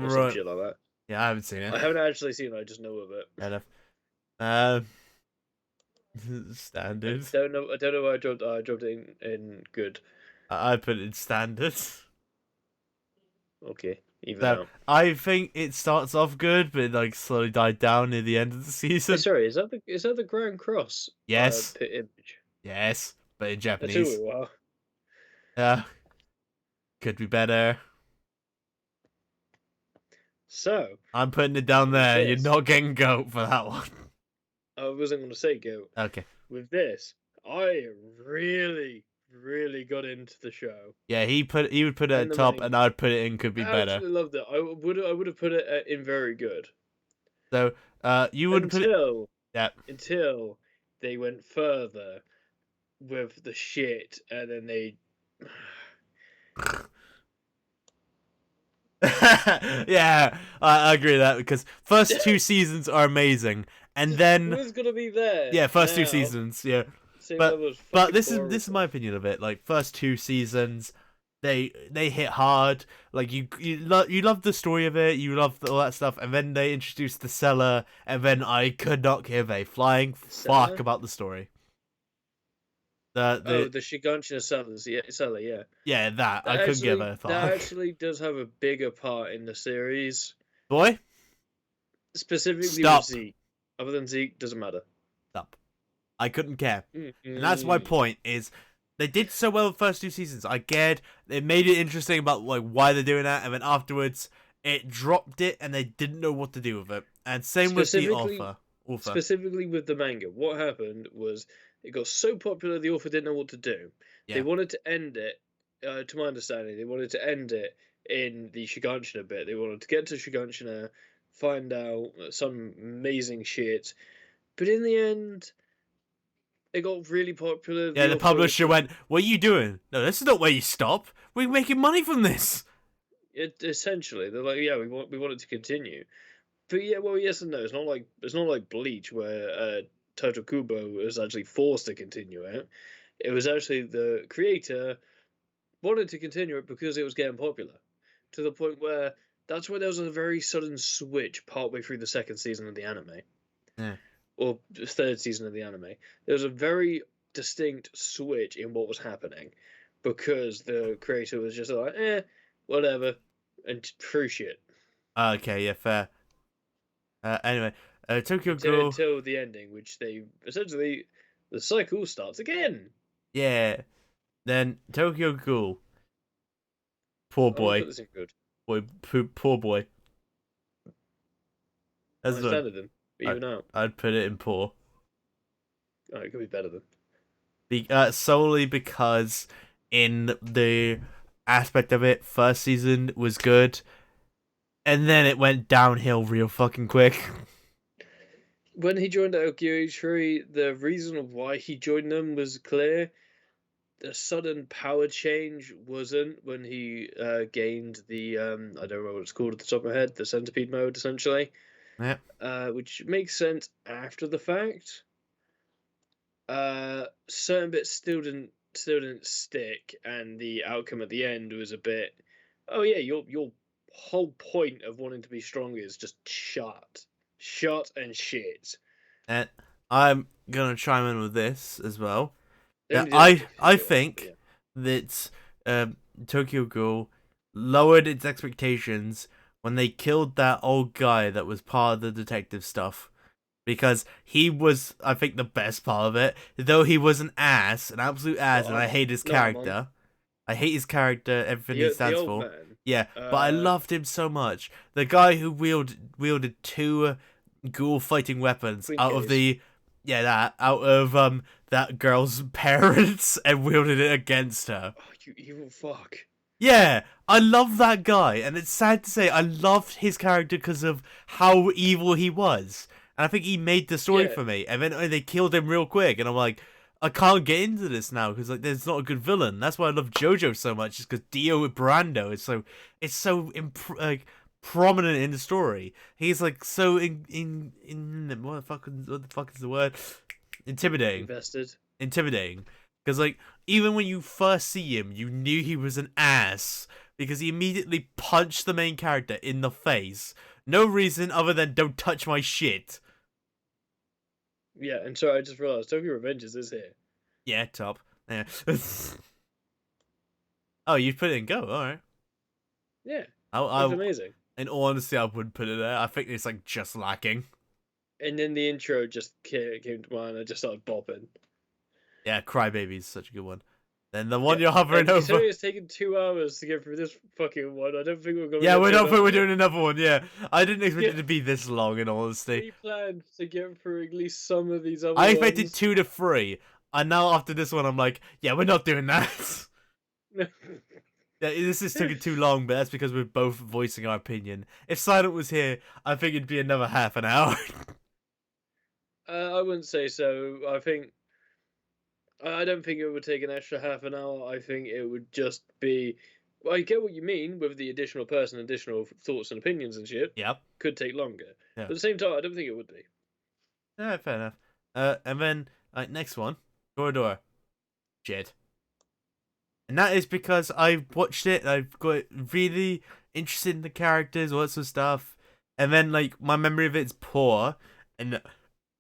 Or some shit like that. Yeah, I haven't seen it. I haven't actually seen it, I just know of it. Fair enough. Standard. I don't know why I dropped it in good. I put it in standard. Okay. Even out. I think it starts off good, but it like slowly died down near the end of the season. Sorry, is that the Grand Cross? Yes. Image? Yes, but in Japanese. Wow. Yeah. Could be better. So I'm putting it down there. You're not getting goat for that one. I wasn't going to say goat. Okay. With this, I really got into the show. Yeah, he would put it at top, and I'd put it in could be better. I absolutely loved it. I would have put it in very good. So you would put it until they went further with the shit, and then they. Yeah, I agree with that because first two seasons are amazing, and then who's gonna be there? Yeah, first two seasons, yeah. But this is my opinion of it. Like first two seasons, they hit hard. Like you love the story of it, you love all that stuff, and then they introduced the seller, and then I could not give a flying fuck Seller? about the story. Oh, The the Shiganshina sellers, yeah, seller, yeah. yeah, that I couldn't give a That fuck. actually does have a bigger part in the series, Boy, specifically with stop, Zeke. Other than Zeke, doesn't matter. stop. I couldn't care. And that's my Mm-mm. point, is they did so well the first 2 seasons. I cared. They made it interesting about like why they're doing that, and then afterwards it dropped it and they didn't know what to do with it. And same with the Specifically, author. specifically with the manga, what happened was it got so popular the author didn't know what to do. They Yeah. wanted to end it, to my understanding, they wanted to end it in the Shiganshina bit. They wanted to get to Shiganshina, find out some amazing shit, but in the end, it got really popular. Yeah, the author was publisher just- went, "What are you doing? No, this is not where you stop. We're making money from this." essentially they're like, yeah, we want it to continue. But yeah, well, yes and no. It's not like Bleach where Total Kubo was actually forced to continue it. It was actually the creator wanted to continue it because it was getting popular, to the point where that's why there was a very sudden switch partway through the second season of the anime, Yeah. or the third season of the anime. There was a very distinct switch in what was happening because the creator was just like, whatever, and threw shit. Okay, yeah, fair. Anyway, Tokyo Ghoul. Until the ending, which they essentially the cycle starts again. Yeah. Then Tokyo Ghoul. Poor I won't boy. put this in good. Poor boy. That's I what standard them, but even out. I'd put it in poor. Oh, it could be better than. Solely because in the aspect of it, first season was good, and then it went downhill real fucking quick. When he joined LQH3, the reason why he joined them was clear. The sudden power change wasn't when he gained the I don't know what it's called at the top of my head, the centipede mode essentially. Yeah. Which makes sense after the fact. Certain bits still didn't stick, and the outcome at the end was a bit. Oh yeah, your whole point of wanting to be strong is just shut and shit. And I'm gonna chime in with this as well. They Yeah, only did it for I a short while, think yeah. that Tokyo Ghoul lowered its expectations when they killed that old guy that was part of the detective stuff. Because he was, I think, the best part of it. Though he was an absolute ass, and I hate his character. I hate his character, everything he stands old for. man. Yeah, but I loved him so much. The guy who wielded two ghoul fighting weapons Queen out of Case. the that girl's parents and wielded it against her. Oh, you evil fuck. Yeah, I love that guy, and it's sad to say I loved his character because of how evil he was. And I think he made the story Yeah. for me. And then they killed him real quick, and I'm like, I can't get into this now because like there's not a good villain. That's why I love JoJo so much, is because Dio Brando is so prominent in the story. He's like so in what the fuck is the word? Intimidating. Intimidating. Because like even when you first see him, you knew he was an ass because he immediately punched the main character in the face. No reason other than don't touch my shit. Yeah, and sorry, I just realised Tokyo Revengers is here. Yeah, top. Yeah. Oh, you put it in go. All right. Yeah, It's it's amazing. In all honesty, I wouldn't put it there. I think it's like just lacking. And then the intro just came to mind. I just started bopping. Yeah, Crybaby is such a good one. Then the one Yeah, you're hovering and over. it's taken 2 hours to get through this fucking one. I don't think we're going. Yeah, we're doing another one. Yeah, I didn't expect it to be this long. In all honesty, We planned to get through at least some of these other I ones. expected 2 to 3, and now after this one, I'm like, yeah, we're not doing that. Yeah, this is taking too long, but that's because we're both voicing our opinion. If Silent was here, I think it'd be another half an hour. I wouldn't say so. I don't think it would take an extra half an hour. I think it would just be. Well, I get what you mean with the additional thoughts and opinions and shit. Yep. Could take longer. Yeah. But at the same time, I don't think it would be. Yeah, fair enough. And then next one, Toradora, Jed. And that is because I watched it, I've got really interested in the characters, all that sort of stuff. And then, like, my memory of it's poor. And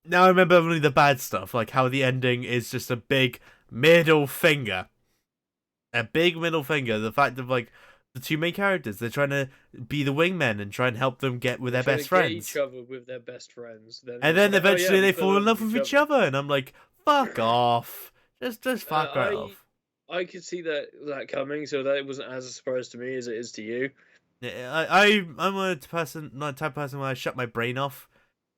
now I remember only the bad stuff, like how the ending is just a big middle finger. A big middle finger. The fact of, like, the two main characters, they're trying to be the wingmen and try and help them get with their best friends. Each other with their best friends. And then eventually they fall in love with each other. And I'm like, fuck off. Just fuck right off. I could see that coming, so that it wasn't as a surprise to me as it is to you. Yeah, I'm a person, not a type of person where I shut my brain off.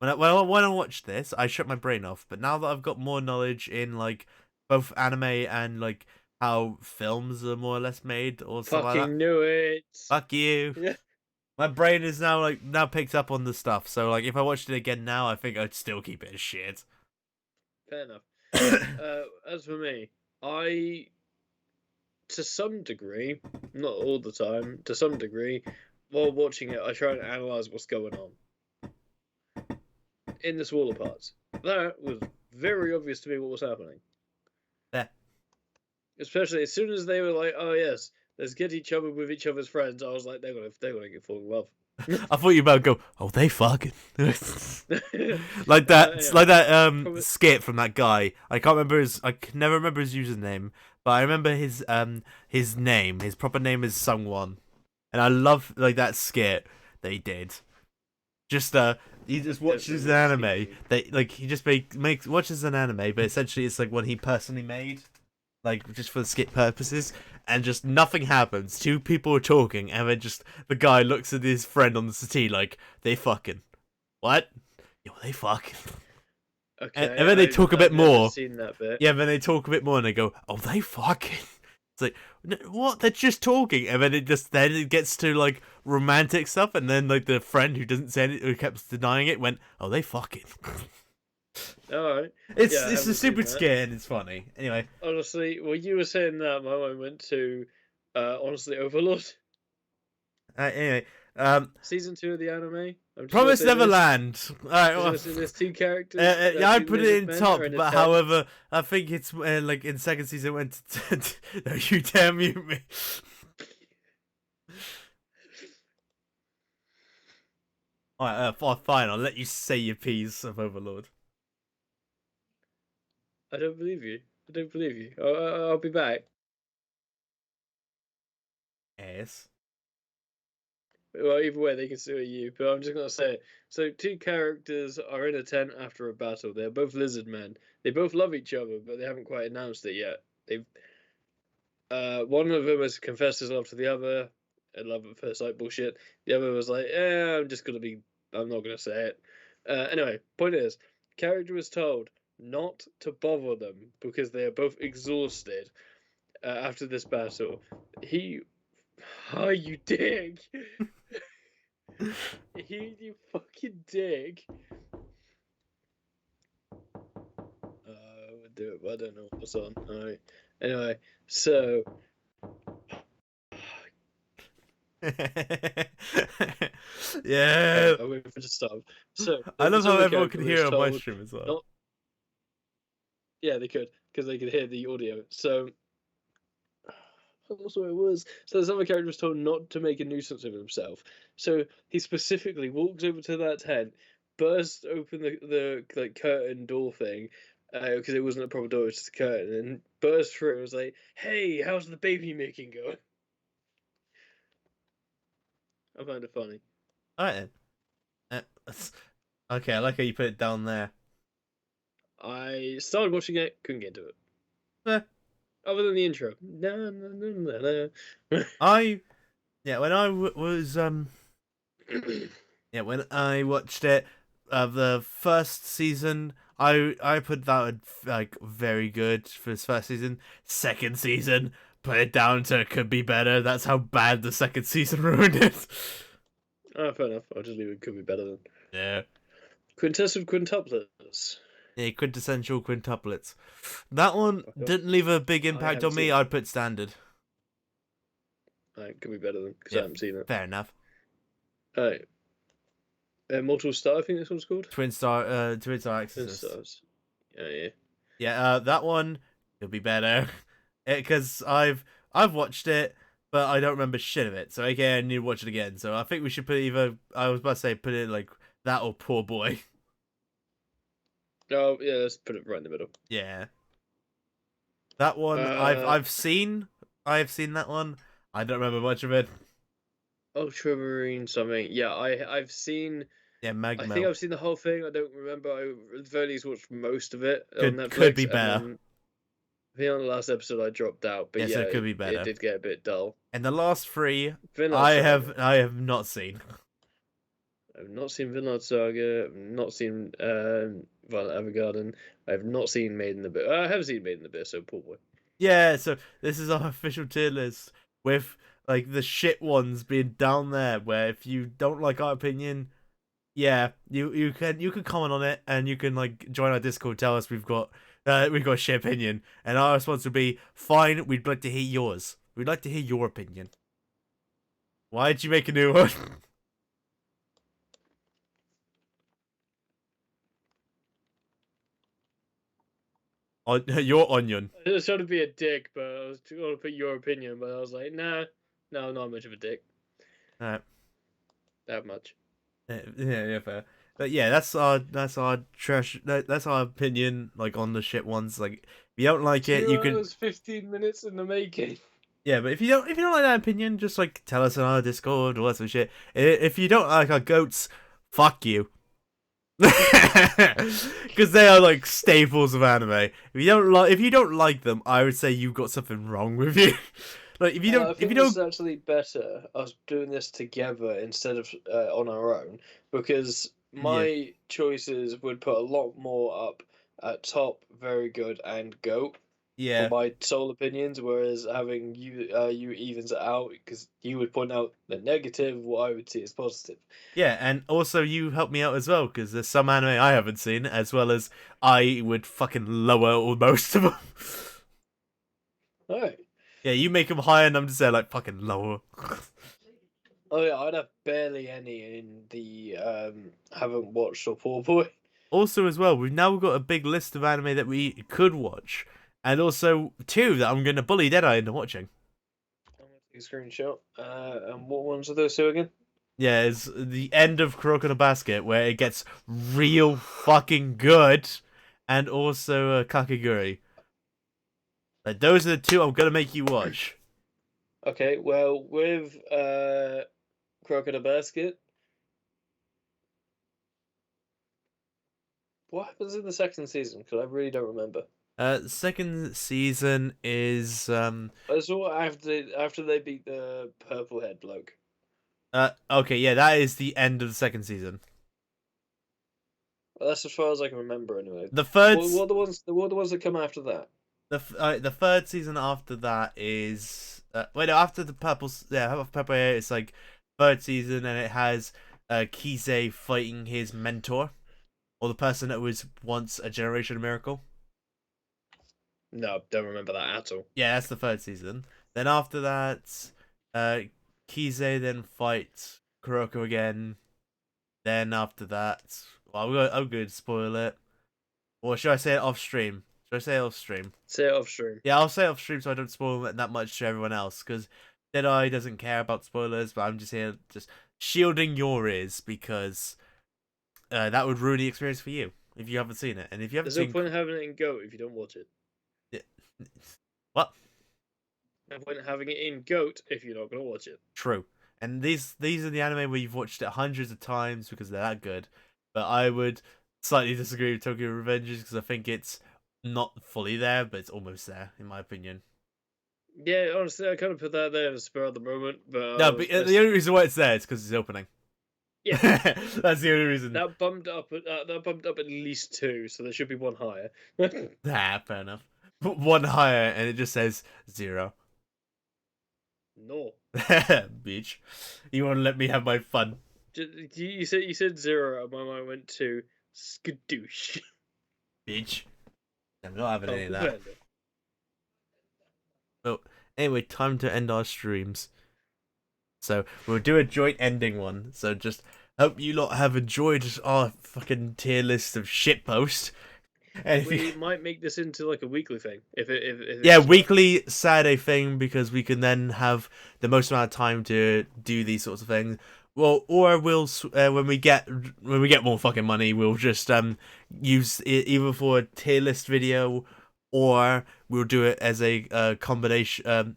When I watch this, I shut my brain off. But now that I've got more knowledge in, like, both anime and, like, how films are more or less made or something like that. Fucking knew it. Fuck you. Yeah. My brain is now picked up on the stuff. So, like, if I watched it again now, I think I'd still keep it as shit. Fair enough. As for me, to some degree, not all the time, to some degree, while watching it, I try and analyse what's going on in the smaller parts. That was very obvious to me what was happening. Yeah. Especially as soon as they were like, "Oh yes, let's get each other with each other's friends," I was like, "They're gonna get fall in love." I thought you were about to go, "Oh, they fucking." like that skit from that guy. I can never remember his username, but I remember his name. His proper name is Sungwon. And I love, like, that skit that he did. He just watches an anime. He just watches an anime, but essentially it's like one he personally made, like, just for the skit purposes, and just nothing happens. Two people are talking, and then just the guy looks at his friend on the settee like, they fucking. What? Yo, they fucking. Okay. And then they talk a bit more. Seen that bit. Yeah, then they talk a bit more, and they go, "Oh, they fucking." It's like, what? They're just talking, and then it gets to, like, romantic stuff, and then, like, the friend who doesn't say it, who kept denying it, went, "Oh, they fucking." Alright. It's a stupid skit, and it's funny. Anyway. Honestly, when you were saying that, my mind went to, honestly, Overlord. Anyway, Season 2 of the anime. Promised Neverland. Alright, well, there's two characters. I'd put it in top, but however, I think it's like in second season it went to no, you dare mute me. Alright, fine, I'll let you say your piece of Overlord. I don't believe you. I'll be back. Yes. Well, either way, they can sue you, but I'm just going to say it. So, two characters are in a tent after a battle. They're both lizard men. They both love each other, but they haven't quite announced it yet. One of them has confessed his love to the other. Love at first sight bullshit. The other was like, I'm not going to say it. Anyway, point is, character was told not to bother them because they are both exhausted after this battle. Oh, you dick! You fucking dick! We'll do it, but I don't know what's on. Alright. Anyway, so. Yeah. I'm waiting for it to stop. So, I love how everyone can hear on my stream as well. Yeah, they could, because they could hear the audio. So. That's what it was. So this other character was told not to make a nuisance of himself. So he specifically walks over to that tent, bursts open the like curtain door thing, because it wasn't a proper door, it was just a curtain, and burst through and was like, "Hey, how's the baby making going?" I find it funny. Alright then. Okay, I like how you put it down there. I started watching it, couldn't get into it. Other than the intro. When I was when I watched it, the first season, I put that like very good for this first season. Second season, put it down to could be better. That's how bad the second season ruined it. Oh, fair enough. I'll just leave it could be better then. Yeah. Quintessence quintuplets. Yeah, quintessential quintuplets. That one didn't leave a big impact on me. I'd put standard. Alright, could be better then, because I haven't seen it. Fair enough. Alright. Mortal Star, I think this one's called? Twin Star Exorcist. Twin Stars. Yeah. Yeah, that one could be better. Because I've I've watched it, but I don't remember shit of it. So again, I need to watch it again. So I think we should put either. I was about to say put it like that or Poor Boy. Oh yeah, let's put it right in the middle. Yeah, that one I've seen. I have seen that one. I don't remember much of it. Ultramarine something. Yeah, I've seen. Yeah, I think Magmo I've seen the whole thing. I don't remember. I at the very least watched most of it on Netflix. could be and better. then I think on the last episode I dropped out, but Yes, yeah, it could be better. It did get a bit dull. And the last three, Vinland Saga. I have not seen. I've not seen Vinland Saga. I've not seen Violet Evergarden. I have not seen Made in Abyss. I have seen Made in Abyss, so Poor Boy. Yeah, so this is our official tier list with like the shit ones being down there. Where if you don't like our opinion, yeah, you can comment on it and you can like join our Discord. Tell us we've got a shit opinion, and our response would be fine. We'd like to hear yours. We'd like to hear your opinion. Why did you make a new one? On your onion. I was trying to be a dick, but I was trying to put your opinion, but I was like, nah, no, not much of a dick. Alright. That much. Yeah, fair. But yeah, that's our trash. That's our opinion, like on the shit ones. Like, if you don't like it, you can. 2 hours, 15 minutes in the making. Yeah, but if you don't like that opinion, just like tell us on our Discord or that sort of shit. If you don't like our goats, fuck you. Because they are like staples of anime. If you don't like them, I would say you've got something wrong with you. Like if you don't, I think it's actually better us doing this together instead of on our own, because my choices would put a lot more up at top, very good, and goat. Yeah. For my sole opinions, whereas having you evens it out because you would point out the negative, what I would see as positive. Yeah, and also you help me out as well because there's some anime I haven't seen, as well as I would fucking lower all most of them. Alright. Yeah, you make them higher, and I'm just there like fucking lower. Oh yeah, I'd have barely any in the haven't watched or Poor Boy. Also, as well, we've now got a big list of anime that we could watch. And also 2 that I'm going to bully Deadeye into watching. I'm going to take a screenshot. And what ones are those 2 again? Yeah, it's the end of Kuroko Basket, where it gets real fucking good. And also Kakegurui. Like, those are the 2 I'm going to make you watch. Okay, well, with Crocodile Basket, what happens in the second season? Because I really don't remember. Second season is I saw after they beat the purple head bloke. okay, yeah, that is the end of the second season. Well, that's as far as I can remember, anyway. The third. What are the ones that come after that? The third season after that is wait, no, after the purple. Yeah, after purple hair, it's like third season, and it has Kise fighting his mentor, or the person that was once a Generation Miracle. No, don't remember that at all. Yeah, that's the third season. Then after that, Kise then fights Kuroko again. Then after that, well, I'm going to spoil it. Or should I say it off stream? Should I say it off stream? Say it off stream. Yeah, I'll say it off stream so I don't spoil it that much to everyone else. Because Deadeye doesn't care about spoilers, but I'm just here just shielding your ears because that would ruin the experience for you if you haven't seen it. And if you haven't There's seen, no point in having it in GOAT if you don't watch it. What? No point in having it in GOAT if you're not going to watch it. True. And these are the anime where you've watched it hundreds of times because they're that good. But I would slightly disagree with Tokyo Revengers because I think it's not fully there, but it's almost there, in my opinion. Yeah, honestly, I kind of put that there in a spur of the moment, but No, but the only reason why it's there is because it's opening. Yeah, that's the only reason. That bumped up at least 2, so there should be 1 higher. Fair enough. 1 higher, and it just says 0. No. Bitch, you want to let me have my fun? You said 0, and my mind went to skadoosh. Bitch, I'm not having any of that. Well, Well, anyway, time to end our streams. So we'll do a joint ending one. So just hope you lot have enjoyed our fucking tier list of shitpost. We might make this into like a weekly thing. If yeah, it's weekly Saturday thing, because we can then have the most amount of time to do these sorts of things. Well, or we'll when we get more fucking money, we'll just use it either for a tier list video, or we'll do it as a combination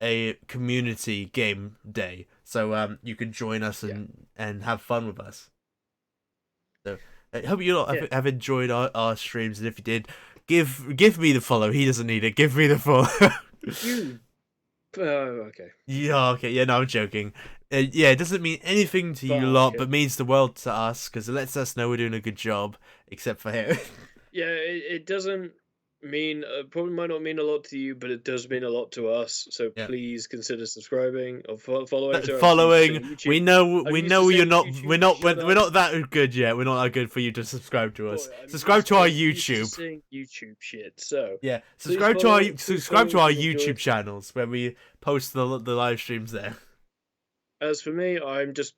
a community game day. So you can join us and have fun with us. So I hope you lot have enjoyed our streams, and if you did, give me the follow. He doesn't need it. Give me the follow. okay. Yeah, okay. Yeah, no, I'm joking. Yeah, it doesn't mean anything to you lot, but means the world to us, because it lets us know we're doing a good job, except for him. Yeah, it doesn't mean probably might not mean a lot to you, but it does mean a lot to us. So please consider subscribing or following. Following. We know you're not. YouTube, We're not that good yet. We're not that good for you to subscribe to us. Subscribe to our YouTube. YouTube shit. So yeah, subscribe to our YouTube channels where we post the live streams there. As for me, I'm just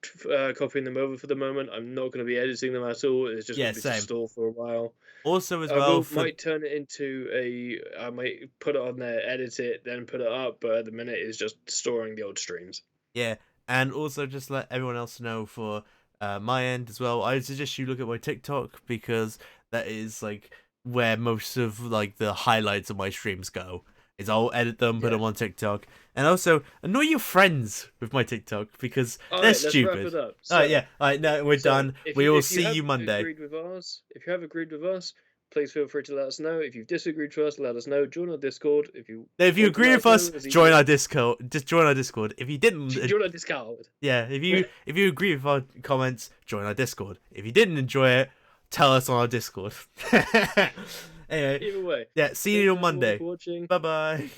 copying them over for the moment. I'm not going to be editing them at all. It's just going to be stored for a while. Also, as well, might turn it into I might put it on there, edit it, then put it up. But at the minute, it's just storing the old streams. Yeah, and also just let everyone else know for my end as well. I suggest you look at my TikTok, because that is like where most of like the highlights of my streams go. Is I'll edit them, put them on TikTok, and also annoy your friends with my TikTok, because they're stupid. Let's wrap it up. So, yeah, all right, no, we're done. We will see you Monday. If you have agreed with us, please feel free to let us know. If you've disagreed with us, let us know. Join our Discord. If you agree with us, join our Discord. Just join our Discord. If you didn't, join our Discord. Yeah, if you agree with our comments, join our Discord. If you didn't enjoy it, tell us on our Discord. Anyway, either way. Yeah, see you on Monday. Bye bye.